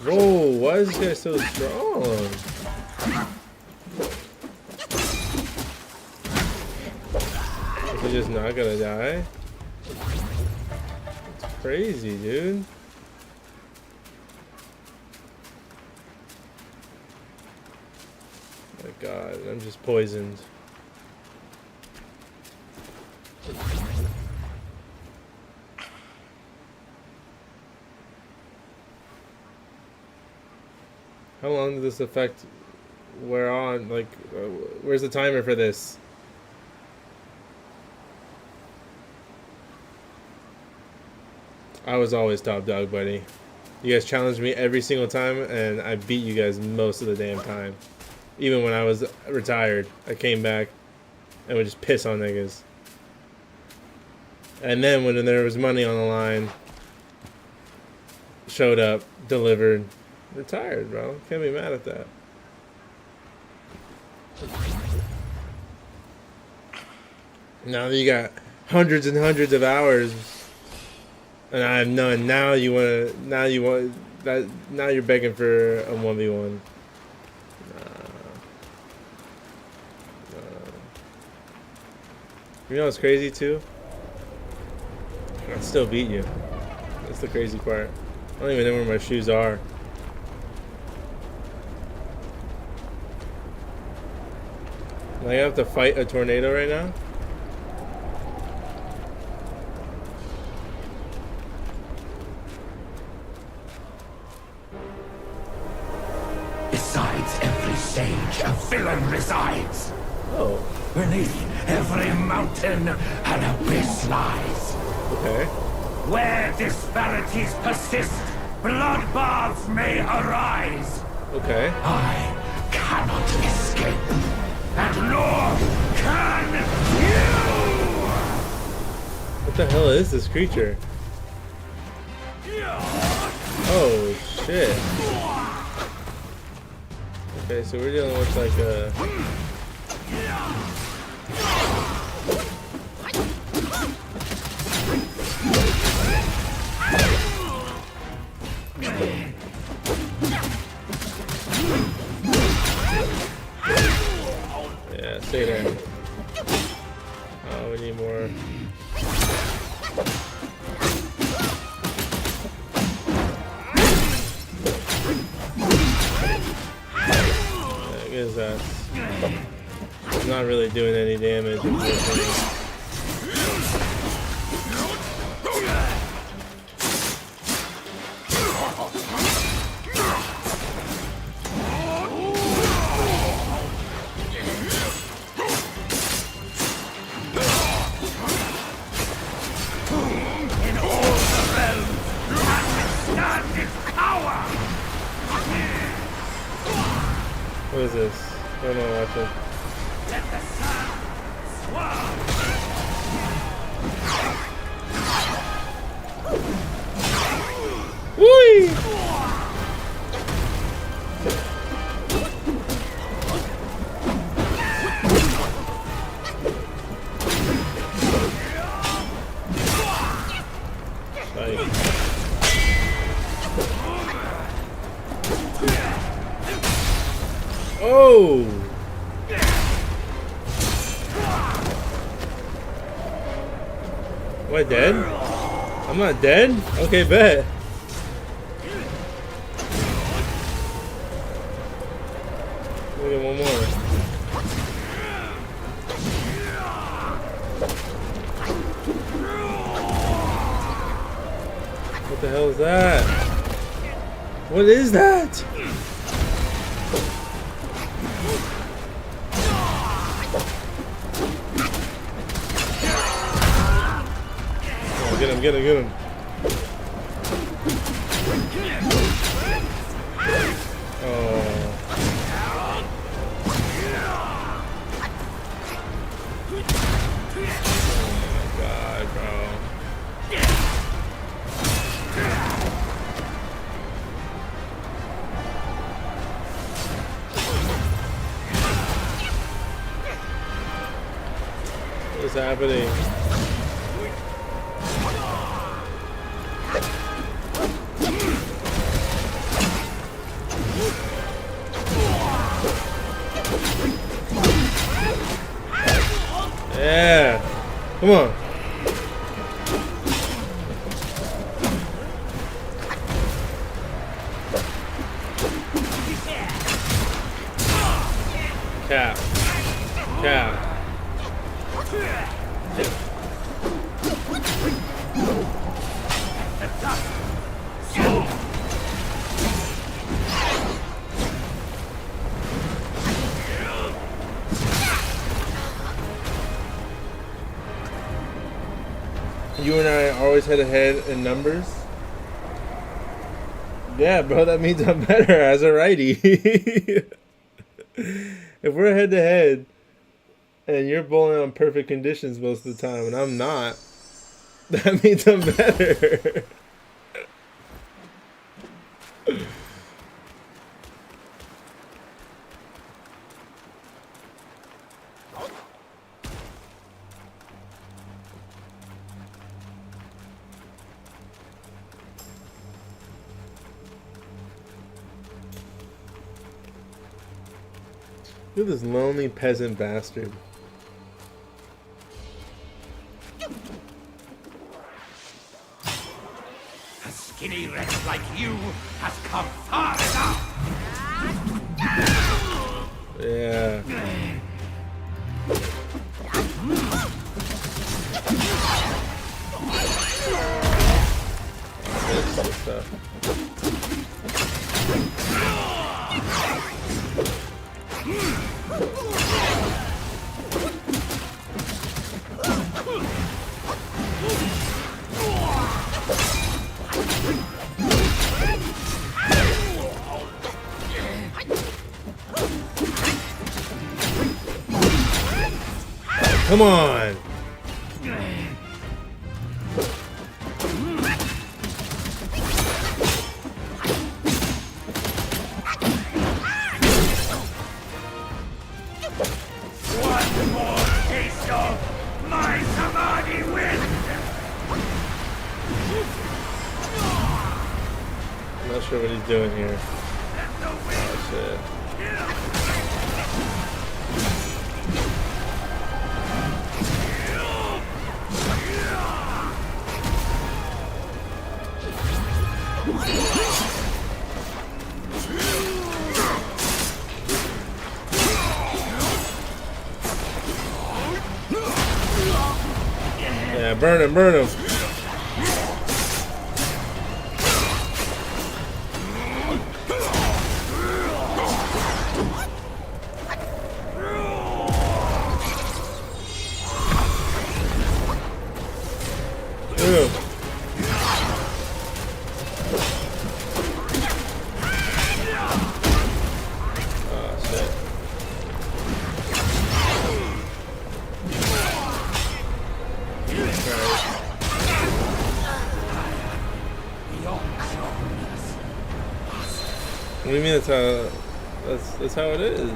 Whoa, why is this guy so strong? Is he just not gonna die? It's crazy, dude. My God, I'm just poisoned. How long does this effect wear on? Like, where's the timer for this? I was always top dog, buddy. You guys challenged me every single time, and I beat you guys most of the damn time. Even when I was retired, I came back and would just piss on niggas. And then when there was money on the line, showed up, delivered. Retired, bro. Can't be mad at that. Now that you got hundreds and hundreds of hours, and I have none. Now you want that. Now you're begging for a 1v1. You know what's crazy too? I still beat you. That's the crazy part. I don't even know where my shoes are. Like, I have to fight a tornado right now? Besides every sage, a villain resides. Oh. Beneath every mountain, an abyss lies. Okay. Where disparities persist, bloodbaths may arise. Okay. I cannot escape, and nor can you! What the hell is this creature? Oh, shit. Okay, so we're dealing with like a... Yeah, stay there. Oh, we need more. Yeah, good as that. It's not really doing any damage, unfortunately. What is this? What am I watching? Whee! Oh! Am I dead? I'm not dead? Okay, bet. Let me get one more. What the hell is that? What is that? Oh, get him, get him, get him. Oh. God, bro. What is happening? Yeah. Come on. Cap. Cap. You and I always head ahead in numbers. Yeah, bro, that means I'm better as a righty. If we're head to head and you're bowling on perfect conditions most of the time and I'm not, that means I'm better. Look at this lonely peasant bastard. A skinny wretch like you has come far enough. Yeah. This good stuff. Come on. One more taste of my Samadhi wind. I'm not sure what he's doing here. Oh shit. Yeah, burn him, burn him. Ew. Oh, shit. What do you mean that's how it is?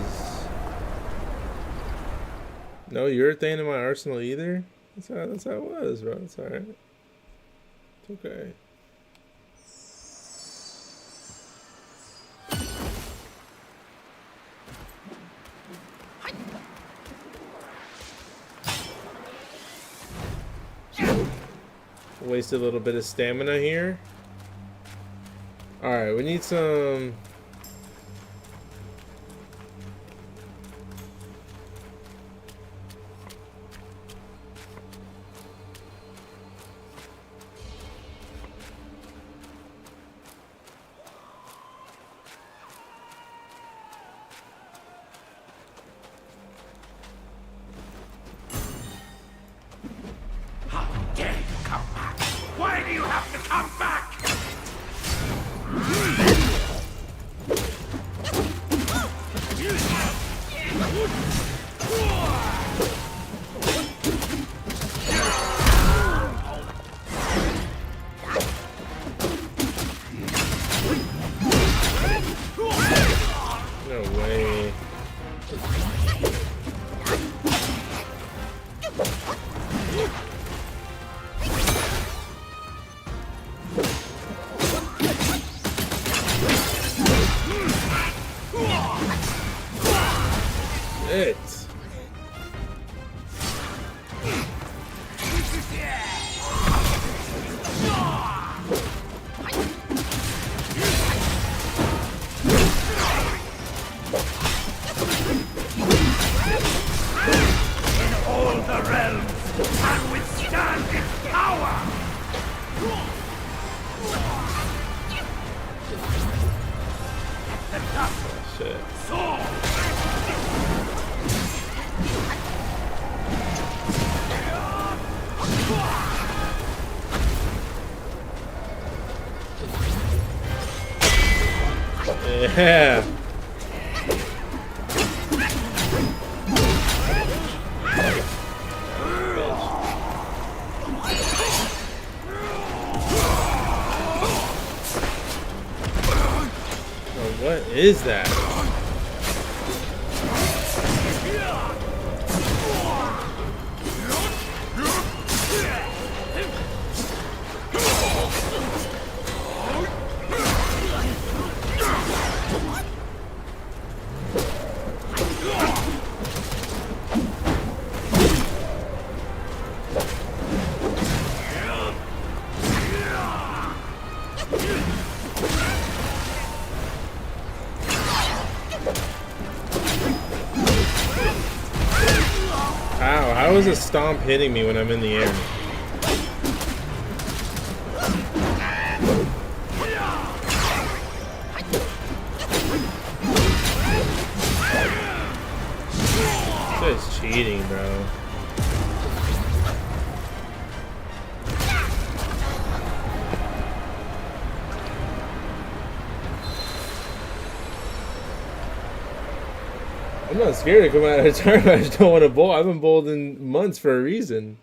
No urethane in my arsenal either? That's how it was, bro. It's alright. It's okay. Wasted a little bit of stamina here. Alright, we need some... How dare you come back? Why do you have to come back? No way. It. All the realms can withstand its power! The dust Shit. soar! Yeah. Oh, what is that? How is a stomp hitting me when I'm in the air? This is cheating, bro. I'm not scared to come out of a tournament. I just don't want to bowl. I haven't bowled in months for a reason.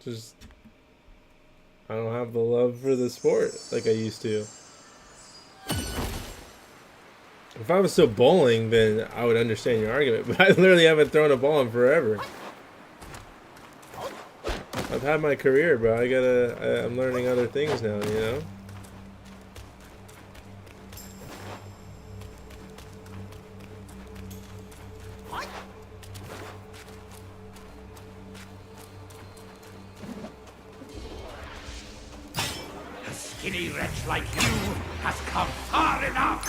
Just, I don't have the love for the sport like I used to. If I was still bowling, then I would understand your argument. But I literally haven't thrown a ball in forever. I've had my career, bro. I'm learning other things now, you know? A skinny wretch like you has come far enough!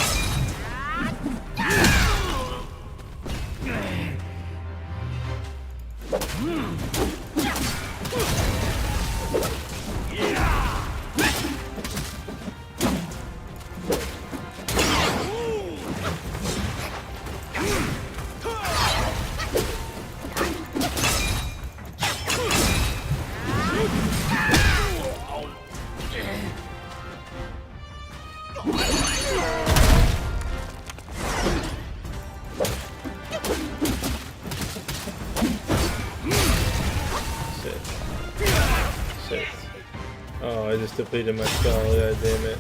Shit. Oh, I just depleted my spell. God damn it.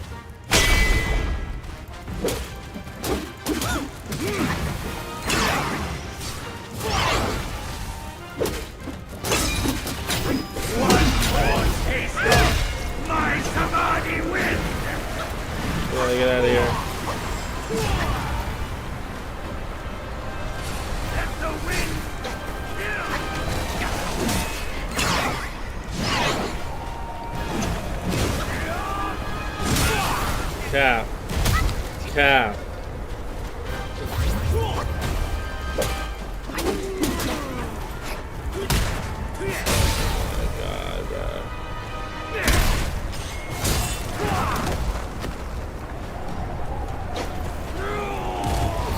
Cap. Cap.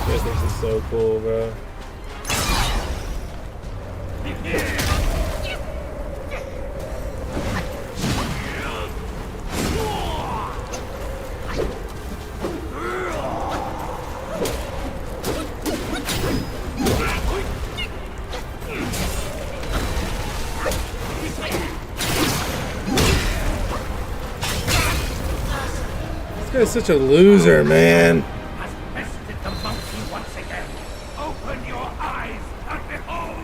This is so cool, bro. This guy's such a loser, man. Has bested the monkey once again. Open your eyes and behold!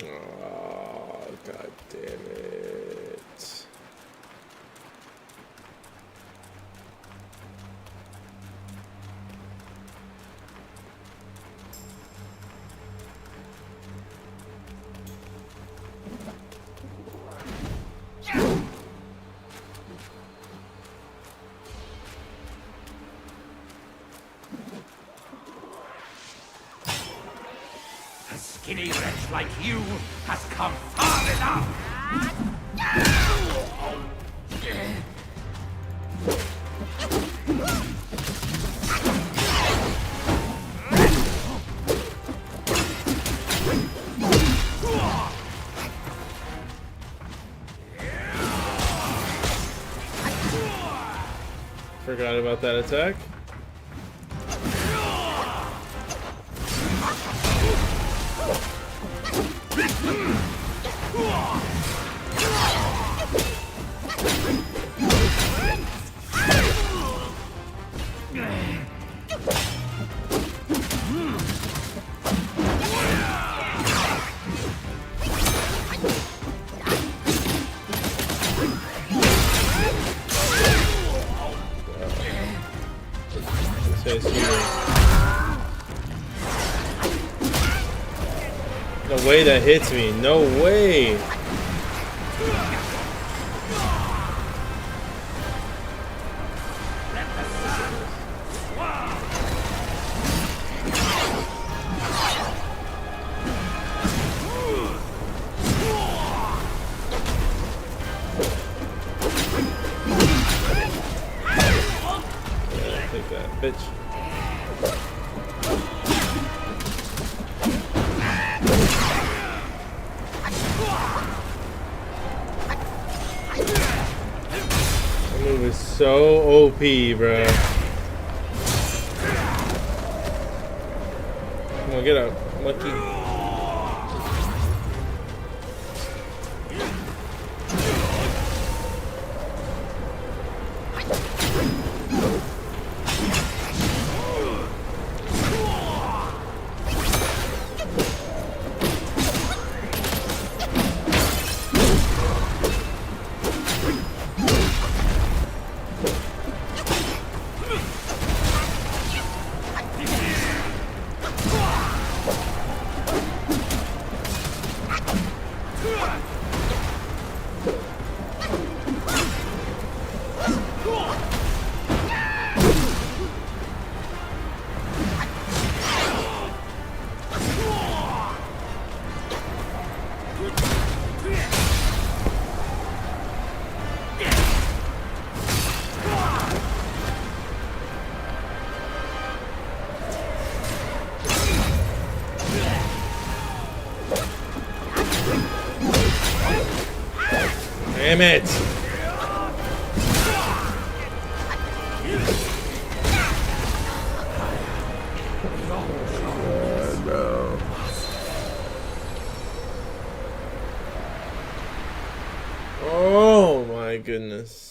Oh, god damn it. A skinny wretch like you has come far enough! Forgot about that attack. This guy's huge. No way that hits me. No way. Take that, bitch. That move is so OP, bro. Come on, get up, monkey. Damn it! No. Oh my goodness.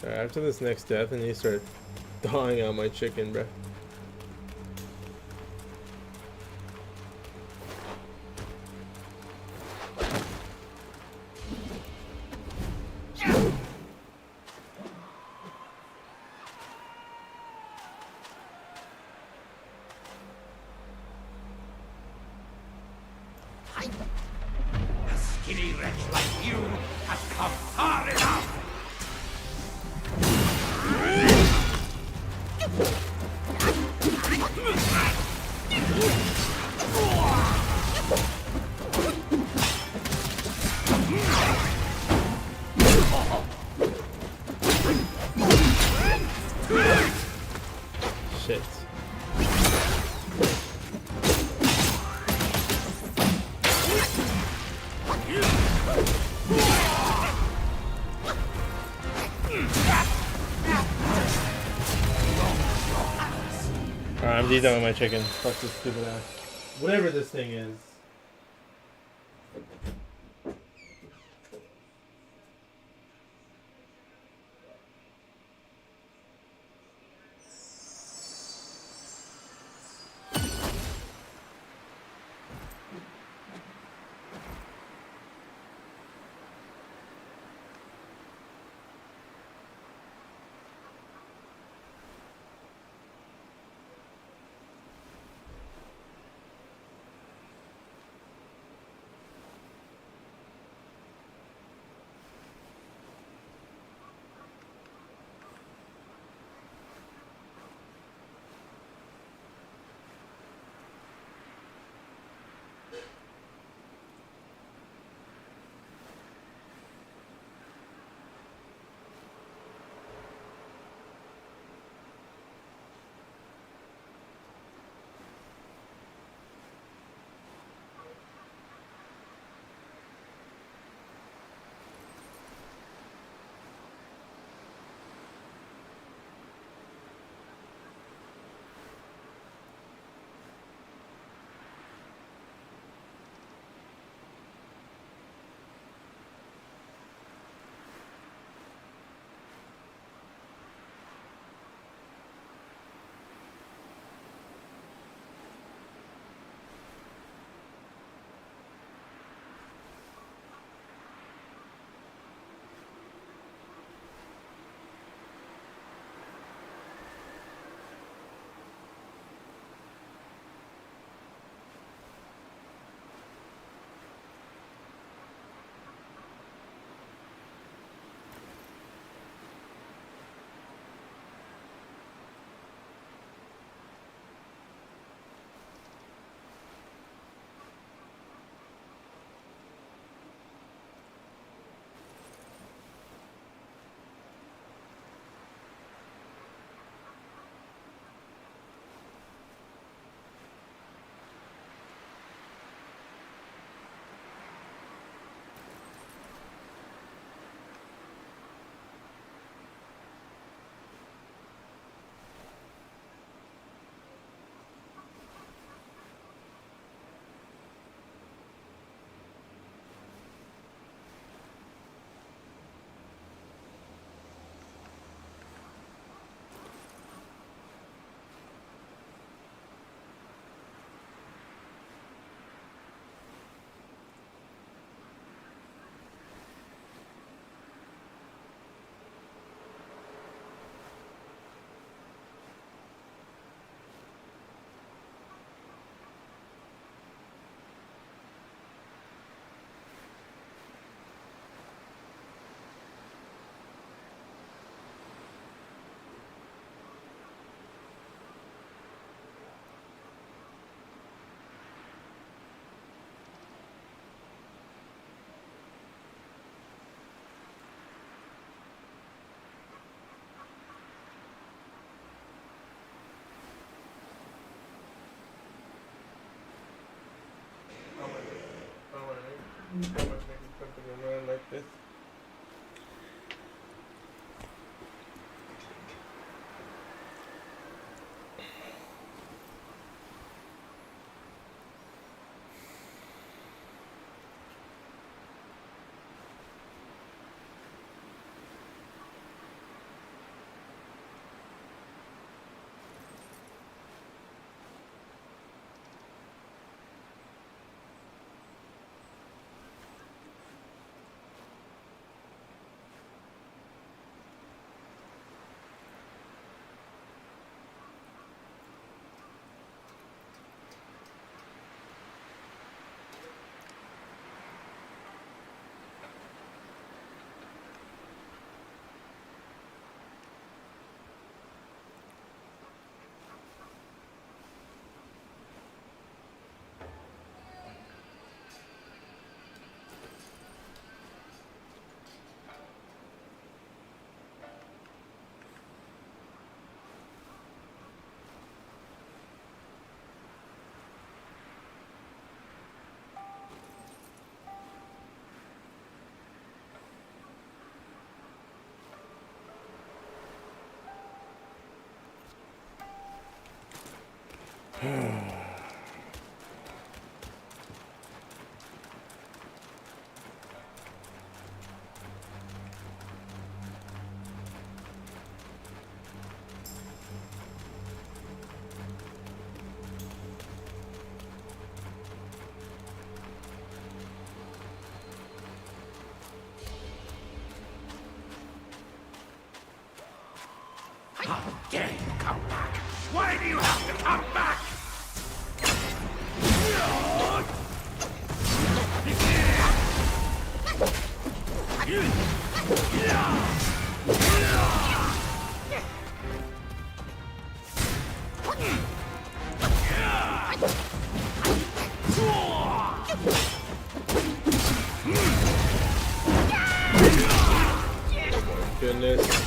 Alright, after this next death, I need to start thawing out my chicken, bruh. A skinny wretch like you has come far enough! Shit. Alright, I'm done with my chicken. Fuck this stupid ass. Whatever this thing is. Like this. How dare you come back? Why do you have to come back? Goodness.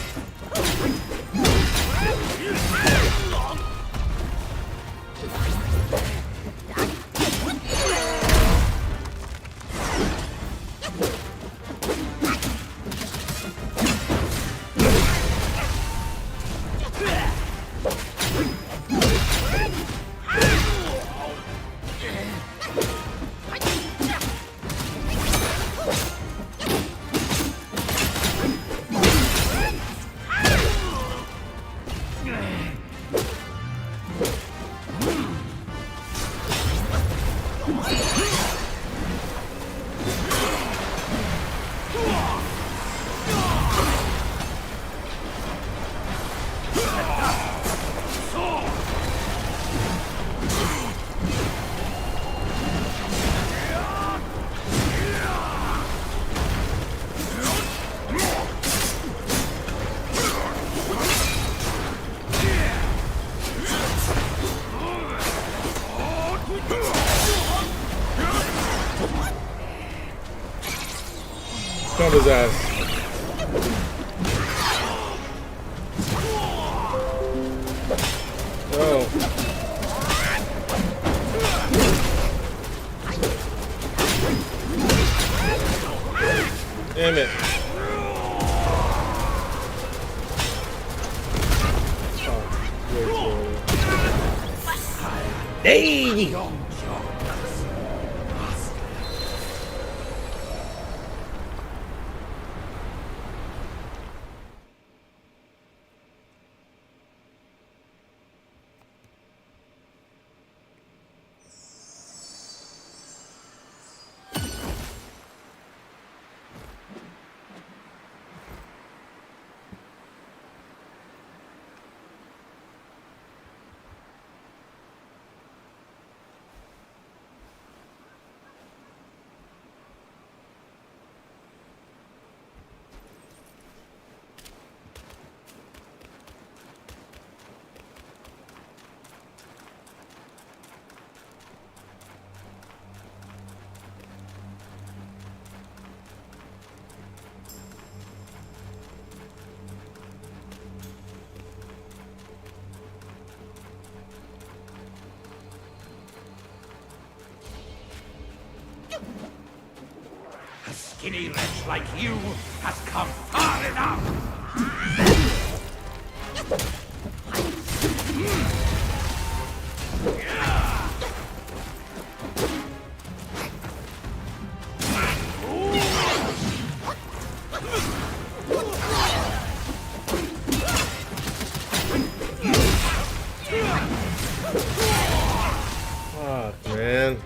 Stomp his ass. Oh. Damn it. Hey! skinny wretch like you has come far enough! Fuck, man.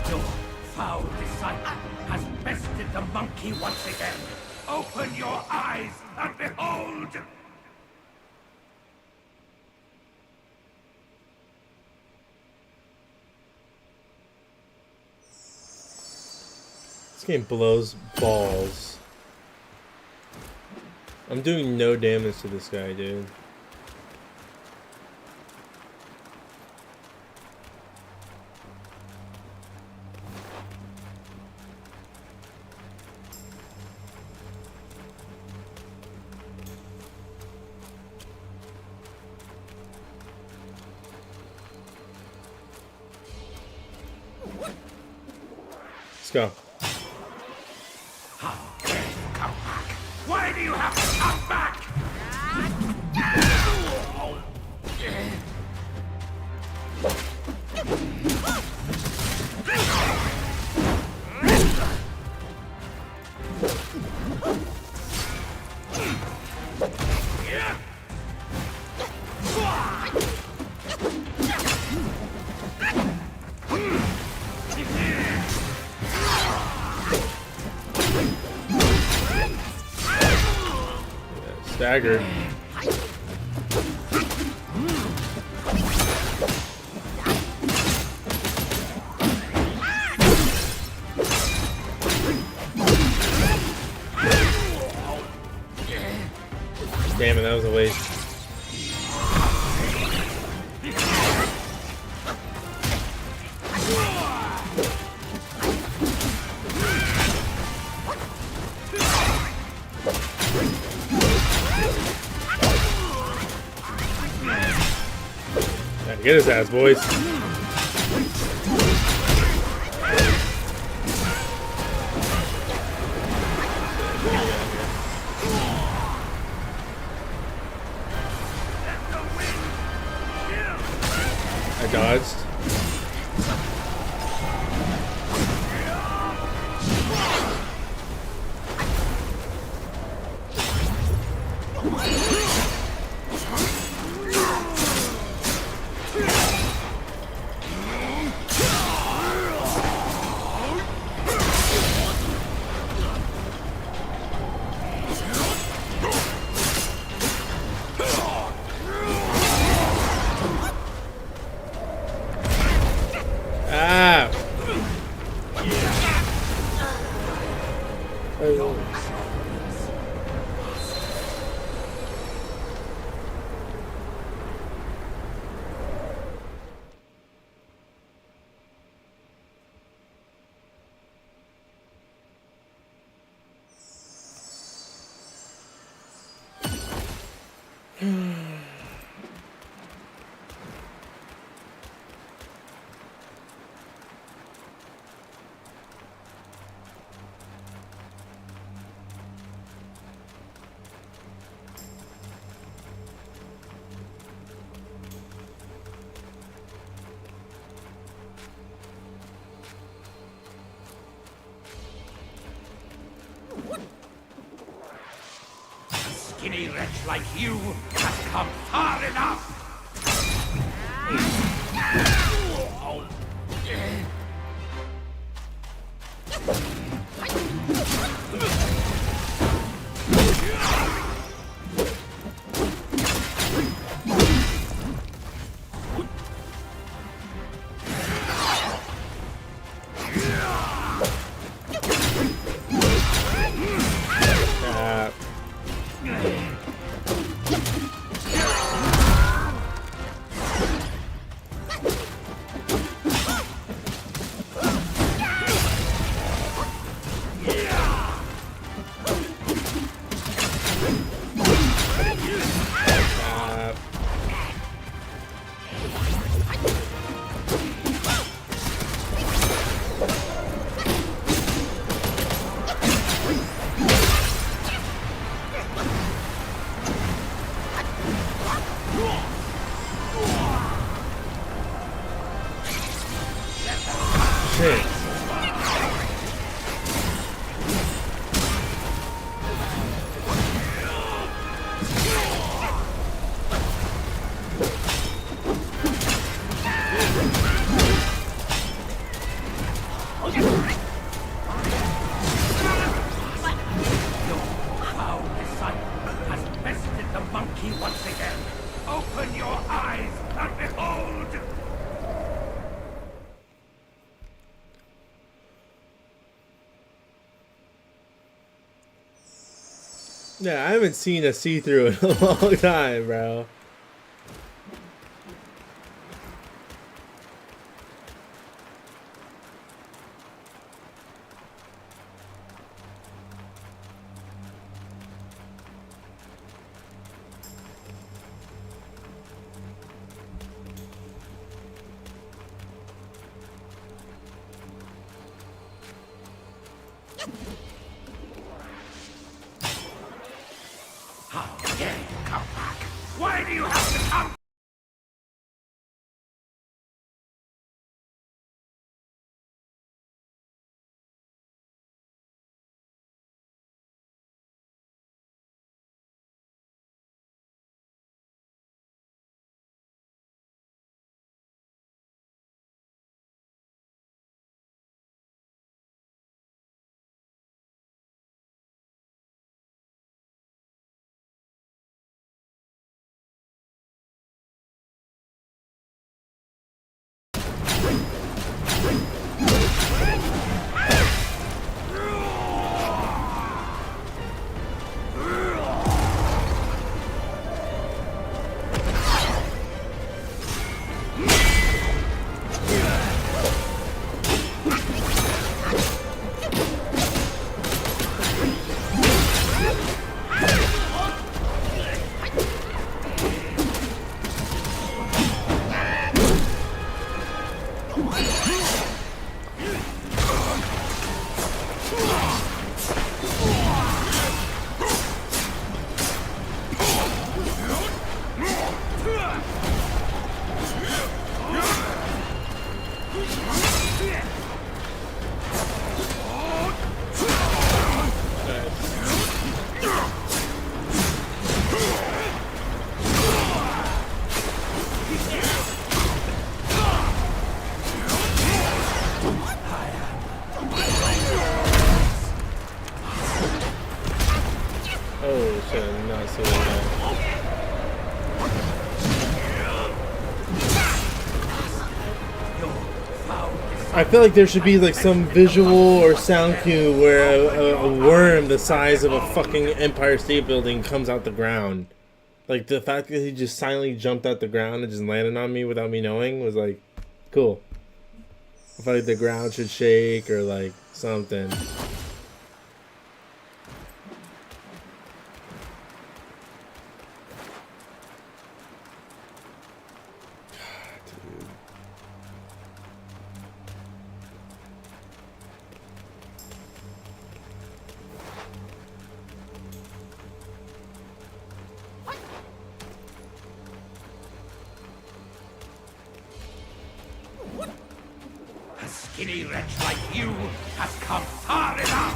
Your foul disciple has bested the monkey once again. Open your eyes and behold! This game blows balls. I'm doing no damage to this guy, dude. Let's go. How dare you come back? Why do you have to come back? Staggered. Damn it, that was a waste. Get his ass, boys. I dodged. Skinny wretch like you has come far enough! shit. Once again, open your eyes and behold! Yeah, I haven't seen a see-through in a long time, bro. How dare you come back? Why do you have to come? I feel like there should be like some visual or sound cue where a worm the size of a fucking Empire State Building comes out the ground. Like the fact that he just silently jumped out the ground and just landed on me without me knowing was like cool. I feel like the ground should shake or like something. A skinny wretch like you has come far enough!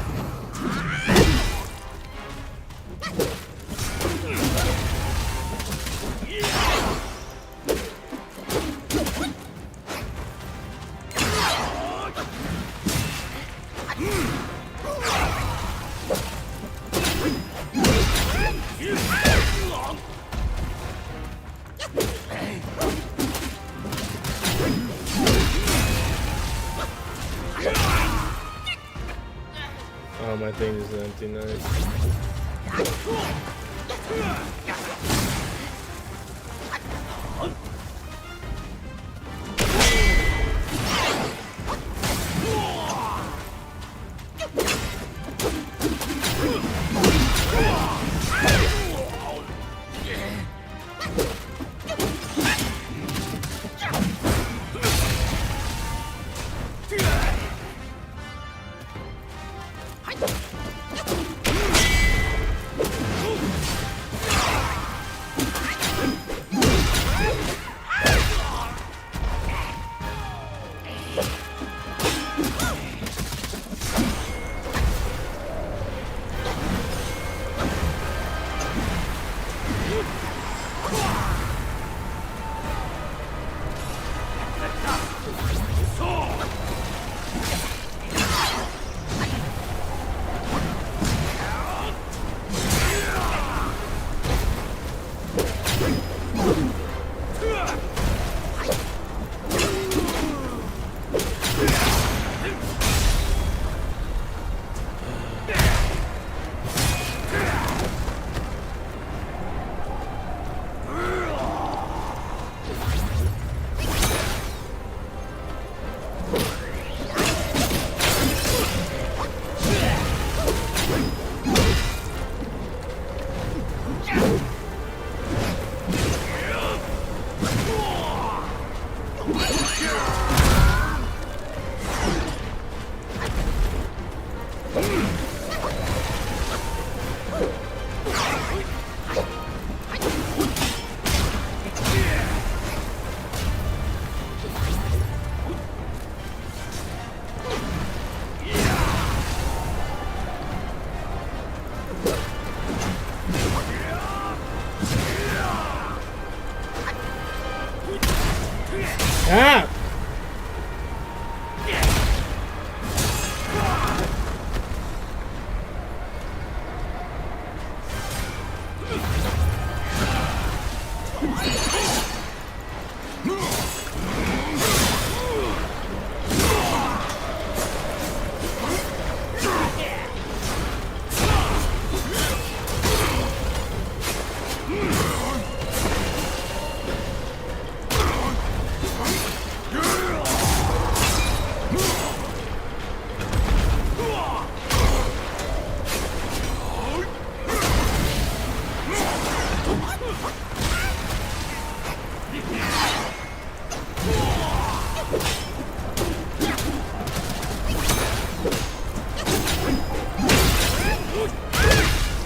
Oh, my thing is empty, nice. Ah!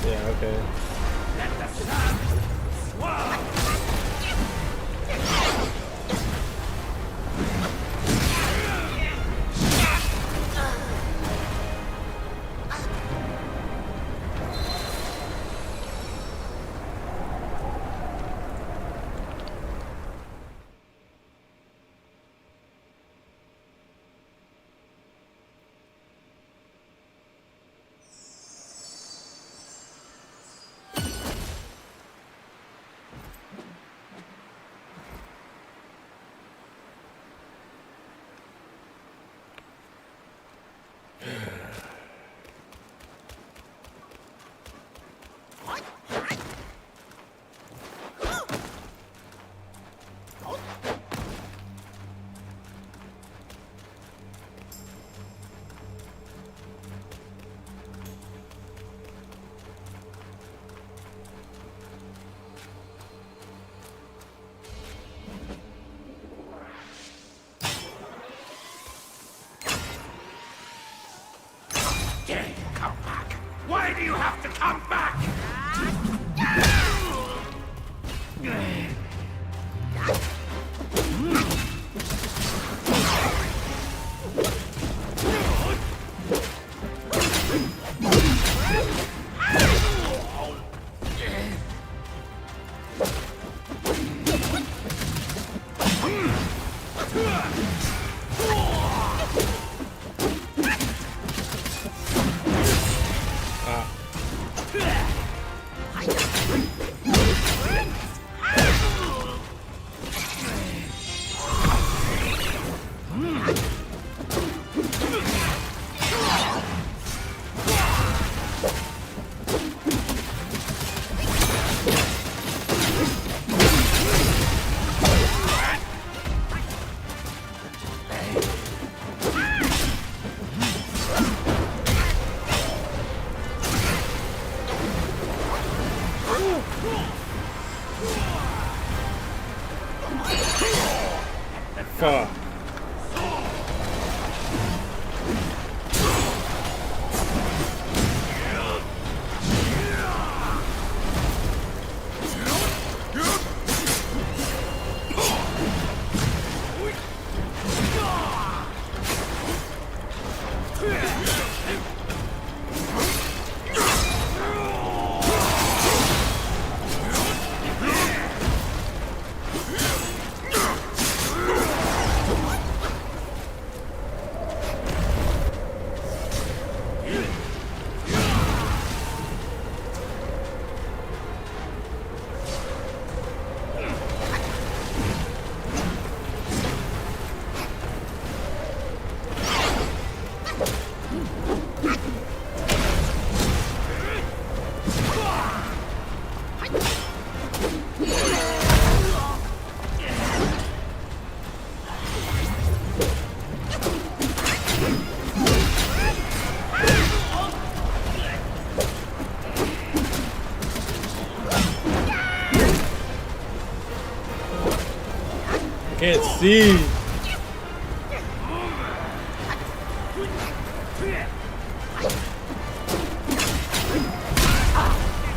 Yeah, okay. Dare you come back? Why do you have to come back? Fuck. Can't see.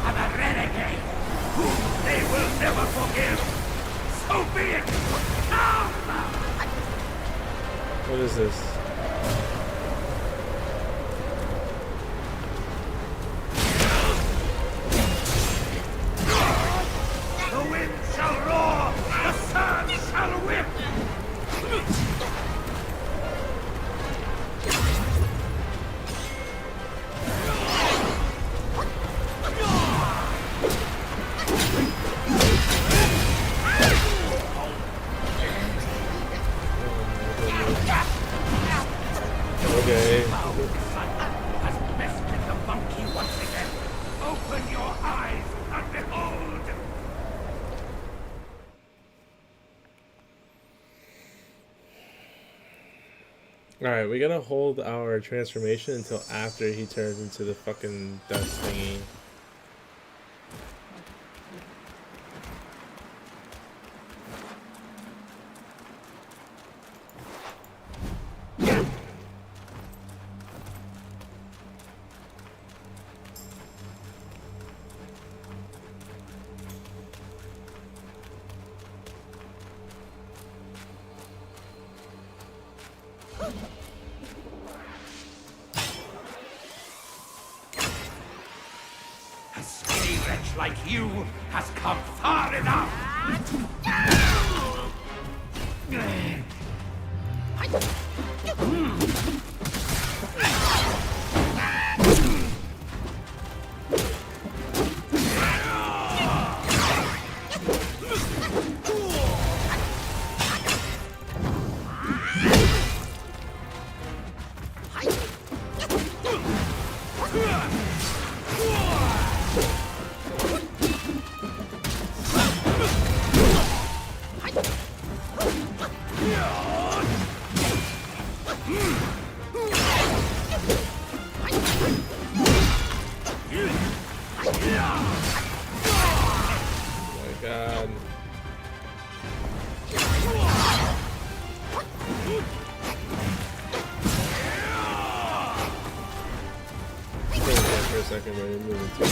I'm a renegade. They will never forgive. So be it. Come! What is this? The wind shall roar. The sun shall whip. Alright, we gotta hold our transformation until after he turns into the fucking dust thingy. A skinny wretch like you has come far enough! Second, but you're moving too much.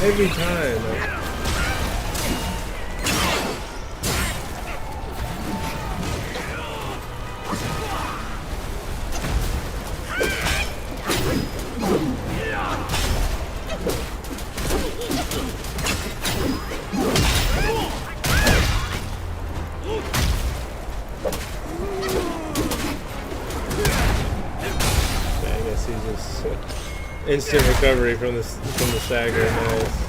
Every time. Instant recovery from the stagger. Nice.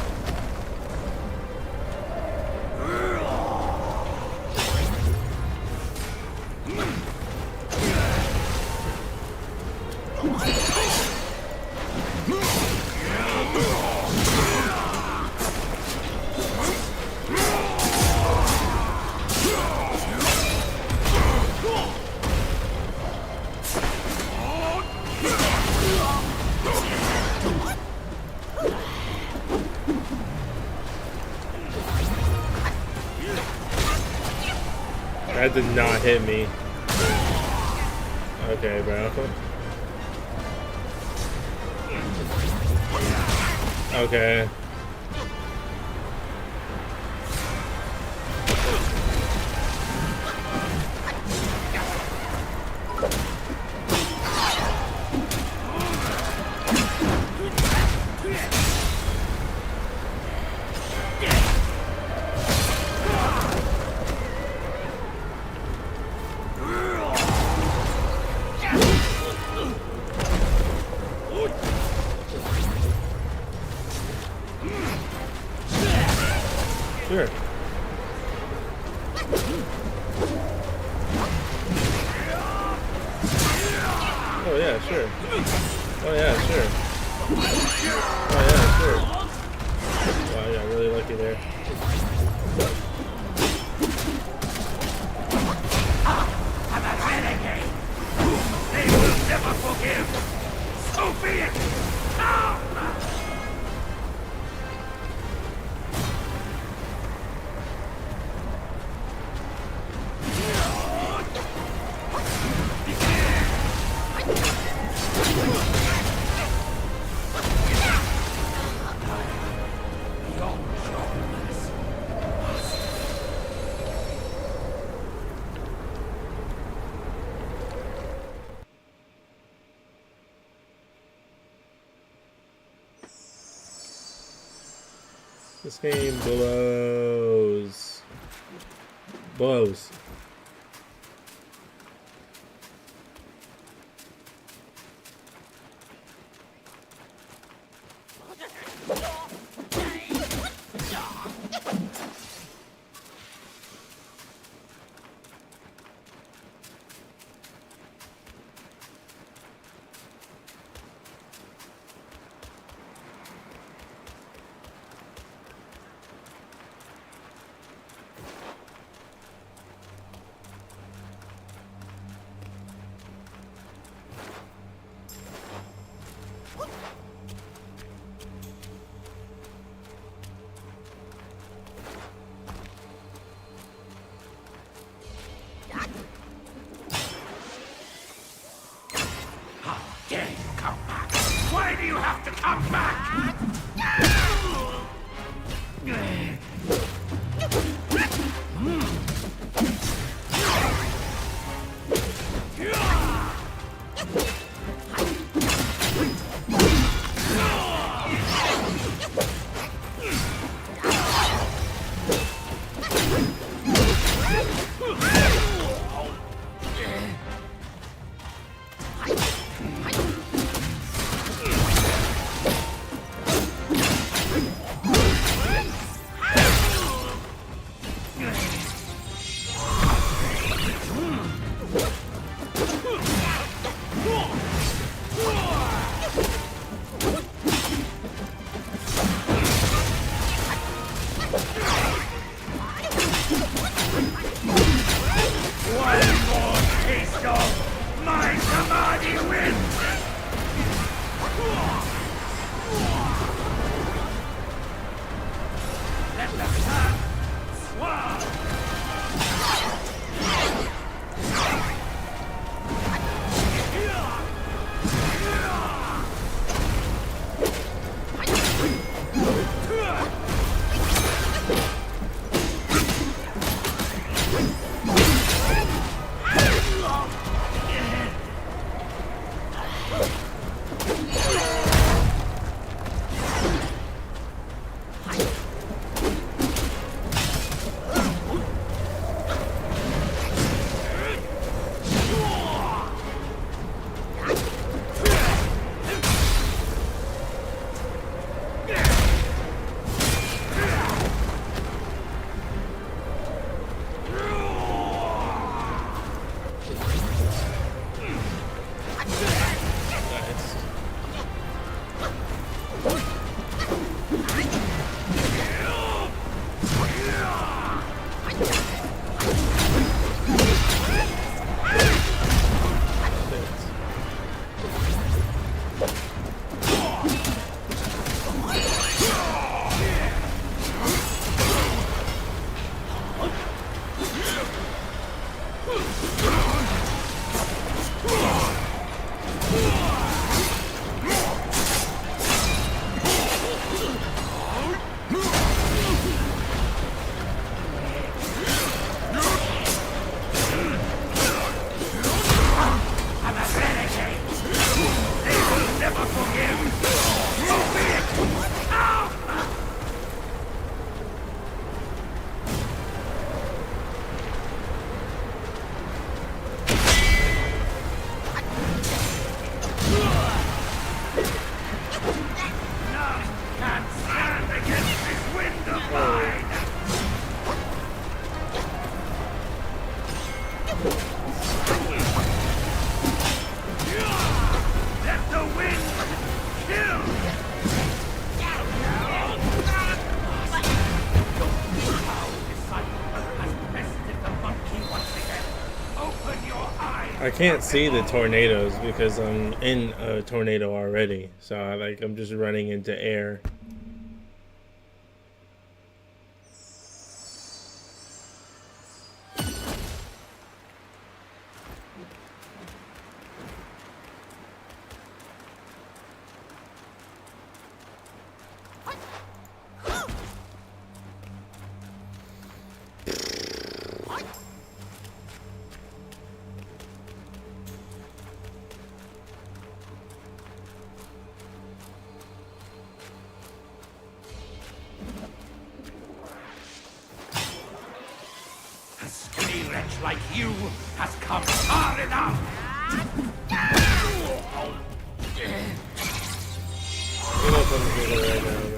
That did not hit me. Okay, bro. Okay. Sure. Oh yeah, sure. Oh yeah, sure. Oh yeah, sure. Wow, I got really lucky there. I'm a renegade! They will never forgive! So be it! This game blows. Blows. you have to come back! I can't see the tornadoes because I'm in a tornado already. So I'm just running into air. Like you has come far enough. You know something right now, man.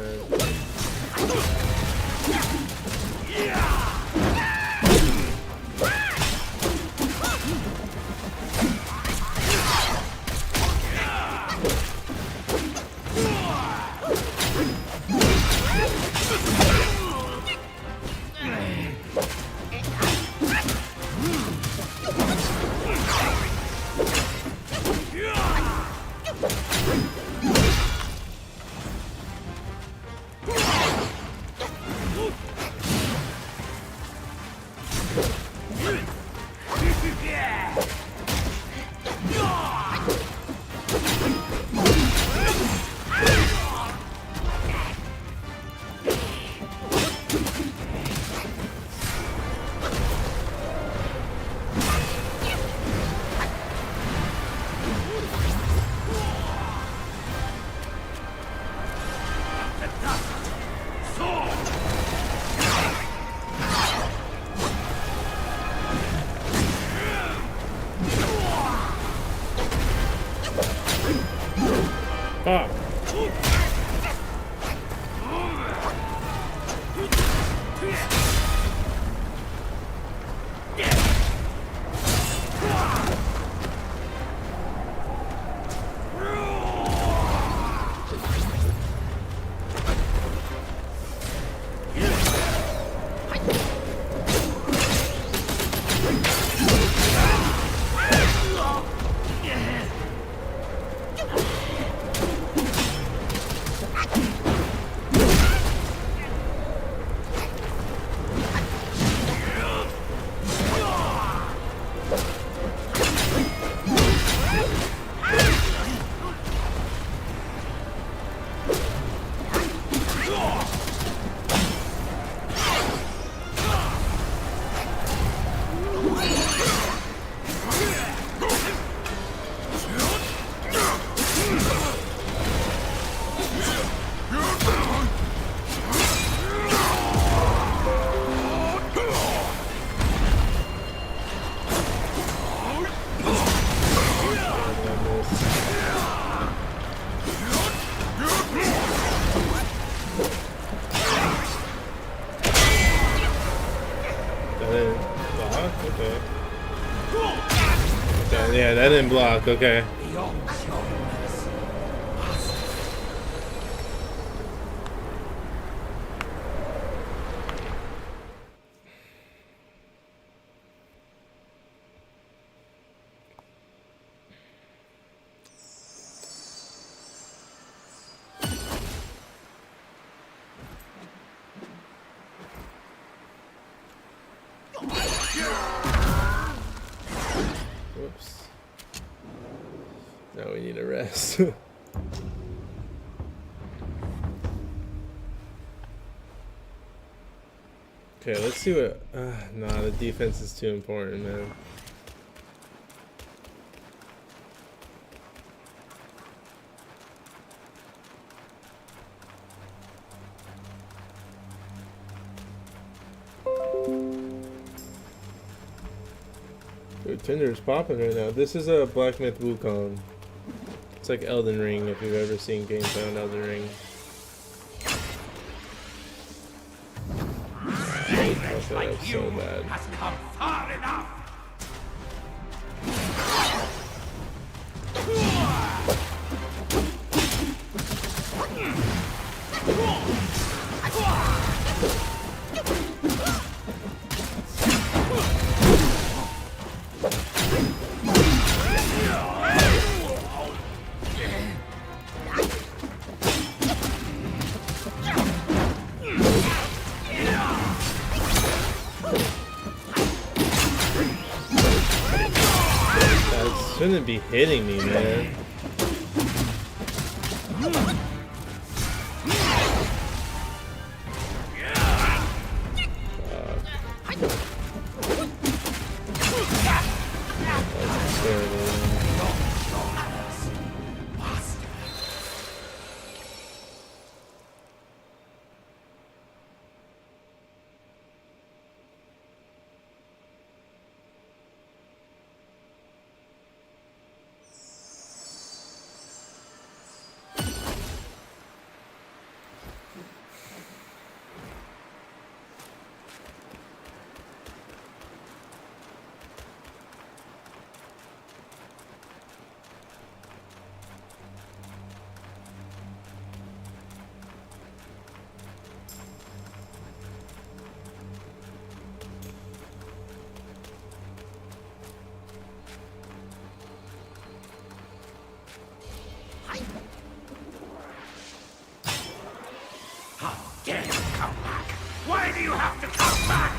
Fuck. Yeah, that didn't block, okay. Whoops. Now we need a rest. Okay, let's see what... nah, the defense is too important, man. Dude, Tinder is popping right now. This is a Black Myth Wukong. It's like Elden Ring, if you've ever seen gameplay on Elden Ring. That's so bad. Has come far enough. Shouldn't be hitting me, man. That's terrible. How dare you come back? Why do you have to come back?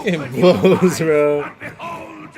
It blows, bro. And behold!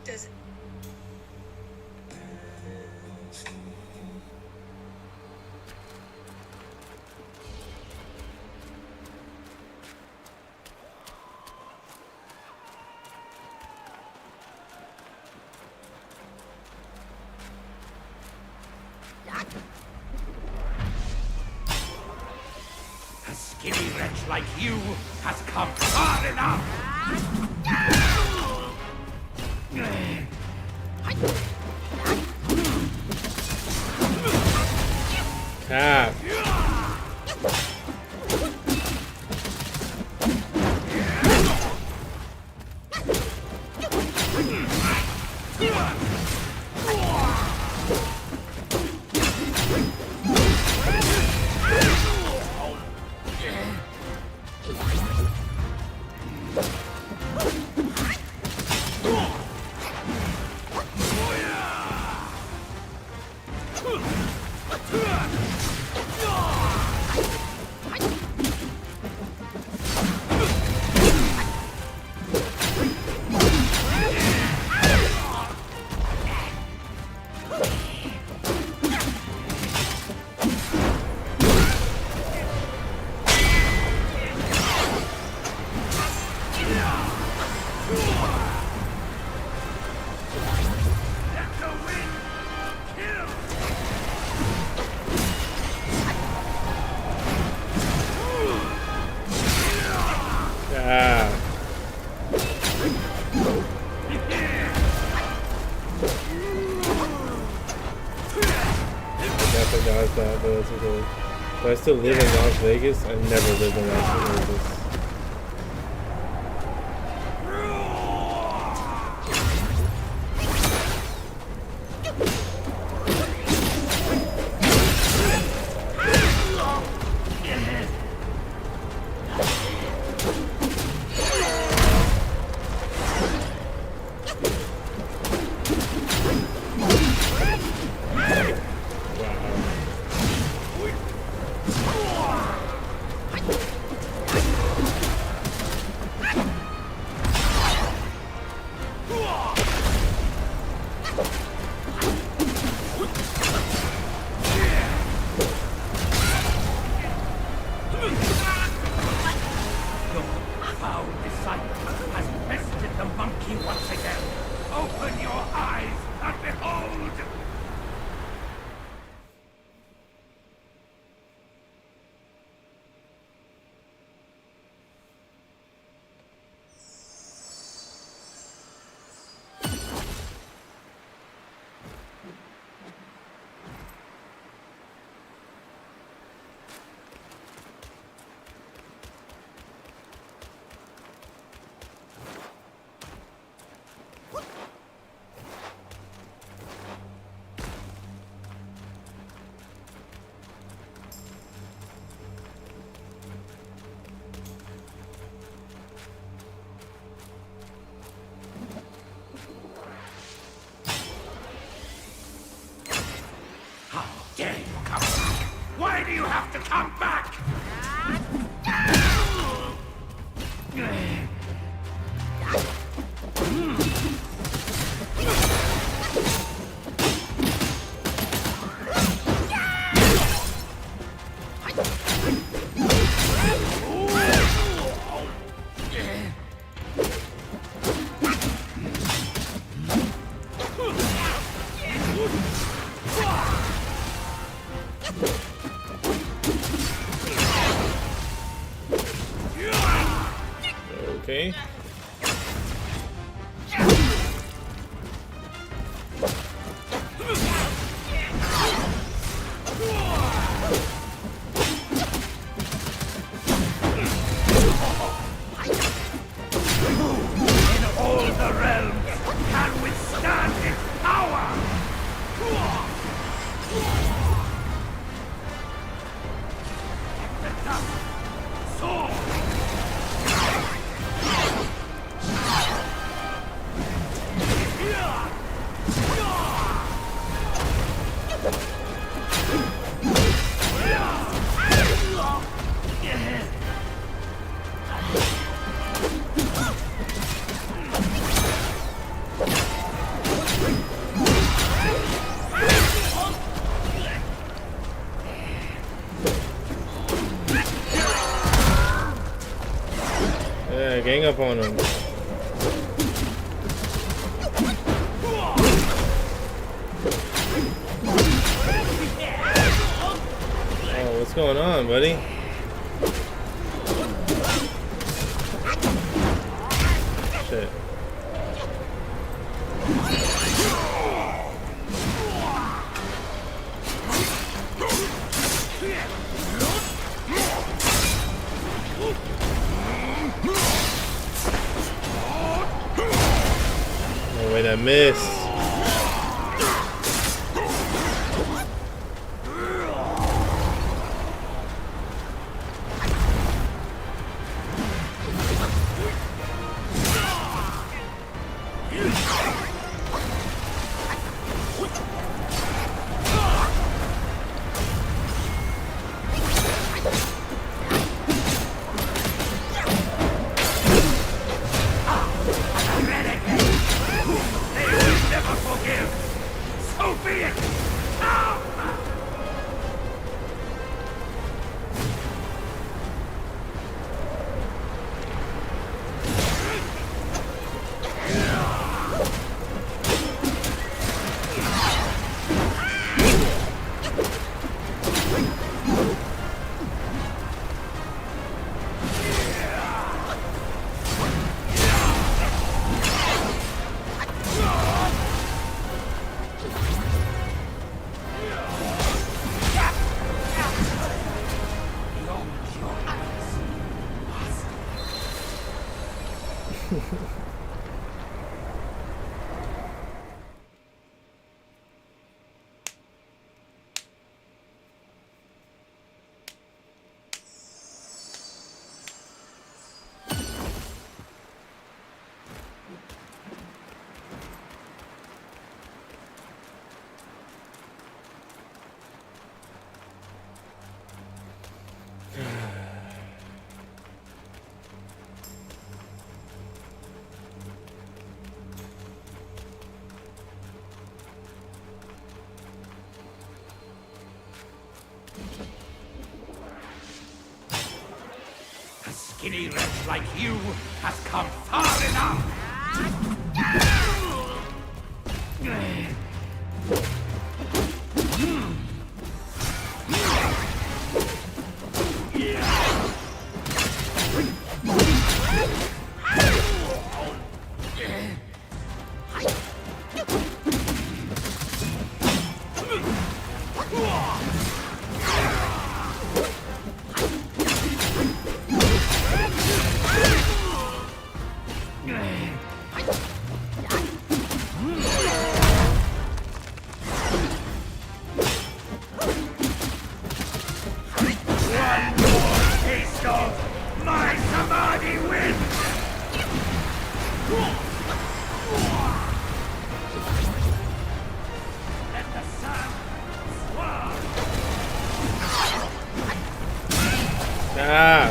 Does A skinny wretch like you has come far enough! Cap. Ah. I forgot that, but it's okay. Do I still live in Las Vegas? I never lived in Las Vegas. Foul disciple has bested the monkey once again. Open your eyes and behold! How dare you come back? Why do you have to come back? Gang up on him. Oh, what's going on, buddy? Shit. Oh wait, I missed. Skinny wretch like you has come far enough! Ah!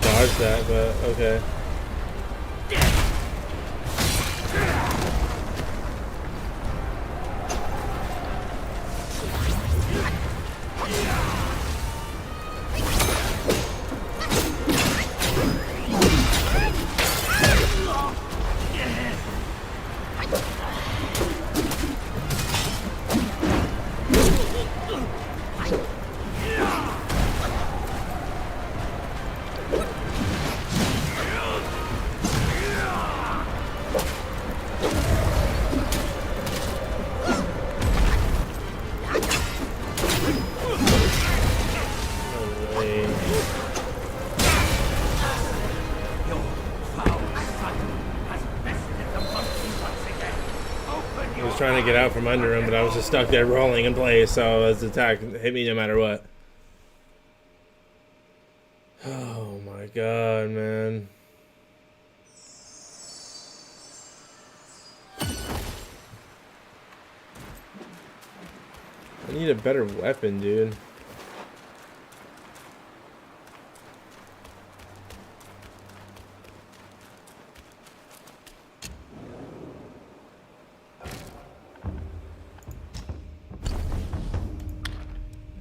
Dodged that, but okay. trying to get out from under him, but I was just stuck there rolling in place, so his attack hit me no matter what. Oh my god, man. I need a better weapon, dude.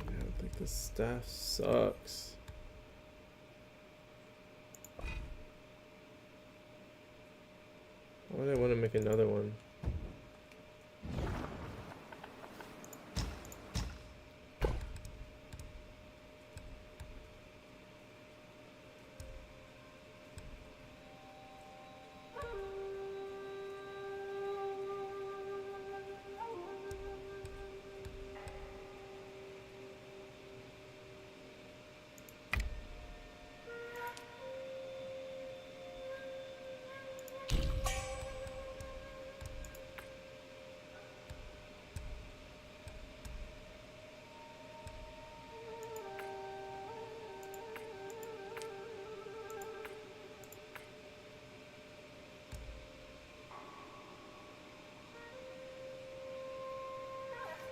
I think the staff sucks. Why would I want to make another one?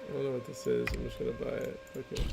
I don't know what this is. I'm just gonna buy it. Okay.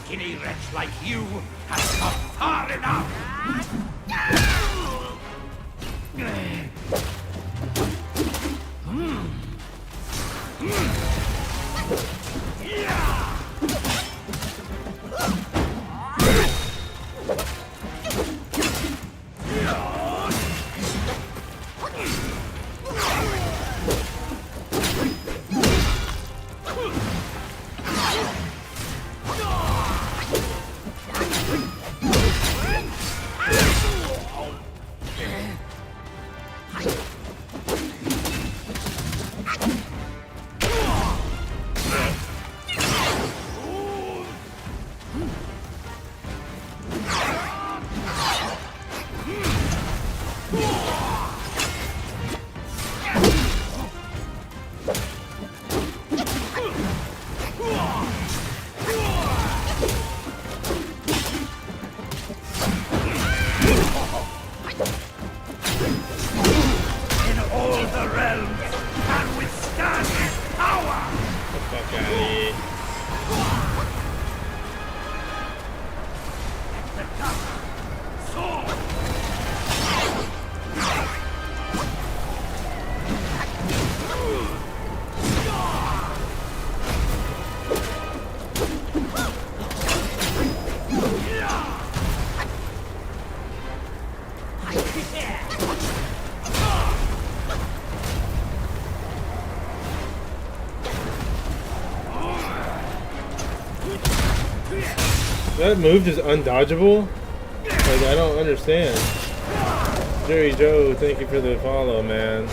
Skinny wretch like you has come far enough! That move is undodgeable? Like, I don't understand. Jerry Joe, thank you for the follow, man.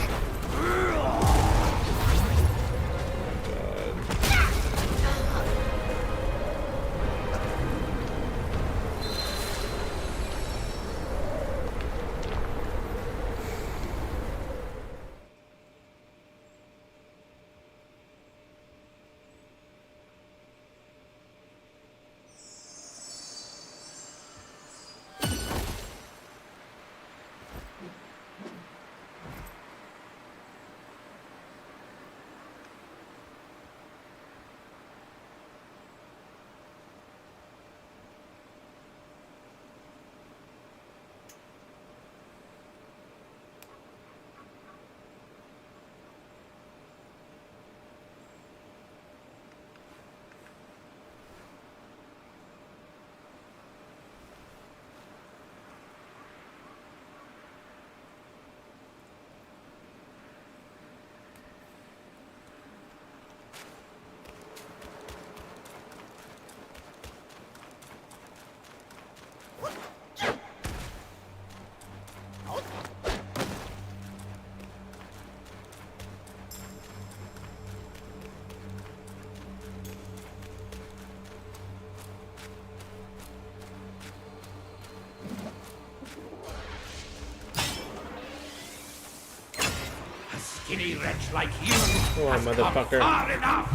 skinny wretch like you Come on, has come motherfucker. far enough.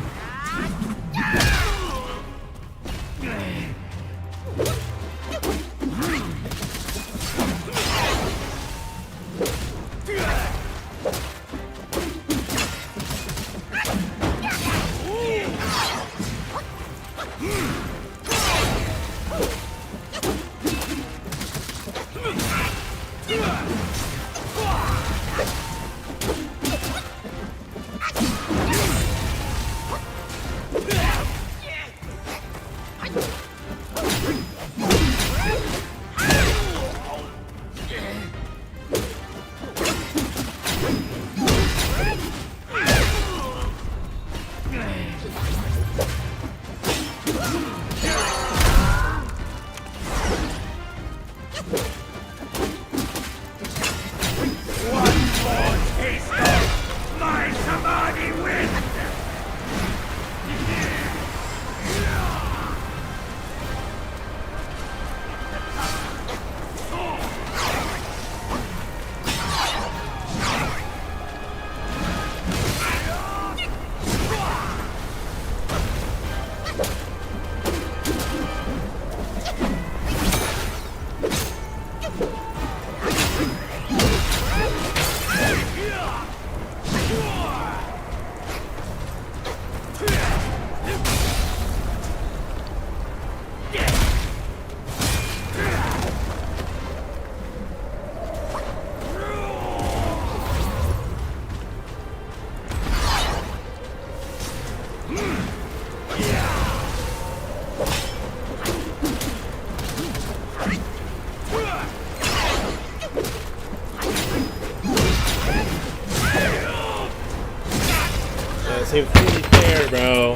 Seems pretty fair, bro.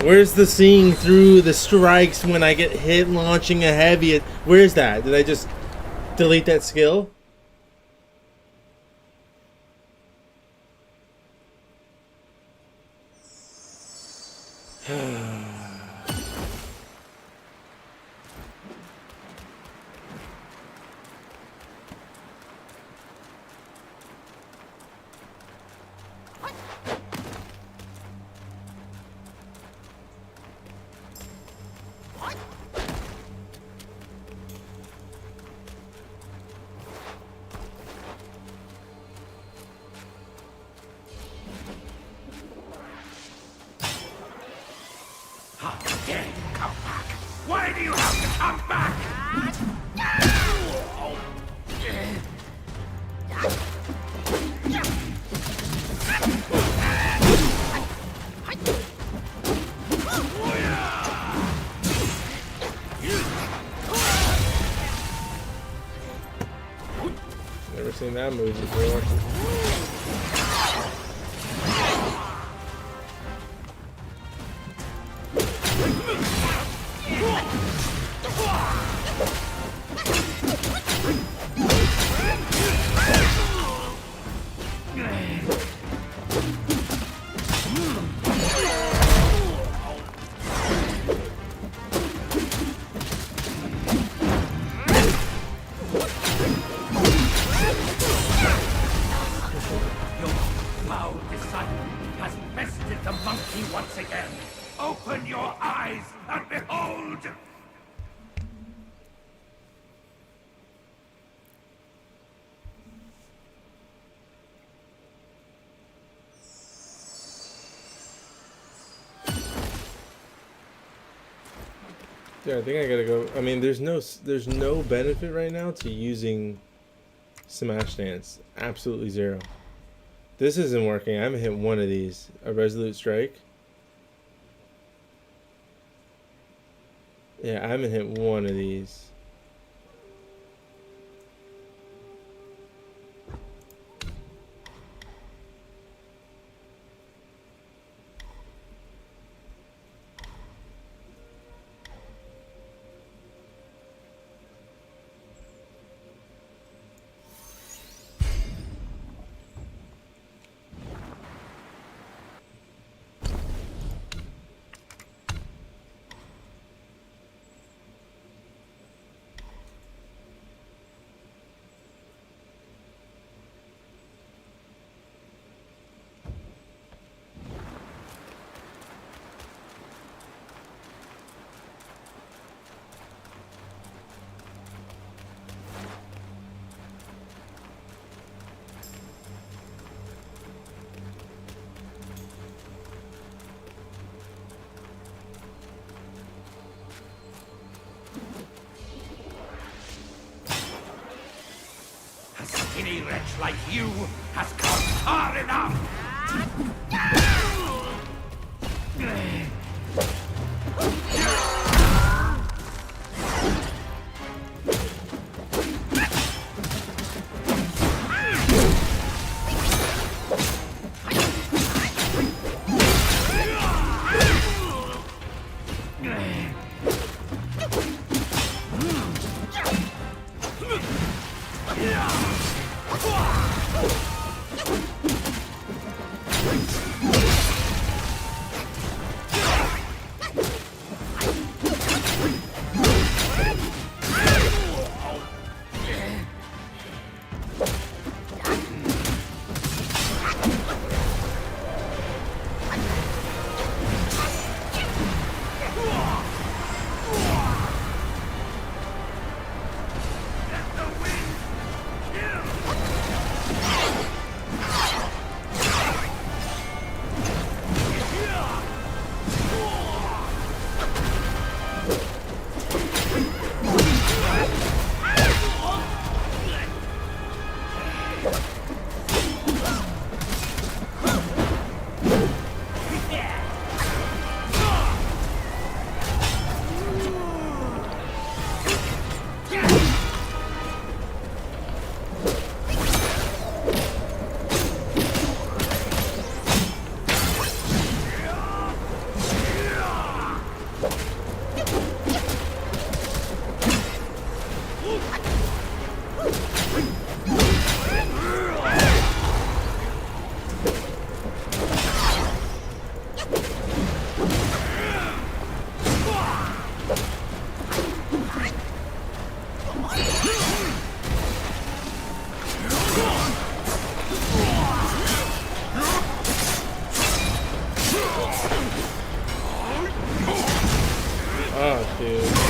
Where's the seeing through the strikes when I get hit launching a heavy? Where's that? Did I just delete that skill? How dare you come back? Why do you have to come back? Never seen that move before. Foul disciple has bested the monkey once again. Open your eyes and behold! Yeah, I think I gotta go. I mean, there's no benefit right now to using Smash Dance. Absolutely zero. This isn't working. I haven't hit one of these. A Resolute Strike. Yeah, I haven't hit one of these. skinny wretch like you has come far enough! Oh, dude.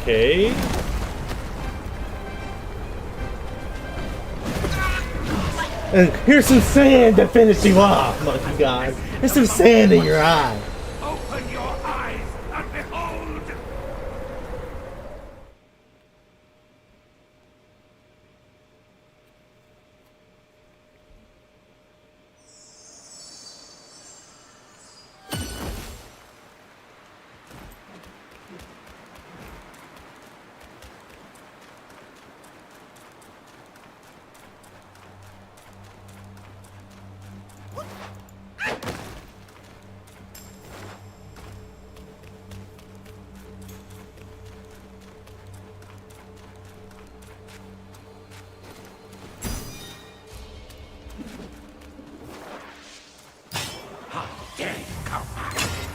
Okay. And here's some sand to finish you off, monkey god. There's some sand in your eye. Open your eyes and behold!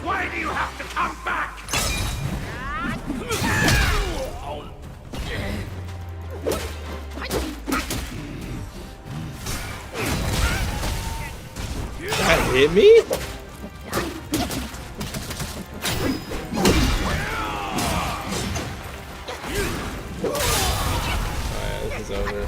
Why do you have to come back? That hit me? Alright, this is over.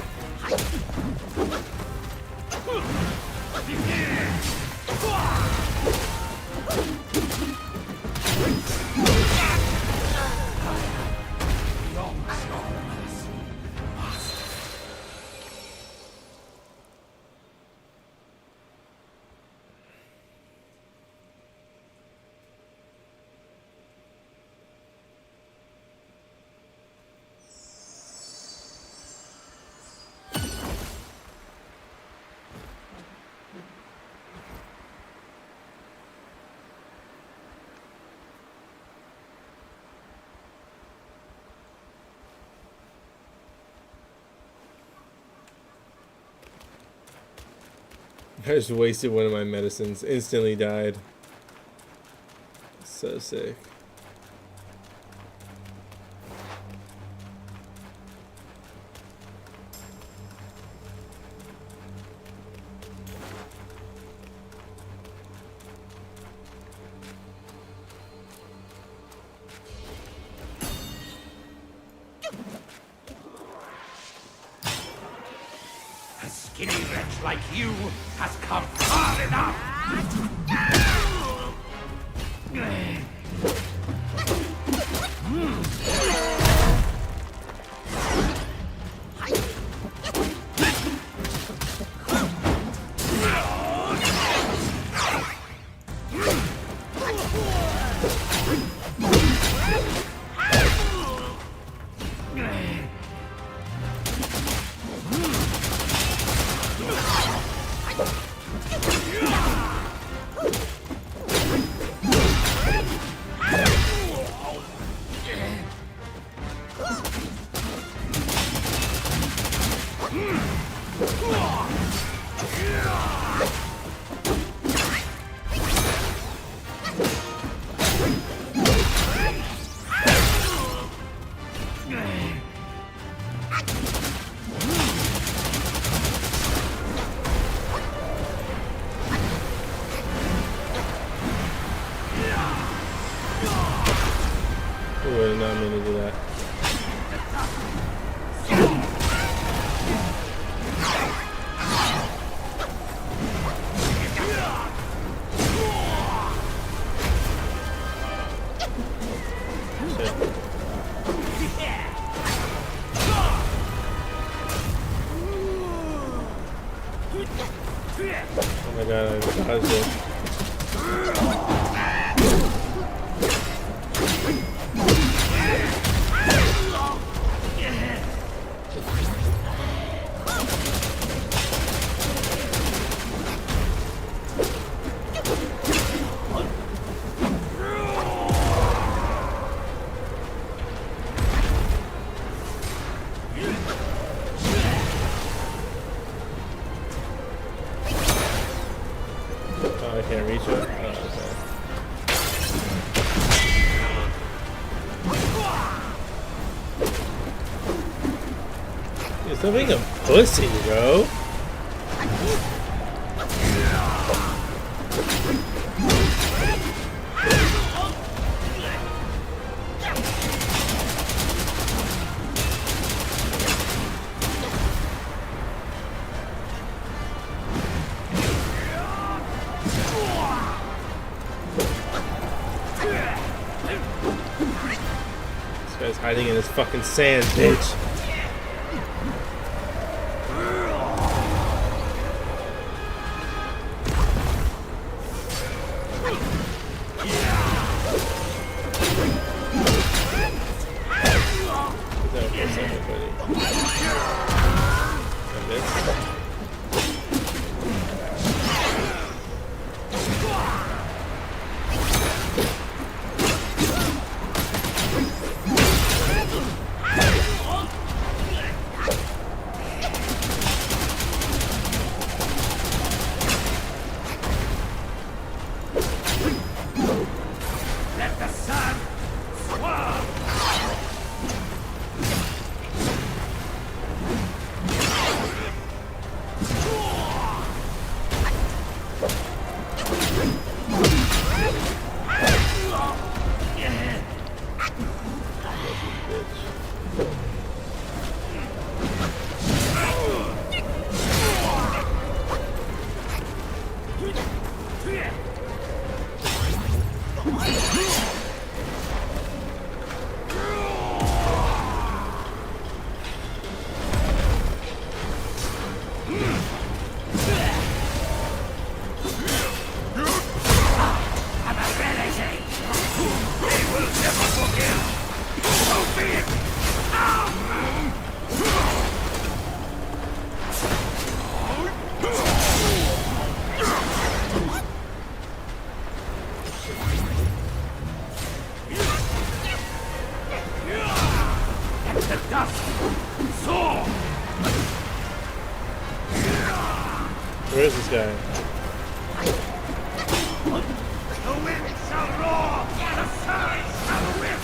I just wasted one of my medicines. Instantly died. So sick. A skinny wretch like you has come far enough! Ooh, I did not mean to do that. Oh my god, I dodged it. Oh, I can't reach it? Oh, okay. Dude, stop being a pussy, bro. This guy's hiding in his fucking sand, bitch. Let the sun swirl! The dust! Soar! Where is this guy? The wind shall roar, the sun shall rip.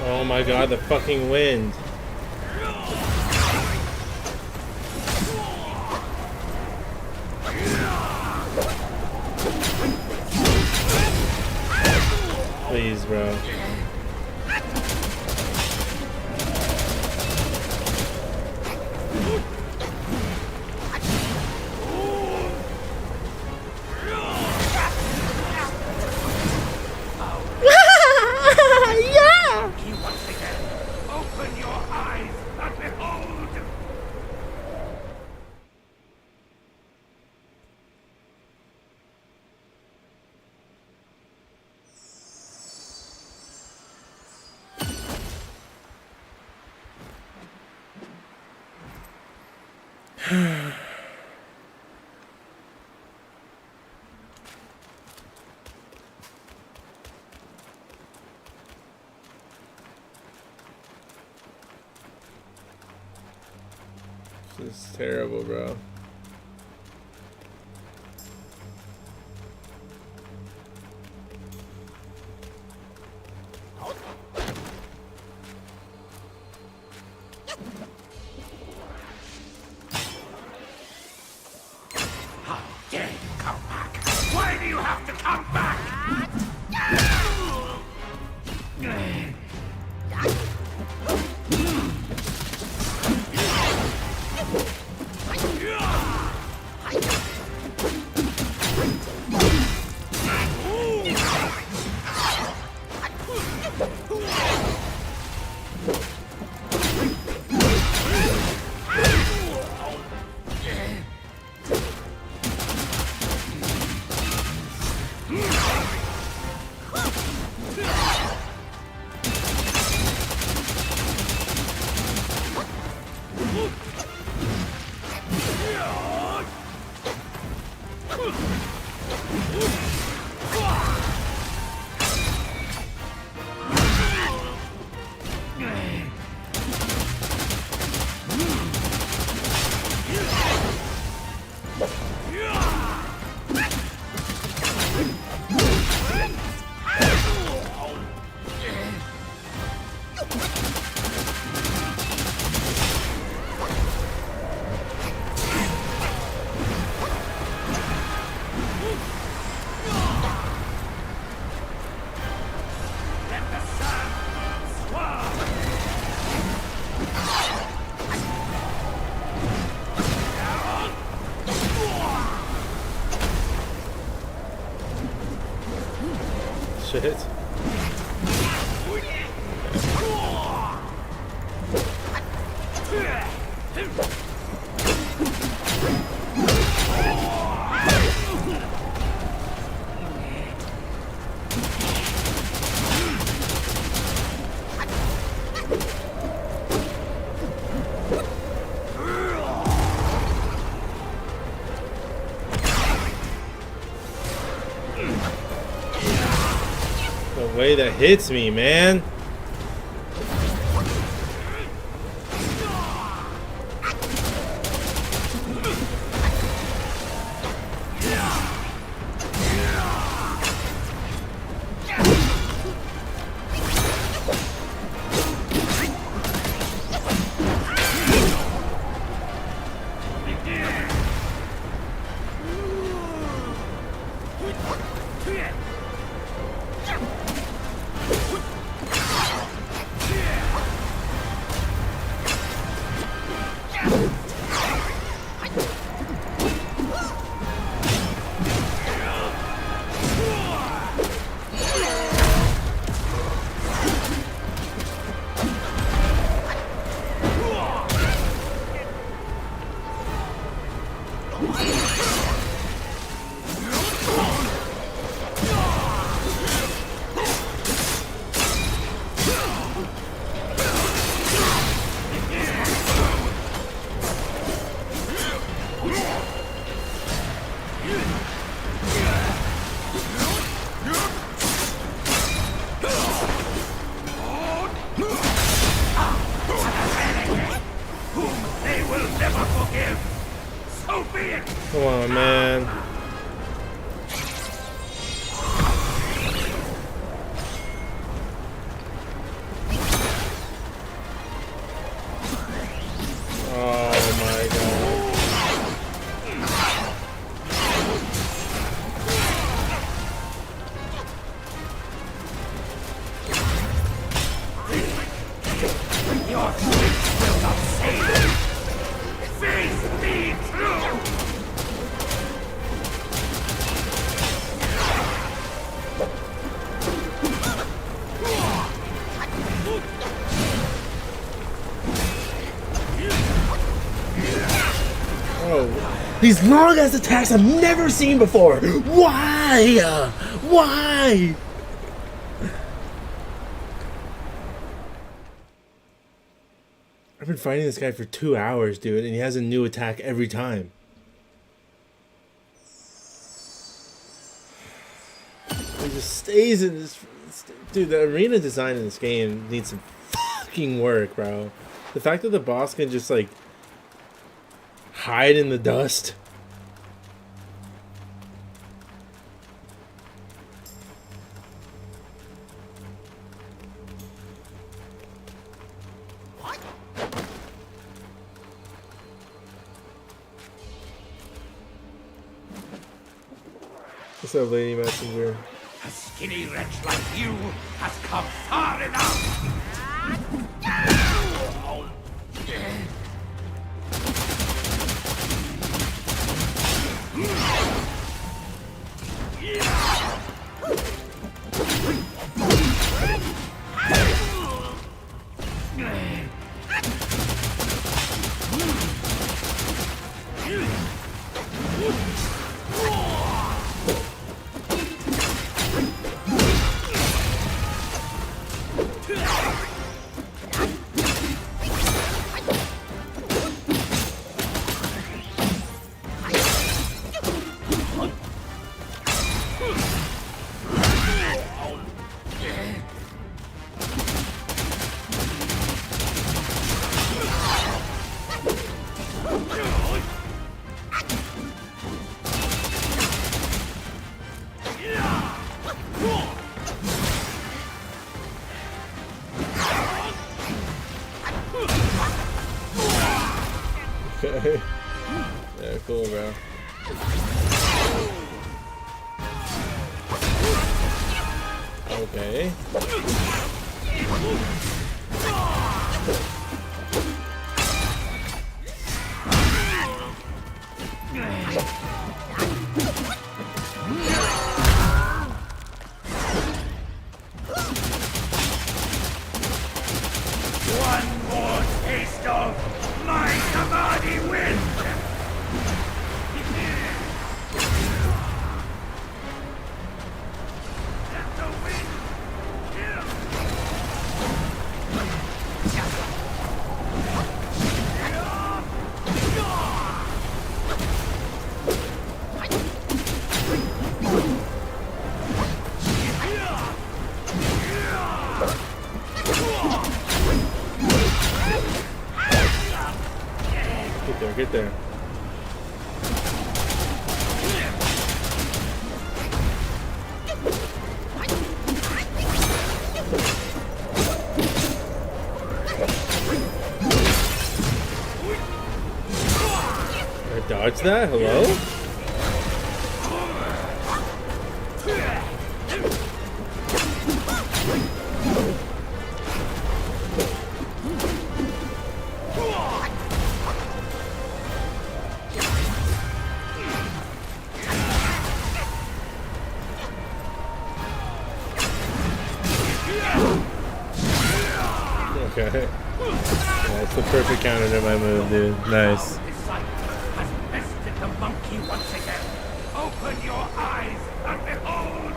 Oh my god, the fucking wind. Please, bro. Once again, open your eyes and behold. This is terrible, bro. How dare you come back? Why do you have to come back? Shit. The way that hits me, man. Whom they will never forgive. So be it. Come on, man. Oh my god. Your strength will not save you. Face me through. Oh, These long ass attacks I've never seen before. Why? Why? I've been fighting this guy for 2 hours, dude, and he has a new attack every time. He just stays in this. Dude, the arena design in this game needs some fucking work, bro. The fact that the boss can just, like, hide in the dust. What's up, Lady Messenger? A skinny wretch like you has come far enough. Okay. Yeah, cool, bro. Okay. One more taste of my Samadhi wind! Let the wind kill! Get there, get there. I dodged that? Hello? Okay. That's the perfect counter to my move, dude. Nice. This sight has bested the monkey once again. Open your eyes and behold!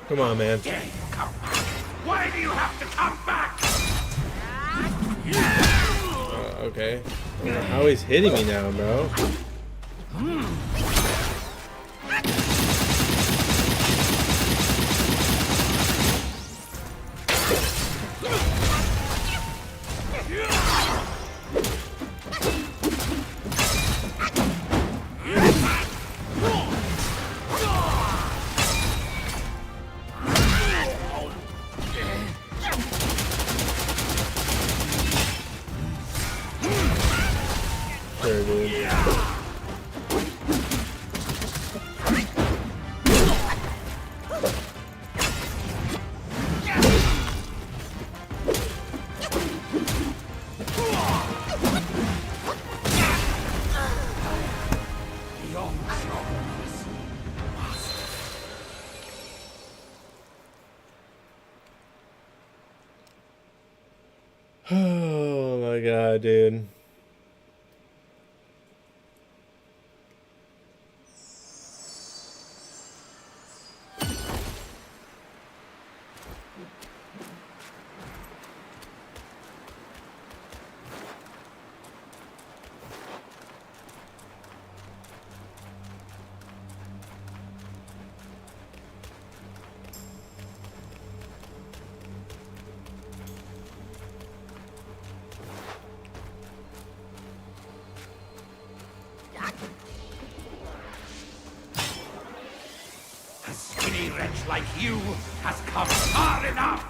Come on, man. Dare you come back? Why do you have to come back? Okay. I don't know how he's hitting me now, bro. Sure, dude. Oh my god, dude. A skinny wretch like you has come far enough!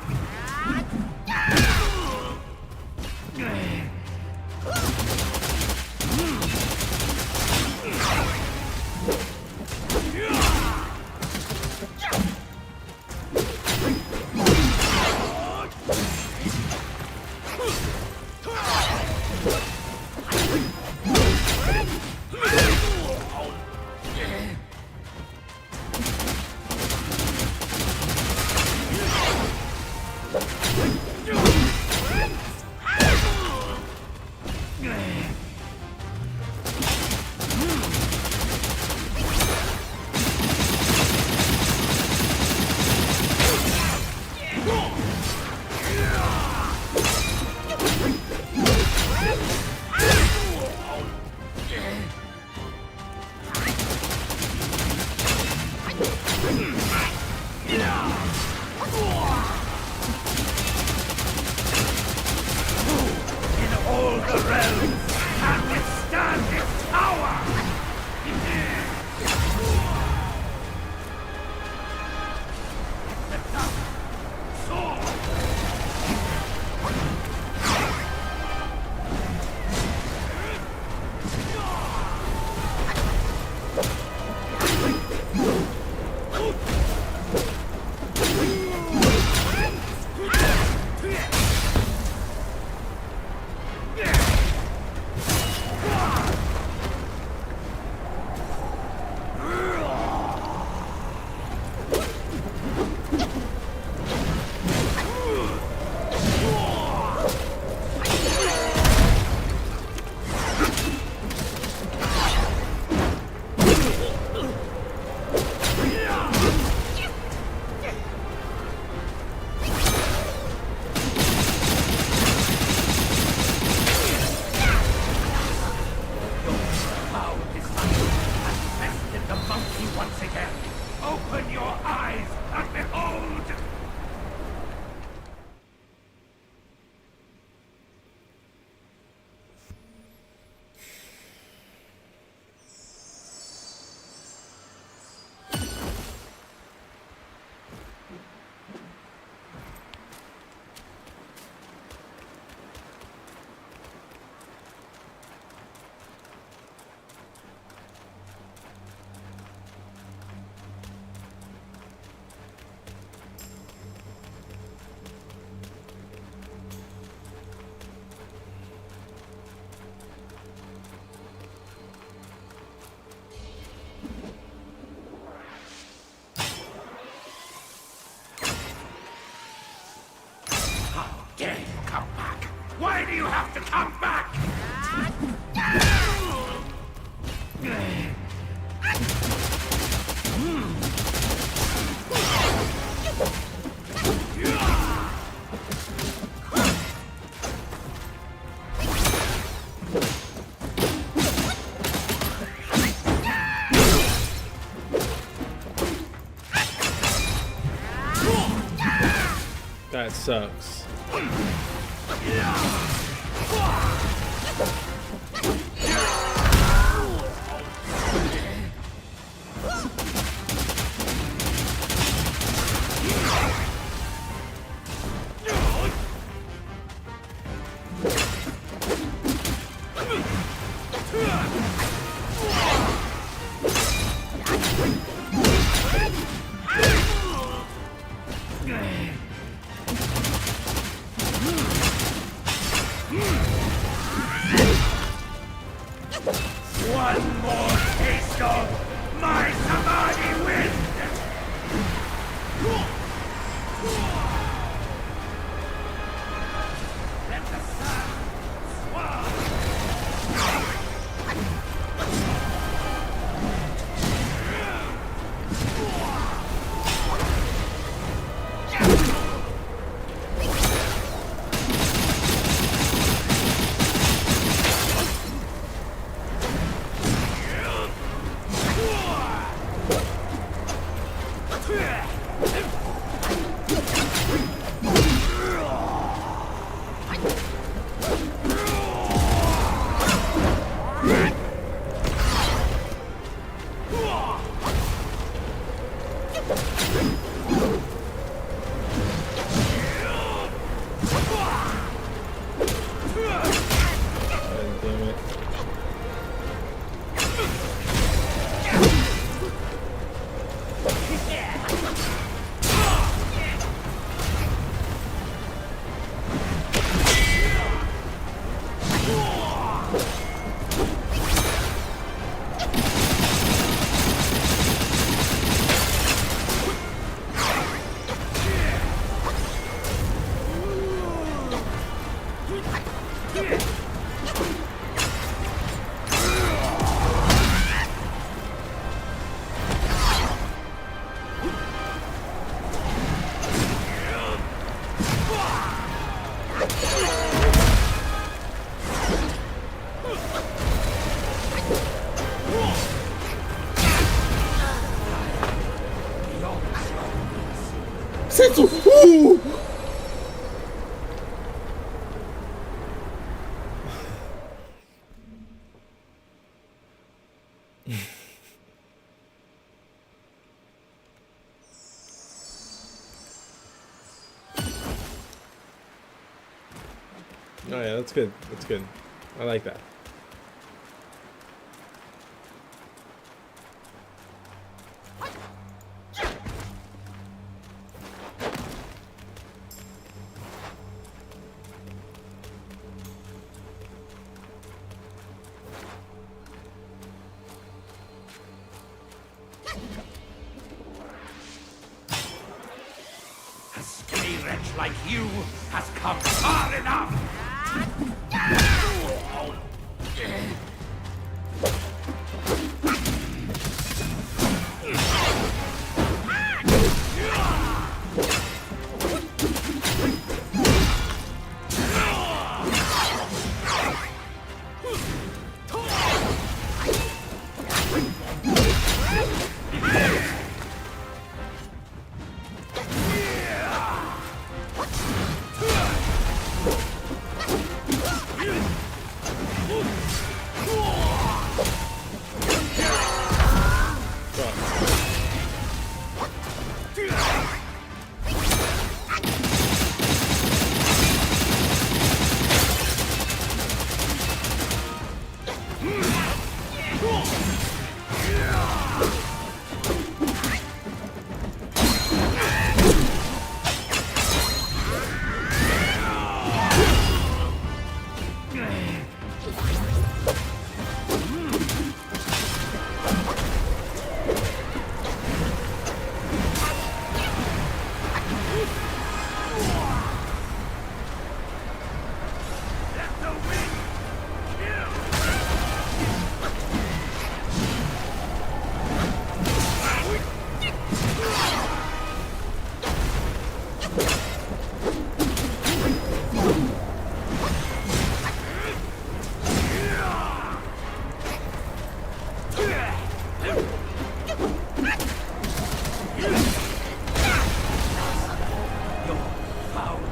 All the realms can withstand its power! Open your eyes and behold! Dare you come back? Why do you have to come back? That sucks. One more taste of my Samadhi wind! Let the sun Setsu! Ooh! Oh yeah, that's good. That's good. I like that. A skinny wretch like you has come far enough!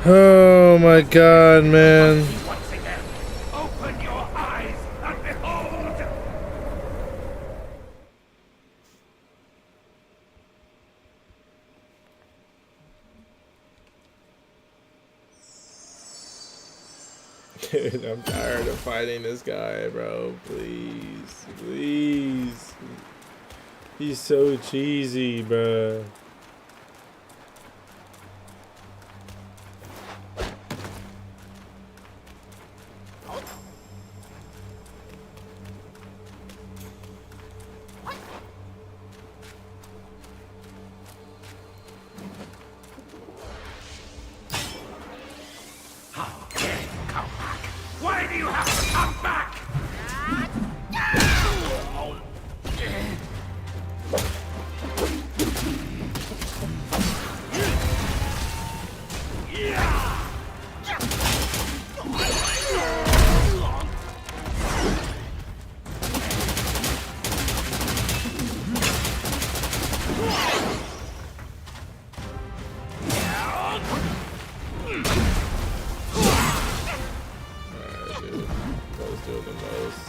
Oh my god, man. Once again, open your eyes and behold! Dude, I'm tired of fighting this guy, bro. Please. Please. He's so cheesy, bro. How dare you come back? Why do you have to come back? Alright, dude. Bro's doing the most.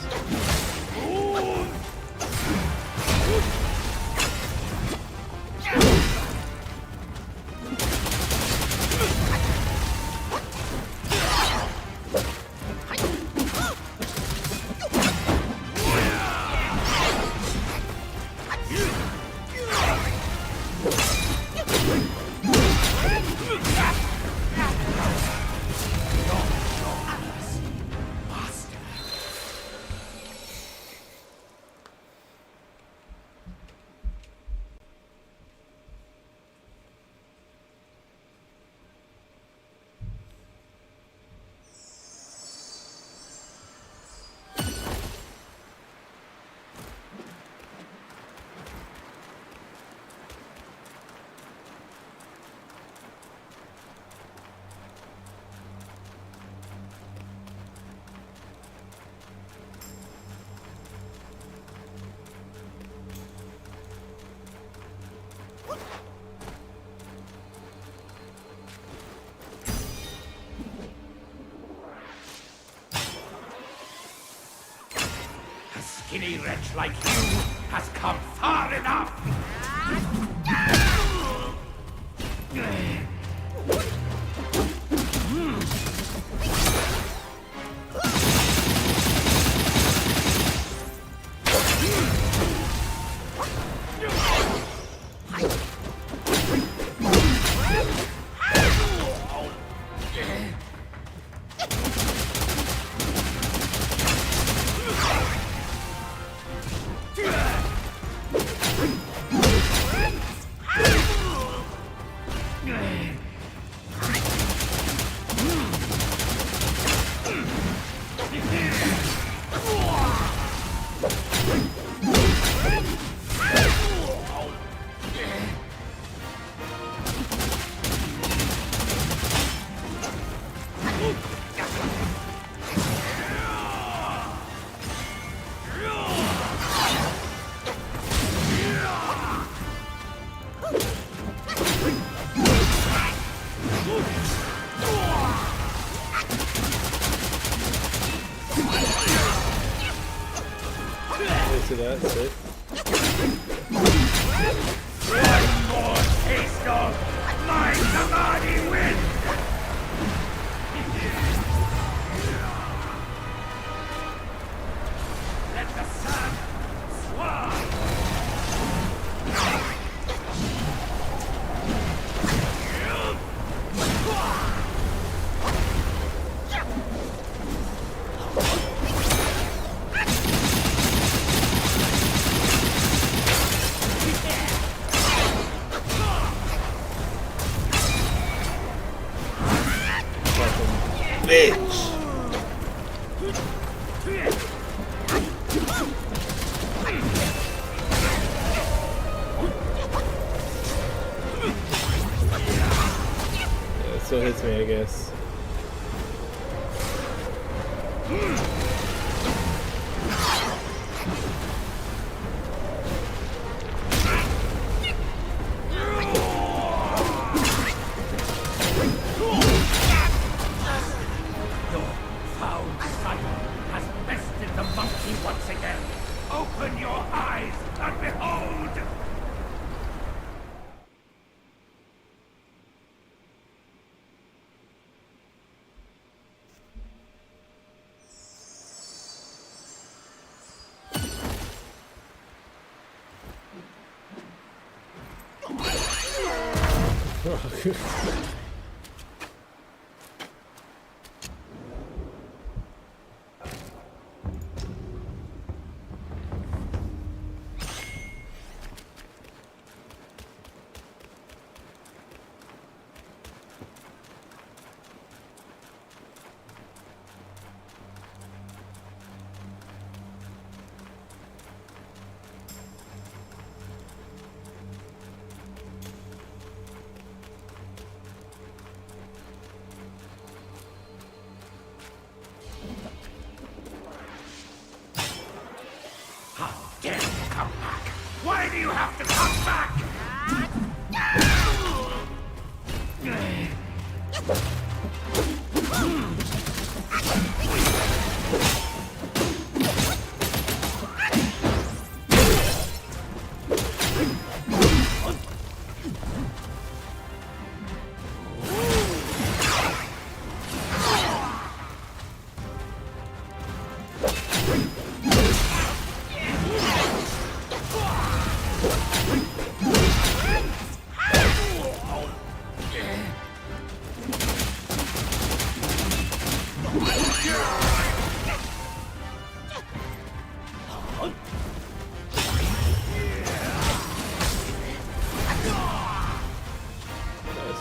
A skinny wretch like you has come far enough! To that, sick. One more taste of my Samadhi win! Let the sun swarm! Bitch! Yeah, it still hits me, I guess. How dare you come back? Why do you have to come back?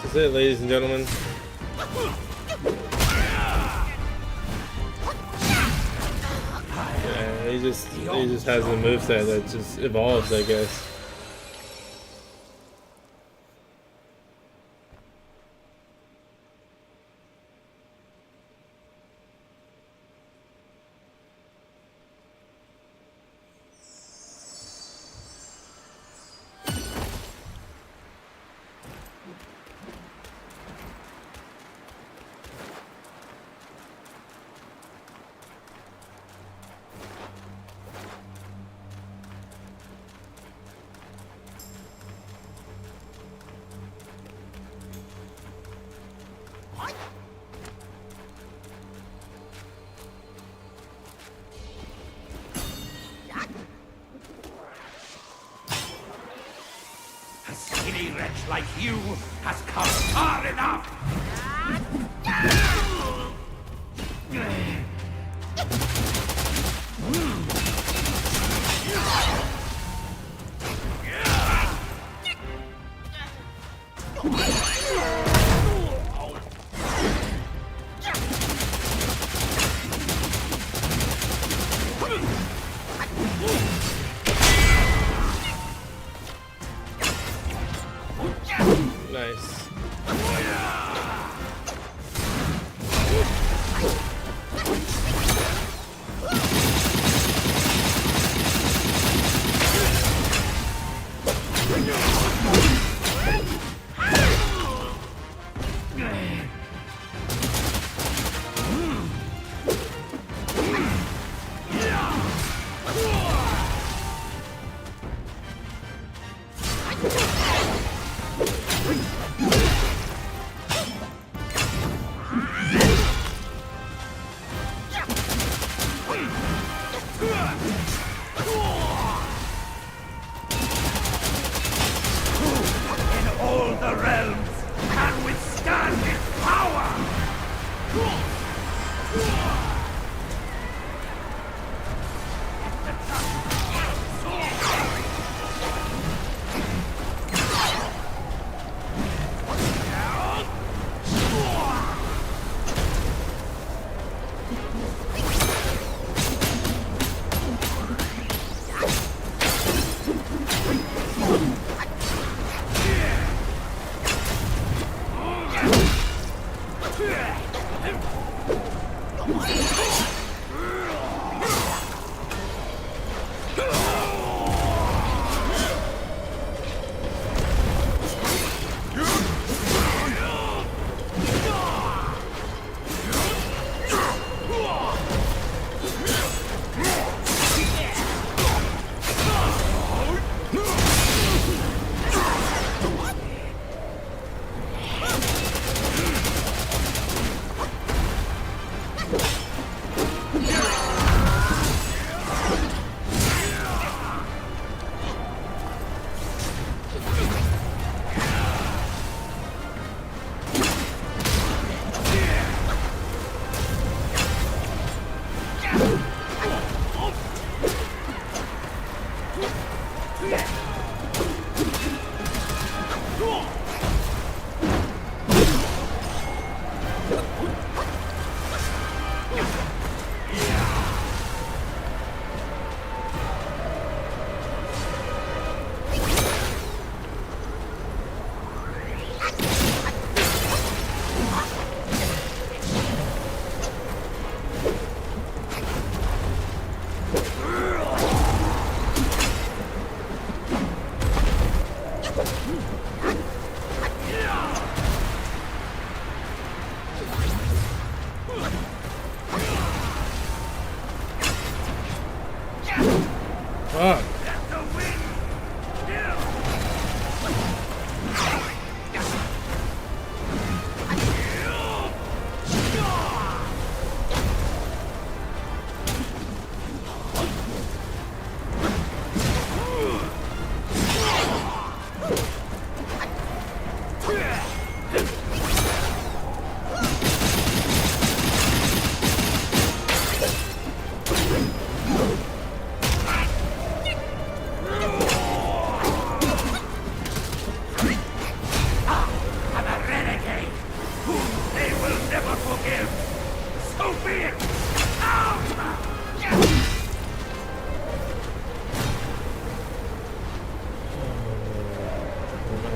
This is it, ladies and gentlemen. Yeah, he just has a moveset that just evolves, I guess. A skinny wretch like you has come far enough! Nice. All the realms can withstand its power!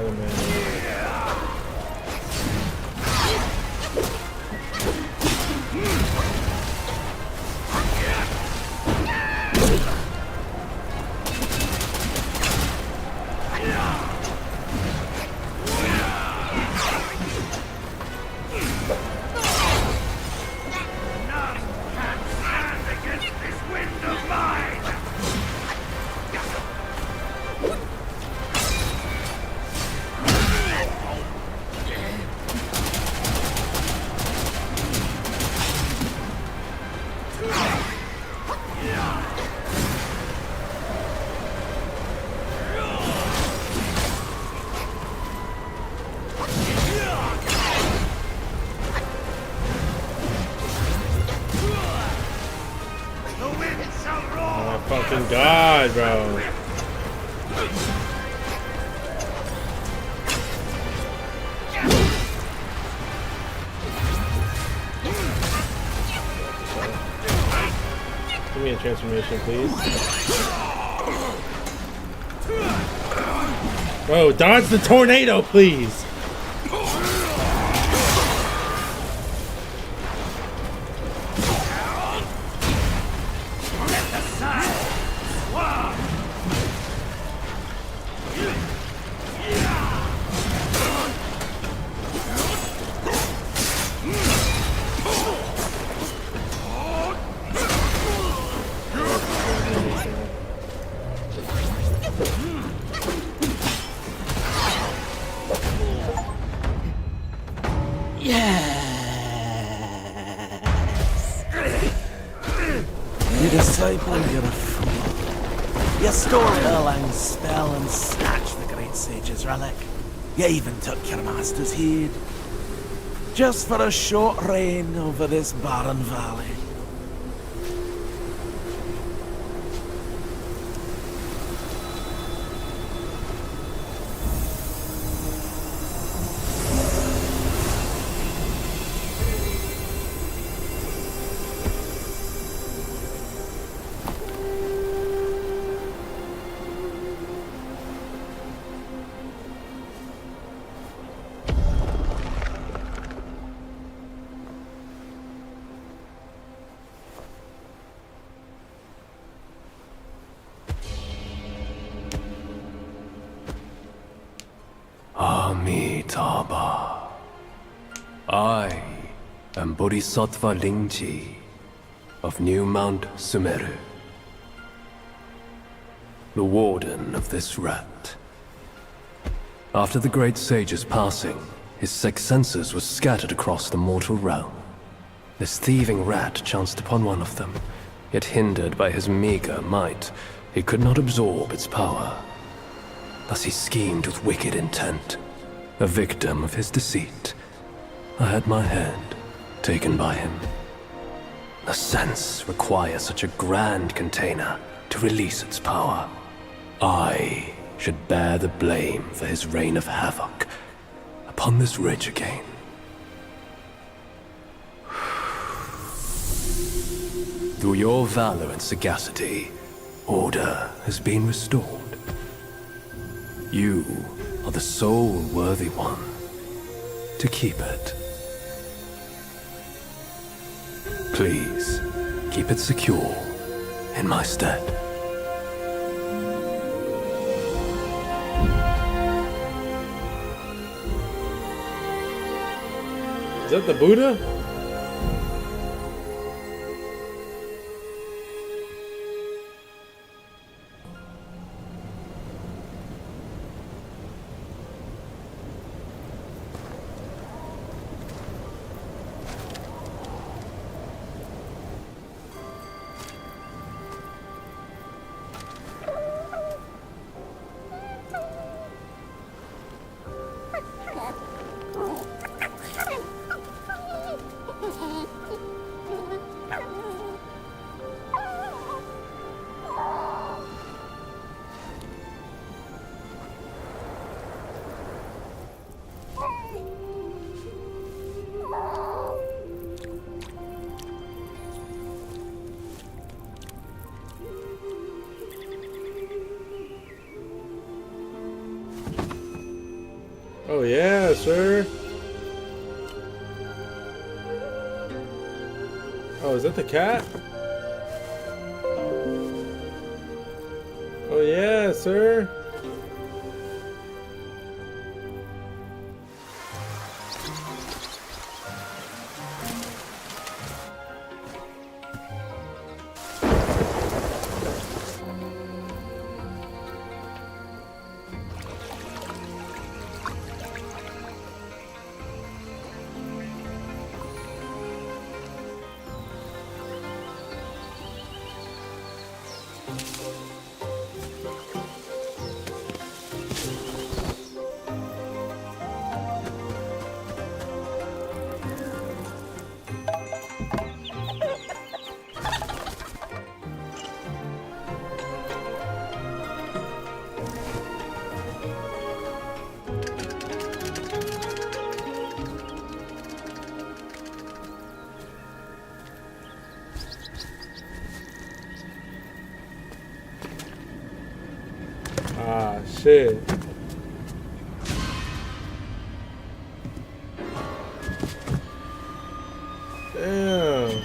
Oh man. Oh my fucking god, bro. Give me a transformation, please. Bro, dodge the tornado, please. You disciple, you're a fool. You stole Erlang's spell and snatched the great sage's relic. You even took your master's heed. Just for a short reign over this barren valley. Amitabha. I am Bodhisattva Lingji of New Mount Sumeru, the warden of this rat. After the great sage's passing, his sixth senses were scattered across the mortal realm. This thieving rat chanced upon one of them, yet hindered by his meager might, he could not absorb its power. Thus he schemed with wicked intent. A victim of his deceit, I had my hand taken by him. The sense requires such a grand container to release its power. I should bear the blame for his reign of havoc upon this ridge again. Through your valor and sagacity, order has been restored. You are the sole worthy one to keep it. Please, keep it secure in my stead. Is that the Buddha? Oh yeah, sir. Oh, is that the cat? Oh yeah, sir. Ah, shit. Damn.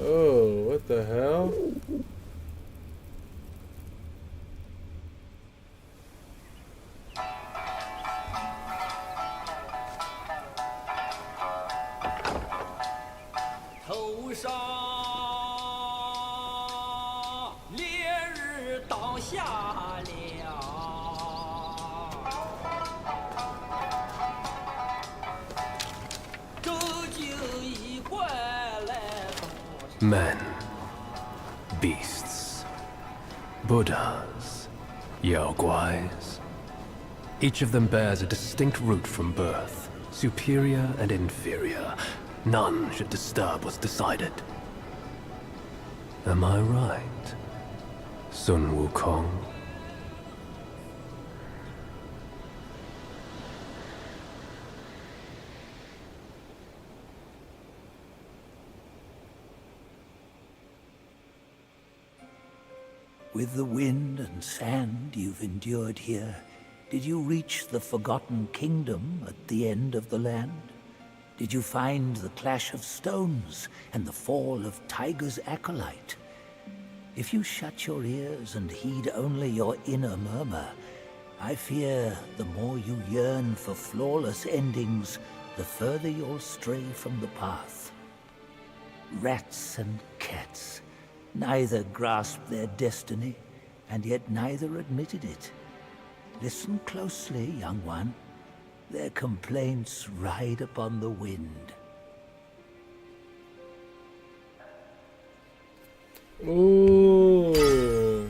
Oh, what the hell? Men, beasts, Buddhas, Yaoguais. Each of them bears a distinct root from birth, superior and inferior. None should disturb what's decided. Am I right, Sun Wukong? With the wind and sand you've endured here, did you reach the Forgotten Kingdom at the end of the land? Did you find the clash of stones and the fall of Tiger's acolyte? If you shut your ears and heed only your inner murmur, I fear the more you yearn for flawless endings, the further you'll stray from the path. Rats and cats, neither grasped their destiny, and yet neither admitted it. Listen closely, young one. Their complaints ride upon the wind. Ooh.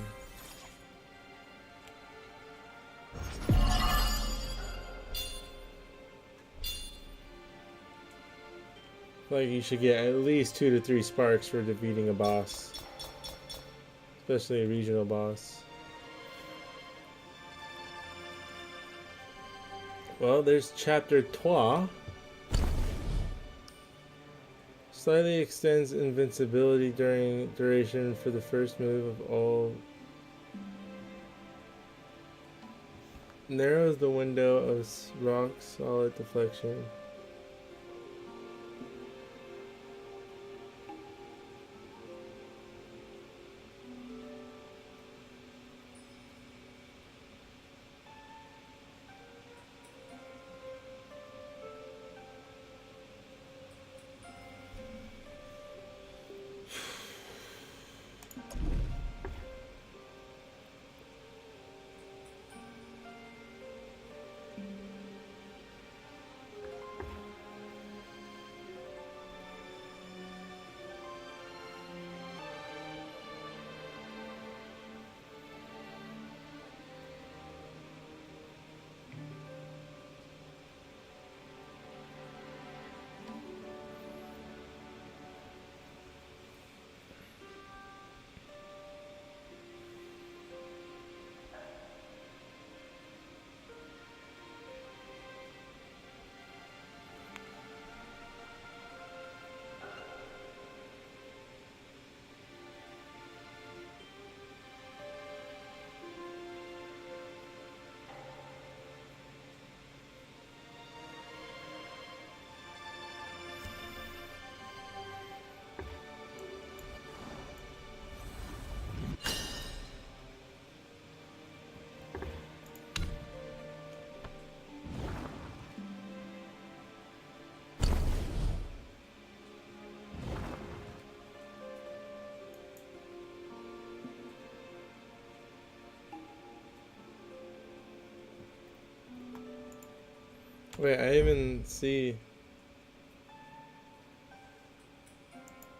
Like you should get at least 2 to 3 sparks for defeating a boss. Especially a regional boss. Well, there's chapter 3. Slightly extends invincibility duration for the first move of all. Narrows the window of rock solid deflection. Wait, I even see.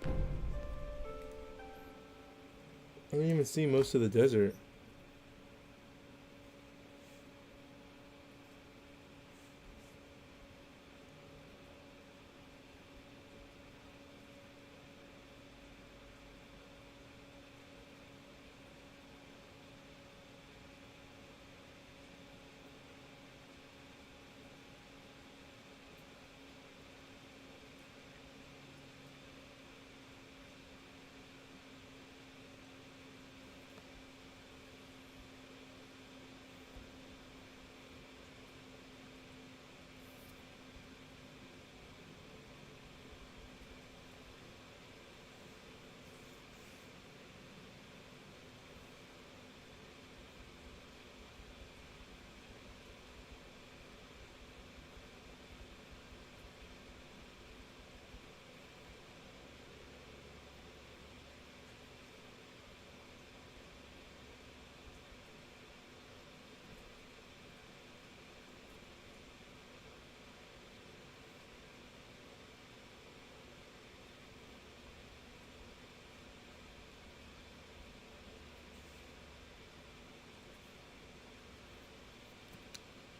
I don't even see most of the desert.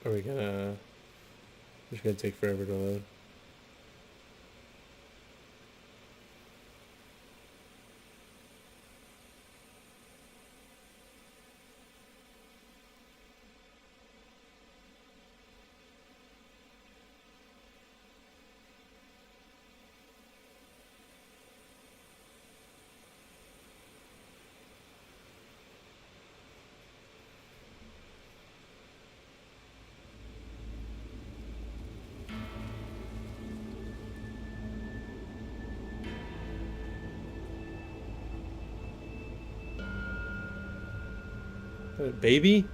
Are we gonna... It's gonna take forever to load. Baby?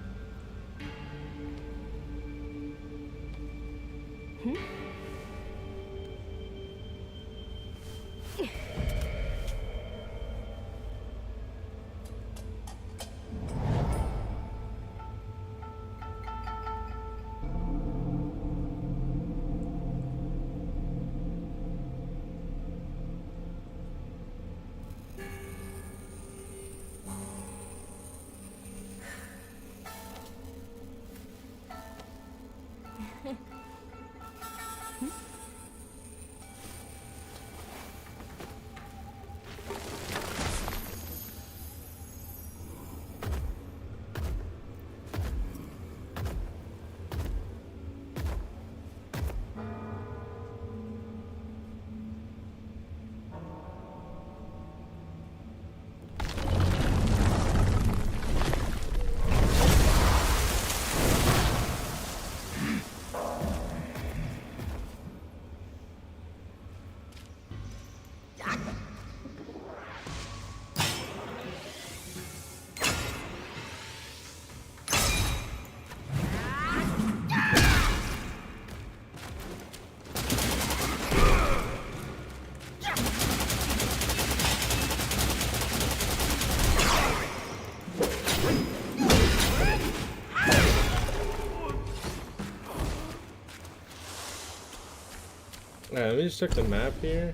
Alright, let me just check the map here.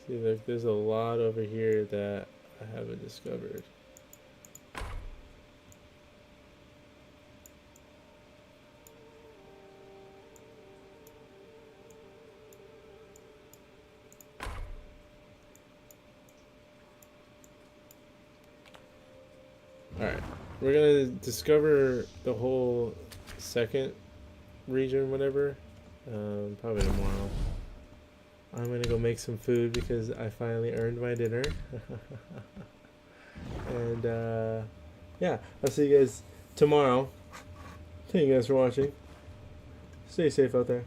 See, like, there's a lot over here that I haven't discovered. Alright, we're gonna discover the whole second region, whatever, probably tomorrow. I'm gonna go make some food because I finally earned my dinner. And yeah, I'll see you guys tomorrow. Thank you guys for watching. Stay safe out there.